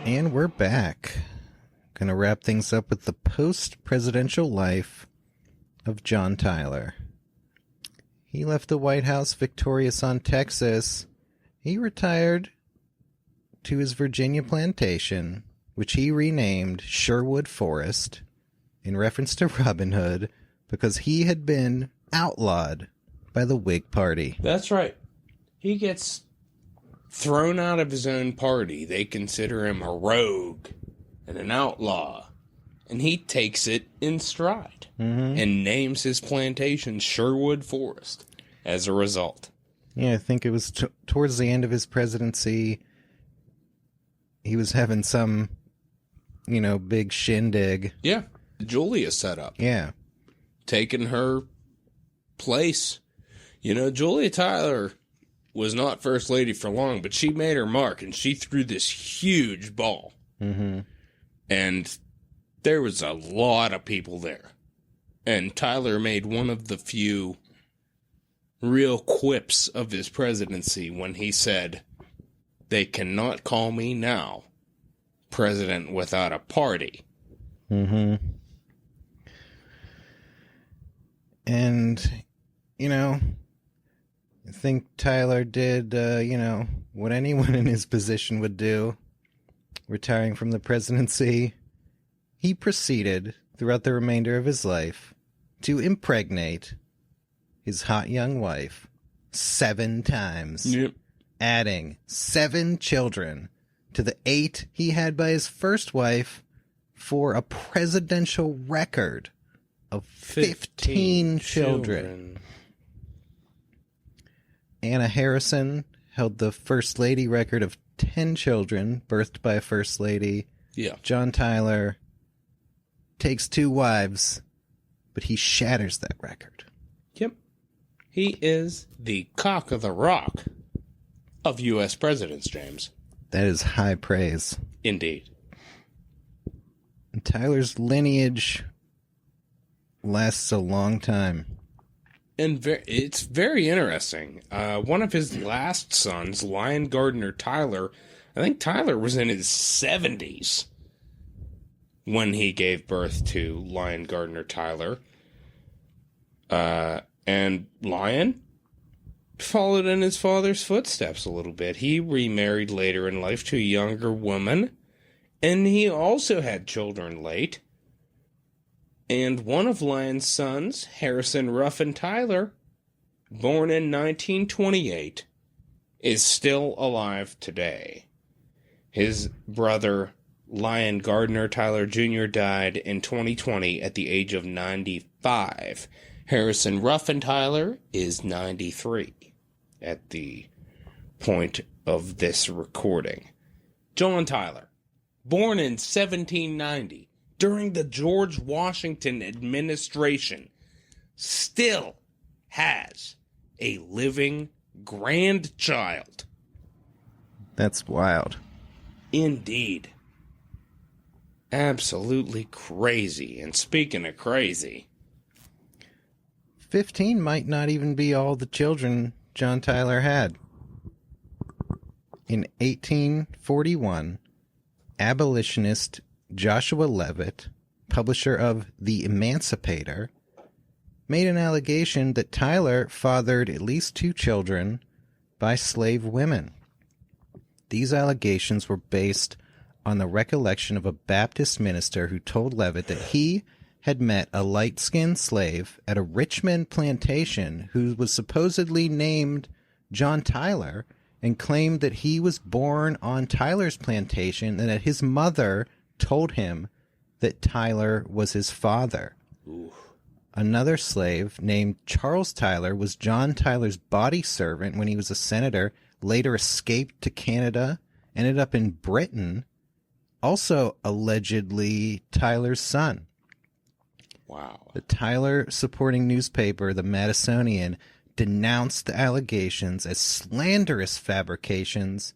And we're back. Gonna wrap things up with the post-presidential life of John Tyler. He left the White House victorious on Texas. He retired to his Virginia plantation, which he renamed Sherwood Forest in reference to Robin Hood, because he had been outlawed by the Whig Party. That's right. He gets thrown out of his own party. They consider him a rogue and an outlaw. And he takes it in stride and names his plantation Sherwood Forest as a result. Yeah, I think it was towards the end of his presidency. He was having some, big shindig. Yeah. Julia set up. Yeah. Taking her place. Julia Tyler was not First Lady for long, but she made her mark, and she threw this huge ball. Mm-hmm. And there was a lot of people there. And Tyler made one of the few real quips of his presidency when he said, "They cannot call me now president without a party." Mm-hmm. And, I think Tyler did, what anyone in his position would do, retiring from the presidency. He proceeded, throughout the remainder of his life, to impregnate his hot young wife 7 times, adding 7 children to the 8 he had by his first wife for a presidential record of 15 children. Anna Harrison held the First Lady record of 10 children birthed by a First Lady. Yeah. John Tyler takes 2 wives, but he shatters that record. Yep. He is the Cock of the Rock of U.S. presidents, James. That is high praise. Indeed. And Tyler's lineage lasts a long time. And it's very interesting. One of his last sons, Lion Gardner Tyler, I think Tyler was in his 70s when he gave birth to Lion Gardner Tyler. And Lion followed in his father's footsteps a little bit. He remarried later in life to a younger woman, and he also had children late. And one of Lion's sons, Harrison Ruffin Tyler, born in 1928, is still alive today. His brother, Lyon Gardner Tyler Jr. died in 2020 at the age of 95. Harrison Ruffin Tyler is 93 at the point of this recording. John Tyler, born in 1790 during the George Washington administration, still has a living grandchild. That's wild. Indeed. Absolutely crazy. And speaking of crazy, 15 might not even be all the children John Tyler had. In 1841, abolitionist Joshua Leavitt, publisher of The Emancipator, made an allegation that Tyler fathered at least 2 children by slave women. These allegations were based on the recollection of a Baptist minister who told Leavitt that he had met a light-skinned slave at a Richmond plantation who was supposedly named John Tyler and claimed that he was born on Tyler's plantation and that his mother told him that Tyler was his father. Ooh. Another slave named Charles Tyler was John Tyler's body servant when he was a senator, later escaped to Canada, ended up in Britain, also allegedly Tyler's son. Wow. The Tyler supporting newspaper, the Madisonian, denounced the allegations as slanderous fabrications,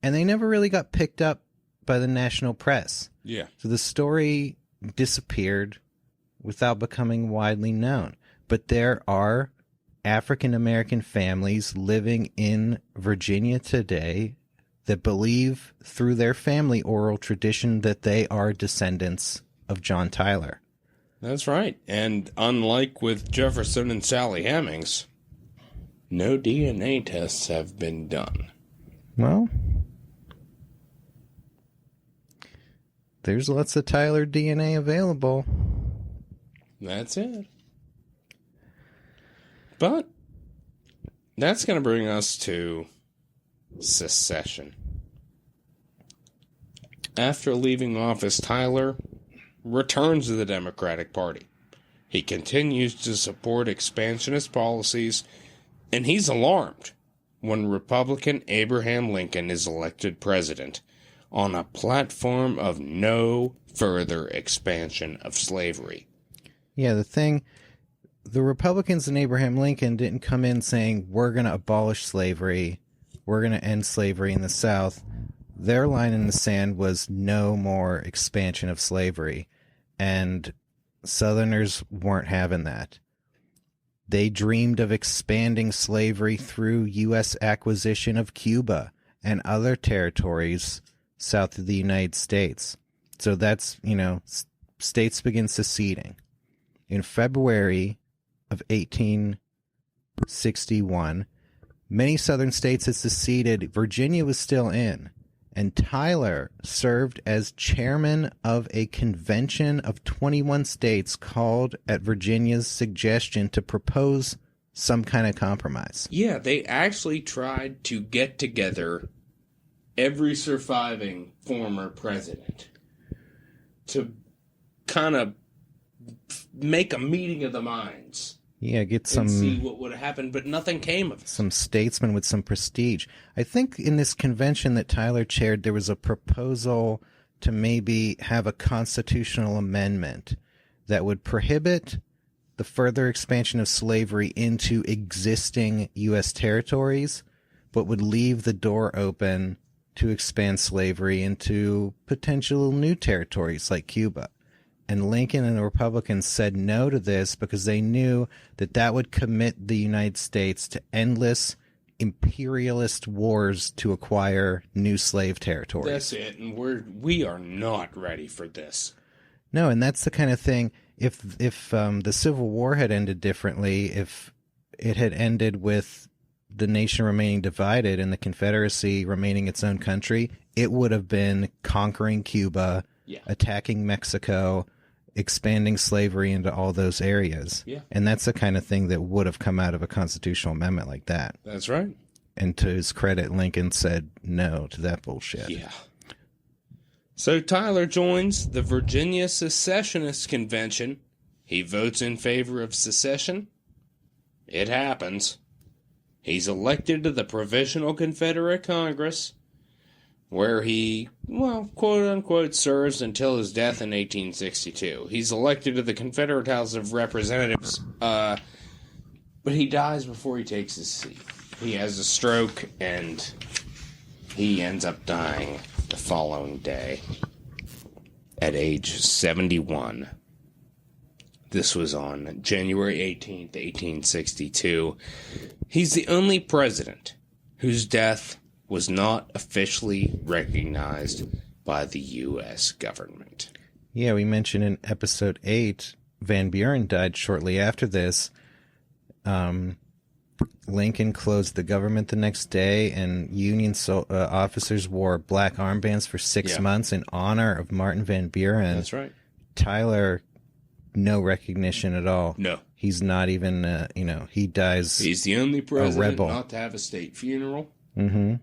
and they never really got picked up by the national press. Yeah. So the story disappeared without becoming widely known. But there are African-American families living in Virginia today that believe through their family oral tradition that they are descendants of John Tyler. That's right. And unlike with Jefferson and Sally Hemings, no DNA tests have been done. Well, there's lots of Tyler DNA available. That's it. But that's going to bring us to secession. After leaving office, Tyler returns to the Democratic Party. He continues to support expansionist policies, and he's alarmed when Republican Abraham Lincoln is elected president on a platform of no further expansion of slavery. Yeah, the Republicans and Abraham Lincoln didn't come in saying, we're going to abolish slavery, we're going to end slavery in the South. Their line in the sand was no more expansion of slavery, and Southerners weren't having that. They dreamed of expanding slavery through U.S. acquisition of Cuba and other territories south of the United States. So that's, states begin seceding. In February of 1861, many southern states had seceded. Virginia was still in, and Tyler served as chairman of a convention of 21 states called at Virginia's suggestion to propose some kind of compromise. Yeah, they actually tried to get together every surviving former president to kind of make a meeting of the minds. Yeah, get some... and see what would happen, but nothing came of it. Some statesmen with some prestige. I think in this convention that Tyler chaired, there was a proposal to maybe have a constitutional amendment that would prohibit the further expansion of slavery into existing U.S. territories, but would leave the door open to expand slavery into potential new territories like Cuba. And Lincoln and the Republicans said no to this because they knew that that would commit the United States to endless imperialist wars to acquire new slave territories. That's it, and we are not ready for this. No, and that's the kind of thing, if the Civil War had ended differently, if it had ended with the nation remaining divided and the Confederacy remaining its own country, it would have been conquering Cuba, attacking Mexico, expanding slavery into all those areas. Yeah. And that's the kind of thing that would have come out of a constitutional amendment like that. That's right. And to his credit, Lincoln said no to that bullshit. Yeah. So Tyler joins the Virginia Secessionist Convention. He votes in favor of secession. It happens. He's elected to the Provisional Confederate Congress, where he, well, quote-unquote, serves until his death in 1862. He's elected to the Confederate House of Representatives, but he dies before he takes his seat. He has a stroke, and he ends up dying the following day at age 71. This was on January 18th, 1862. He's the only president whose death was not officially recognized by the U.S. government. Yeah, we mentioned in episode 8, Van Buren died shortly after this. Lincoln closed the government the next day, and Union officers wore black armbands for 6 months in honor of Martin Van Buren. That's right. Tyler, no recognition at all. No. He's not even, he dies He's the only president rebel. not to have a state funeral. Mm-hmm.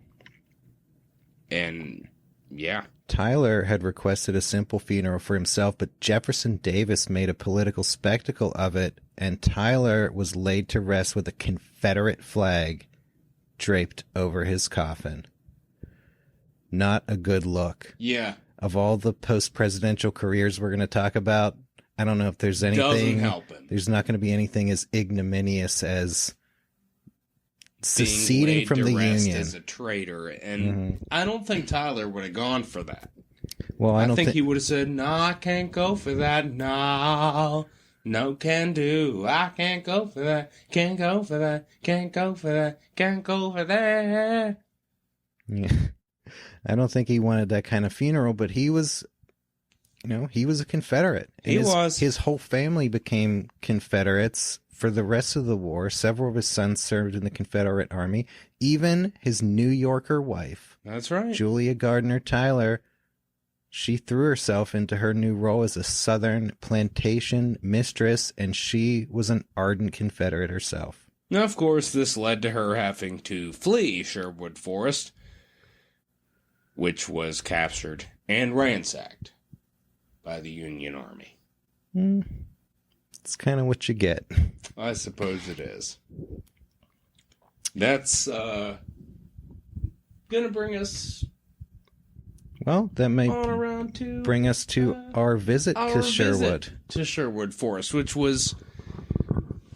And, yeah. Tyler had requested a simple funeral for himself, but Jefferson Davis made a political spectacle of it, and Tyler was laid to rest with a Confederate flag draped over his coffin. Not a good look. Yeah. Of all the post-presidential careers we're going to talk about, I don't know if there's anything. Doesn't help him. There's not going to be anything as ignominious as seceding being from laid the to rest Union. as a traitor, and I don't think Tyler would have gone for that. Well, I think he would have said, "No, I can't go for that. No, no can do. I can't go for that. Can't go for that. Can't go for that. Can't go for that." Yeah. I don't think he wanted that kind of funeral, but he was, he was a Confederate. He was. His whole family became Confederates for the rest of the war. Several of his sons served in the Confederate Army. Even his New Yorker wife, That's right. Julia Gardner Tyler, she threw herself into her new role as a Southern plantation mistress, and she was an ardent Confederate herself. Now, of course, this led to her having to flee Sherwood Forest, which was captured and ransacked by the Union Army. It's kind of what you get. I suppose it is. That's gonna bring us Well, that may on around to bring us to our visit to Sherwood. To Sherwood Forest, which was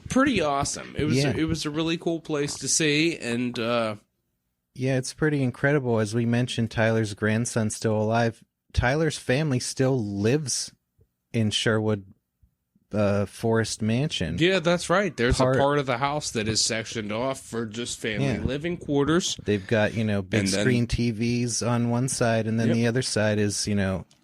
pretty awesome. It was it was a really cool place to see, and yeah, it's pretty incredible. As we mentioned, Tyler's grandson's still alive. Tyler's family still lives in Sherwood Forest Mansion. yeah, that's right. There's a part of the house that is sectioned off for just family living quarters. They've got, big screen TVs on one side, and then the other side is,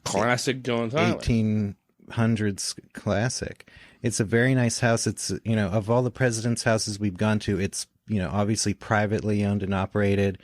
Classic John Tyler. 1800s classic. It's a very nice house. It's, of all the president's houses we've gone to, it's, obviously privately owned and operated.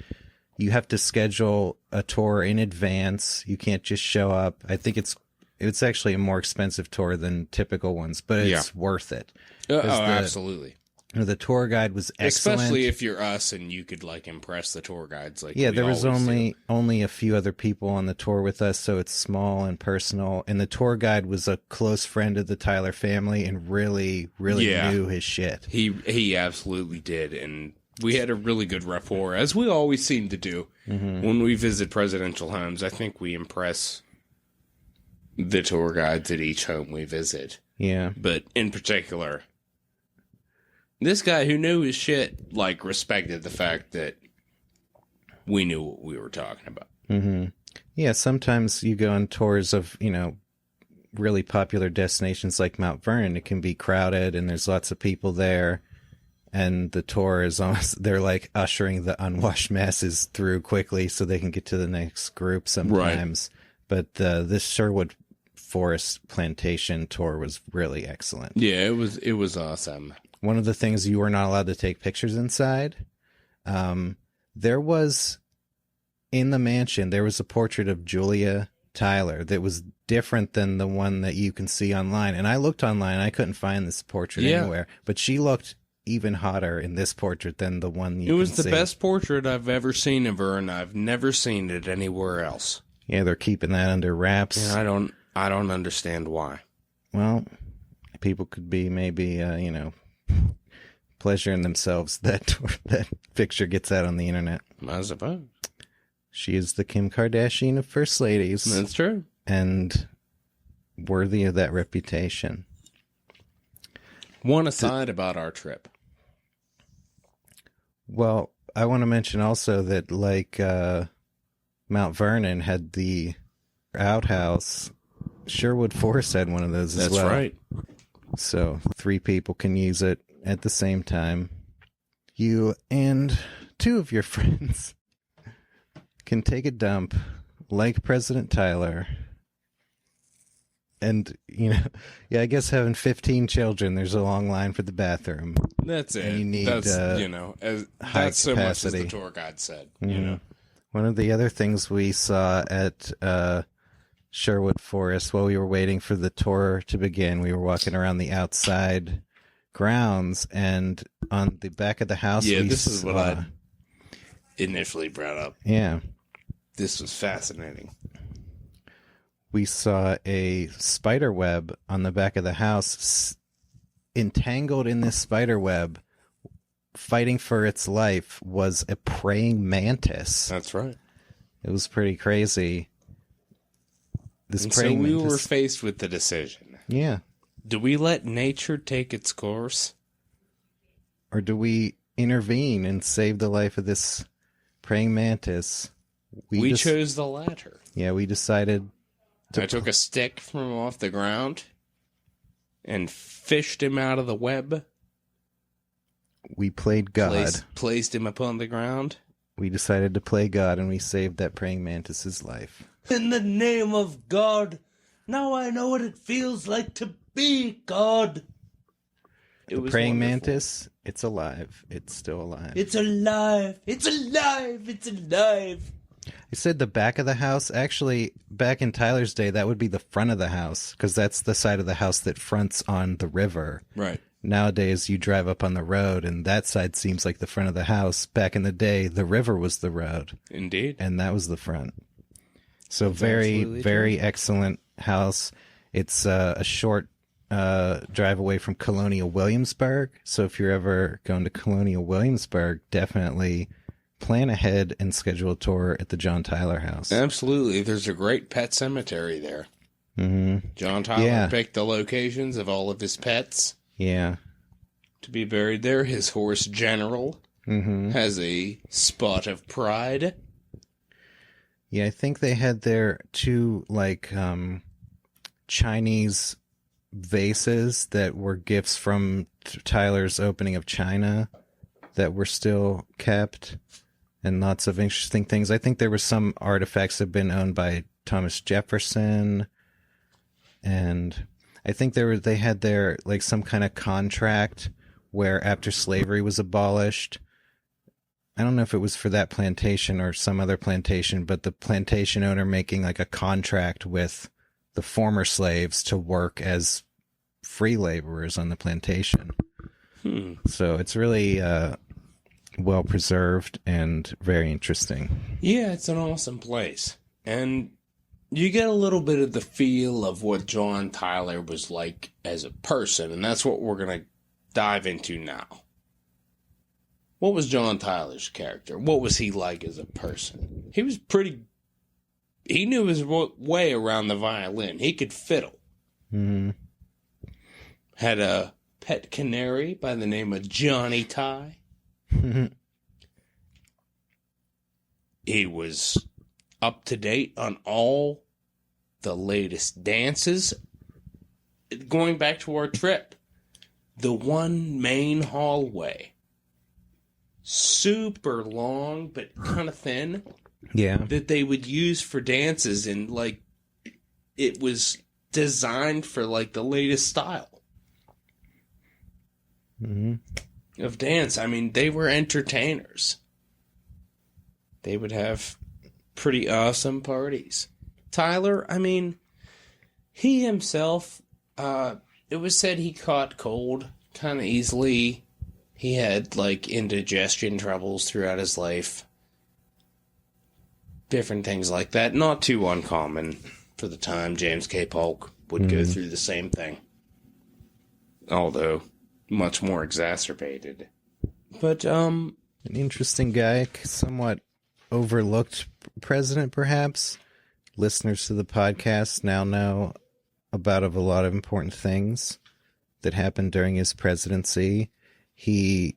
You have to schedule a tour in advance. You can't just show up. I think it's actually a more expensive tour than typical ones, but it's worth it. Absolutely. The tour guide was excellent. Especially if you're us and you could impress the tour guides. There was always only a few other people on the tour with us, so it's small and personal. And the tour guide was a close friend of the Tyler family and really, really knew his shit. He absolutely did, and we had a really good rapport, as we always seem to do when we visit presidential homes. I think we impress the tour guides at each home we visit. Yeah. But in particular, this guy who knew his shit, respected the fact that we knew what we were talking about. Mm-hmm. Yeah, sometimes you go on tours of, really popular destinations like Mount Vernon. It can be crowded and there's lots of people there. And the tour is almost, they're ushering the unwashed masses through quickly so they can get to the next group sometimes. Right. But this Sherwood Forest Plantation tour was really excellent. Yeah, it was awesome. One of the things you were not allowed to take pictures inside, there was, in the mansion, there was a portrait of Julia Tyler that was different than the one that you can see online. And I looked online, I couldn't find this portrait anywhere, but she looked even hotter in this portrait than the one you can see. It was the best portrait I've ever seen of her, and I've never seen it anywhere else. Yeah, they're keeping that under wraps. Yeah, I don't understand why. Well, people could be maybe, pleasuring themselves that picture gets out on the internet. I suppose. She is the Kim Kardashian of first ladies. That's true. And worthy of that reputation. One aside about our trip. Well, I want to mention also that, like, Mount Vernon had the outhouse. Sherwood Forest had one of those as well. That's right. So 3 people can use it at the same time. You and 2 of your friends can take a dump like President Tyler. And, I guess having 15 children, there's a long line for the bathroom. That's it. And you need, that's so much as the capacity. tour guide said, One of the other things we saw at Sherwood Forest while we were waiting for the tour to begin, we were walking around the outside grounds, and on the back of the house, this is what I initially brought up. Yeah. This was fascinating. We saw a spider web on the back of the house. Entangled in this spider web, fighting for its life, was a praying mantis. That's right. It was pretty crazy. So we were faced with the decision. Yeah. Do we let nature take its course? Or do we intervene and save the life of this praying mantis? We chose the latter. Yeah, we decided. I took a stick from off the ground and fished him out of the web. We played God. Placed him upon the ground. We decided to play God, and we saved that praying mantis's life. In the name of God, now I know what it feels like to be God. The praying mantis, it's alive. It's still alive. It's alive. It's alive. It's alive. I said the back of the house. Actually, back in Tyler's day, that would be the front of the house, because that's the side of the house that fronts on the river. Right. Nowadays, you drive up on the road, and that side seems like the front of the house. Back in the day, the river was the road. Indeed. And that was the front. So That's very, absolutely very true. excellent house. It's a short drive away from Colonial Williamsburg. So if you're ever going to Colonial Williamsburg, definitely plan ahead and schedule a tour at the John Tyler house. Absolutely. There's a great pet cemetery there. Mm-hmm. John Tyler picked the locations of all of his pets. Yeah. To be buried there. His horse General has a spot of pride. Yeah, I think they had their 2, Chinese vases that were gifts from Tyler's opening of China that were still kept, and lots of interesting things. I think there were some artifacts that have been owned by Thomas Jefferson, and I think they had their, some kind of contract where after slavery was abolished, I don't know if it was for that plantation or some other plantation, but the plantation owner making a contract with the former slaves to work as free laborers on the plantation. So it's really well preserved and very interesting. Yeah, it's an awesome place. And you get a little bit of the feel of what John Tyler was like as a person, and that's what we're going to dive into now. What was John Tyler's character? What was he like as a person? He was he knew his way around the violin. He could fiddle. Mm-hmm. Had a pet canary by the name of Johnny Ty. He was up to date on all the latest dances. Going back to our trip, the one main hallway, super long but kind of thin, that they would use for dances, and it was designed for the latest style of dance. I mean, they were entertainers. They would have pretty awesome parties. Tyler, I mean, he himself, it was said he caught cold kind of easily. He had indigestion troubles throughout his life. different things like that. Not too uncommon for the time. James K. Polk would go through the same thing, although much more exacerbated. But an interesting guy, somewhat overlooked president, perhaps. Listeners to the podcast now know about a lot of important things that happened during his presidency. He,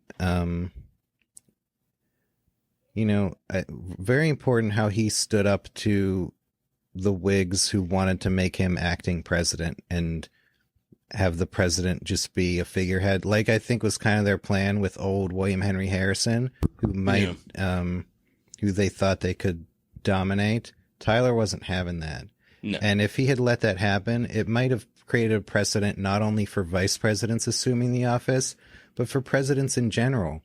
very important how he stood up to the Whigs who wanted to make him acting president and have the president just be a figurehead. Like, I think was kind of their plan with old William Henry Harrison, who might, who they thought they could dominate. Tyler wasn't having that. No. And if he had let that happen, it might have created a precedent not only for vice presidents assuming the office, but for presidents in general.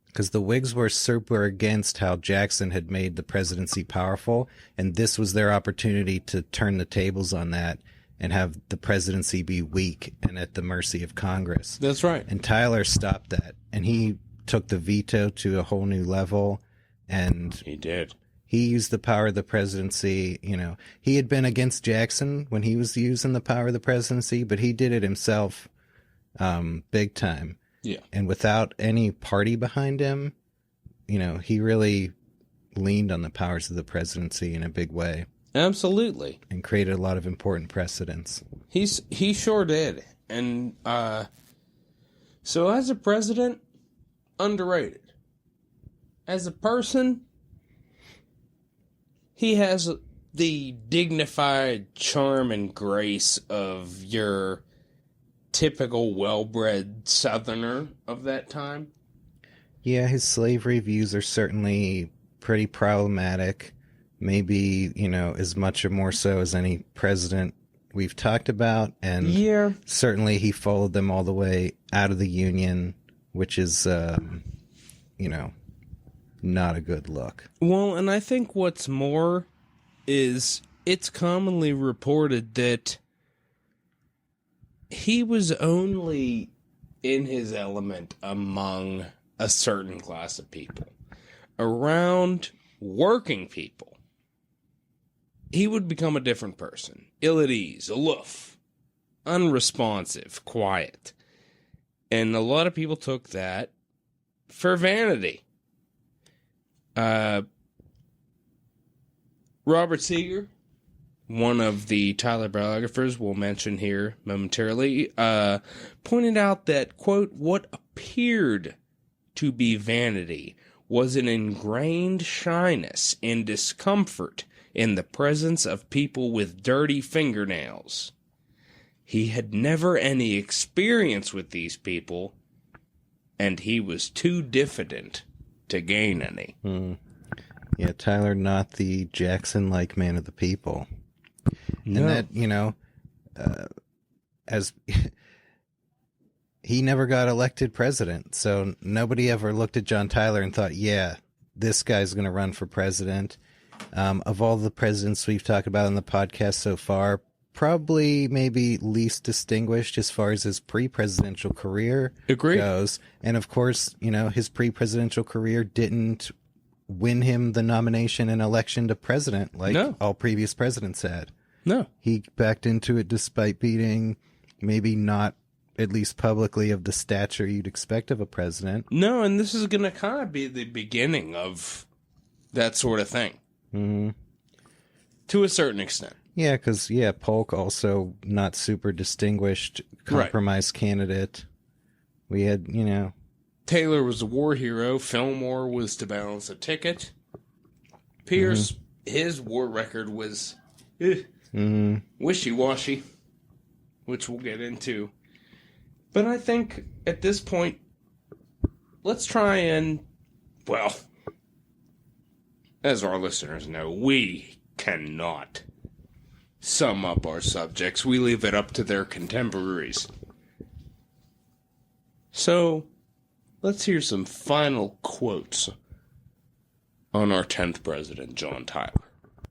Because the Whigs were super against how Jackson had made the presidency powerful, and this was their opportunity to turn the tables on that and have the presidency be weak and at the mercy of Congress. That's right. And Tyler stopped that, and he took the veto to a whole new level. And he did. He used the power of the presidency. He had been against Jackson when he was using the power of the presidency, but he did it himself, big time. Yeah. And without any party behind him, he really leaned on the powers of the presidency in a big way. Absolutely. And created a lot of important precedents. He sure did. And so as a president, underrated. As a person, he has the dignified charm and grace of your typical well-bred Southerner of that time. Yeah, his slavery views are certainly pretty problematic. Maybe, as much or more so as any president we've talked about. And certainly he followed them all the way out of the Union, which is, not a good look. Well, and I think what's more is it's commonly reported that he was only in his element among a certain class of people. Around working people, he would become a different person. Ill at ease, aloof, unresponsive, quiet. And a lot of people took that for vanity. Robert Seeger, one of the Tyler biographers we'll mention here momentarily, pointed out that, quote, what appeared to be vanity was an ingrained shyness and discomfort in the presence of people with dirty fingernails. He had never any experience with these people, and he was too diffident to gain any. Yeah, Tyler, not the Jackson-like man of the people. No. And that, as he never got elected president, so nobody ever looked at John Tyler and thought, yeah, this guy's going to run for president. Of all the presidents we've talked about in the podcast so far, probably maybe least distinguished as far as his pre-presidential career goes. And of course, his pre-presidential career didn't win him the nomination and election to president like all previous presidents had. No. He backed into it despite being maybe not, at least publicly, of the stature you'd expect of a president. No, and this is going to kind of be the beginning of that sort of thing. Mm-hmm. To a certain extent. Yeah, because, Polk also not super distinguished compromise candidate. We had, Taylor was a war hero. Fillmore was to balance a ticket. Pierce, his war record was wishy-washy, which we'll get into. But I think at this point, let's try and, well, as our listeners know, we cannot sum up our subjects. We leave it up to their contemporaries. So, let's hear some final quotes on our 10th president, John Tyler.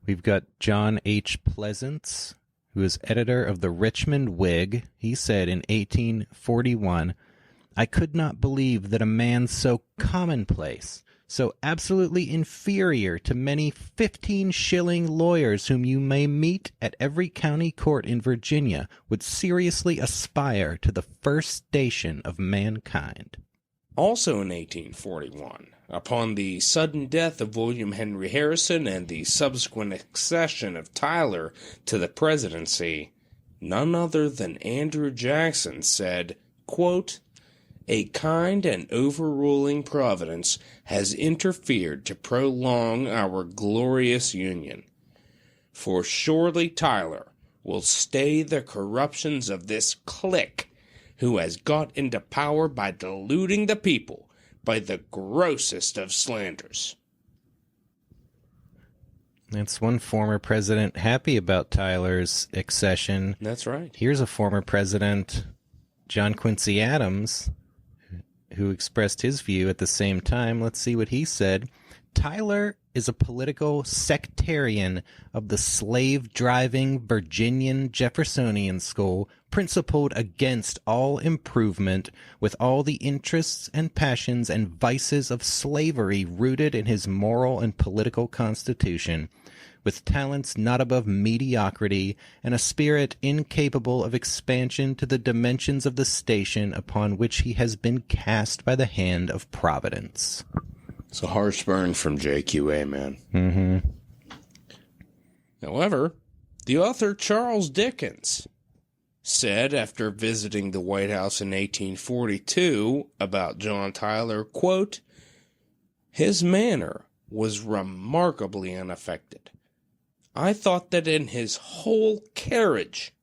We've got John H. Pleasance, who is editor of the Richmond Whig. He said in 1841, "I could not believe that a man so commonplace, so absolutely inferior to many 15-shilling lawyers whom you may meet at every county court in Virginia, would seriously aspire to the first station of mankind. Also in 1841, upon the sudden death of William Henry Harrison and the subsequent accession of Tyler to the presidency, none other than Andrew Jackson said, quote, "A kind and overruling providence has interfered to prolong our glorious union. For surely Tyler will stay the corruptions of this clique who has got into power by deluding the people by the grossest of slanders." That's one former president happy about Tyler's accession. That's right. Here's a former president, John Quincy Adams, who expressed his view at the same time. Let's see what he said. Tyler is a political sectarian of the slave-driving Virginian Jeffersonian school, principled against all improvement, with all the interests and passions and vices of slavery rooted in his moral and political constitution, with talents not above mediocrity, and a spirit incapable of expansion to the dimensions of the station upon which he has been cast by the hand of Providence. It's a harsh burn from JQA, man. Mm-hmm. However, the author Charles Dickens said after visiting the White House in 1842 about John Tyler, quote, "His manner was remarkably unaffected. I thought that in his whole carriage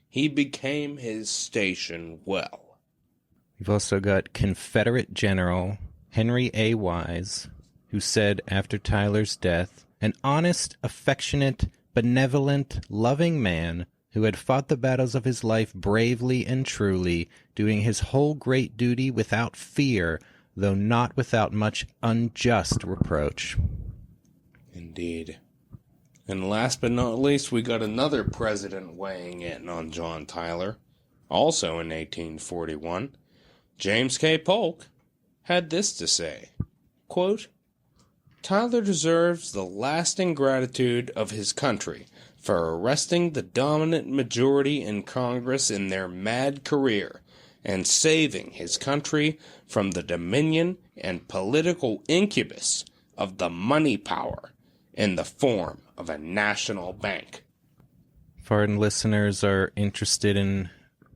he became his station well." We've also got Confederate General Henry A. Wise, who said after Tyler's death, "An honest, affectionate, benevolent, loving man who had fought the battles of his life bravely and truly, doing his whole great duty without fear, though not without much unjust reproach." Indeed. And last but not least, we got another president weighing in on John Tyler, also in 1841. James K. Polk had this to say, quote, "Tyler deserves the lasting gratitude of his country for arresting the dominant majority in Congress in their mad career and saving his country from the dominion and political incubus of the money power in the form of a national bank." Foreign listeners are interested in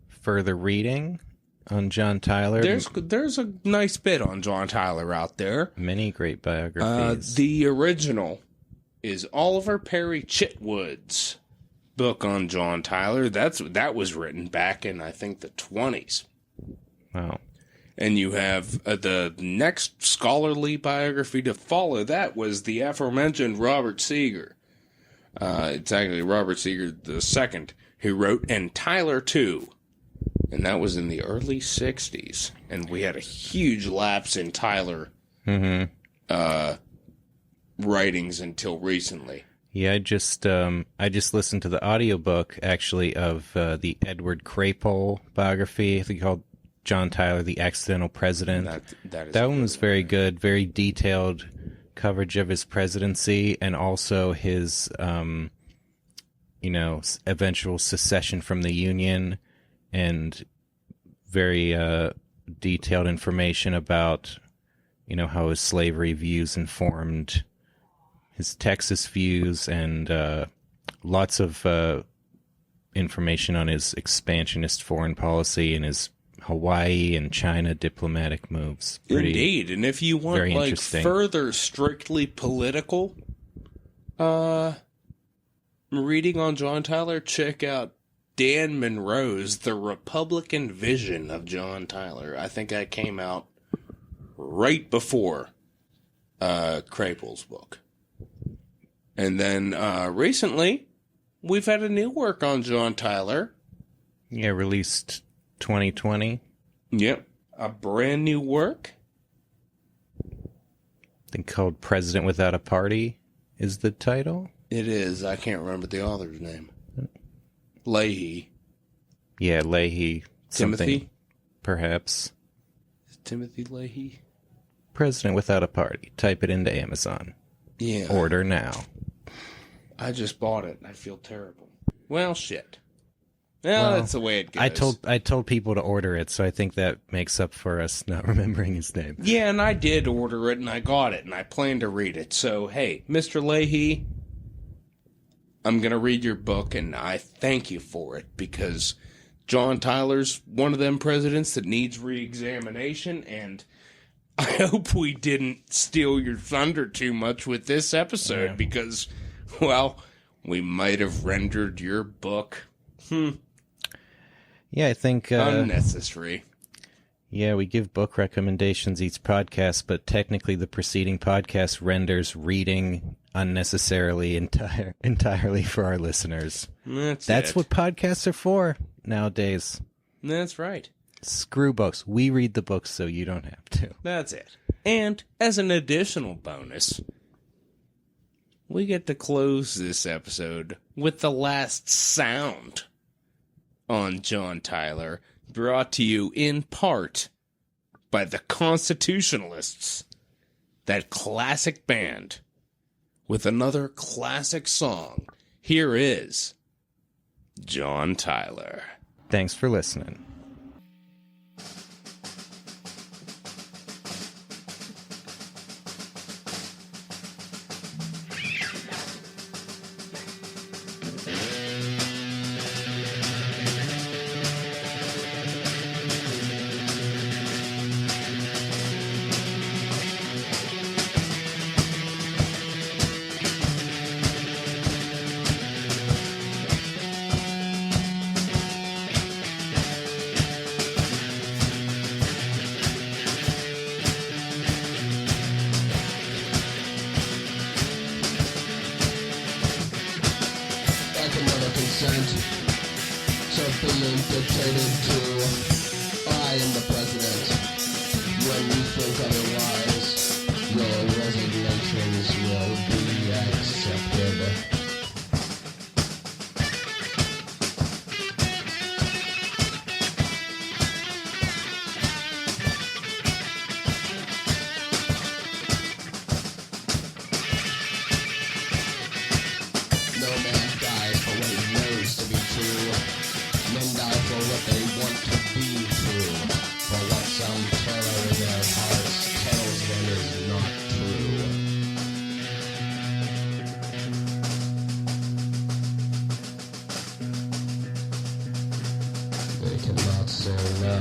further reading on John Tyler. There's a nice bit on John Tyler out there. Many great biographies. The original is Oliver Perry Chitwood's book on John Tyler. That was written back in, I think, the 20s. Wow. And you have the next scholarly biography to follow that was the aforementioned Robert Seeger. It's actually Robert Seeger II who wrote And Tyler Too. And that was in the early 60s. And we had a huge lapse in Tyler writings until recently. Yeah, I just listened to the audiobook, actually, of the Edward Crapole biography, I think called John Tyler, the Accidental President. That one was very good, very detailed coverage of his presidency and also his, eventual secession from the Union, and very detailed information about, how his slavery views informed his Texas views, and lots of information on his expansionist foreign policy and his Hawaii and China diplomatic moves. Indeed, and if you want further strictly political reading on John Tyler, check out Dan Monroe's The Republican Vision of John Tyler. I think that came out right before Crapole's book. And then recently, we've had a new work on John Tyler. Yeah, released 2020. Yep. A brand new work. I think called President Without a Party is the title. It is. I can't remember the author's name. Leahy. Yeah, Leahy. Timothy? Perhaps. Timothy Leahy? President Without a Party. Type it into Amazon. Yeah. Order now. I just bought it and I feel terrible. Well, shit. Well, that's the way it goes. I told people to order it, so I think that makes up for us not remembering his name. Yeah, and I did order it and I got it and I plan to read it. So, hey, Mr. Leahy, I'm going to read your book and I thank you for it because John Tyler's one of them presidents that needs re-examination, and I hope we didn't steal your thunder too much with this episode because, well, we might have rendered your book Yeah, I think unnecessary. Yeah, we give book recommendations each podcast, but technically the preceding podcast renders reading unnecessarily entirely for our listeners. That's what podcasts are for nowadays. That's right. Screw books. We read the books so you don't have to. That's it. And as an additional bonus, we get to close this episode with the last sound on John Tyler, brought to you in part by the Constitutionalists, that classic band, with another classic song. Here is John Tyler. Thanks for listening. So being dictated to, I am the president. When you think otherwise, your resignations will be accepted. No man dies for what he knows to be true. Men die for what they want to be true. For what some terror in their hearts tells them is not true. They cannot say no.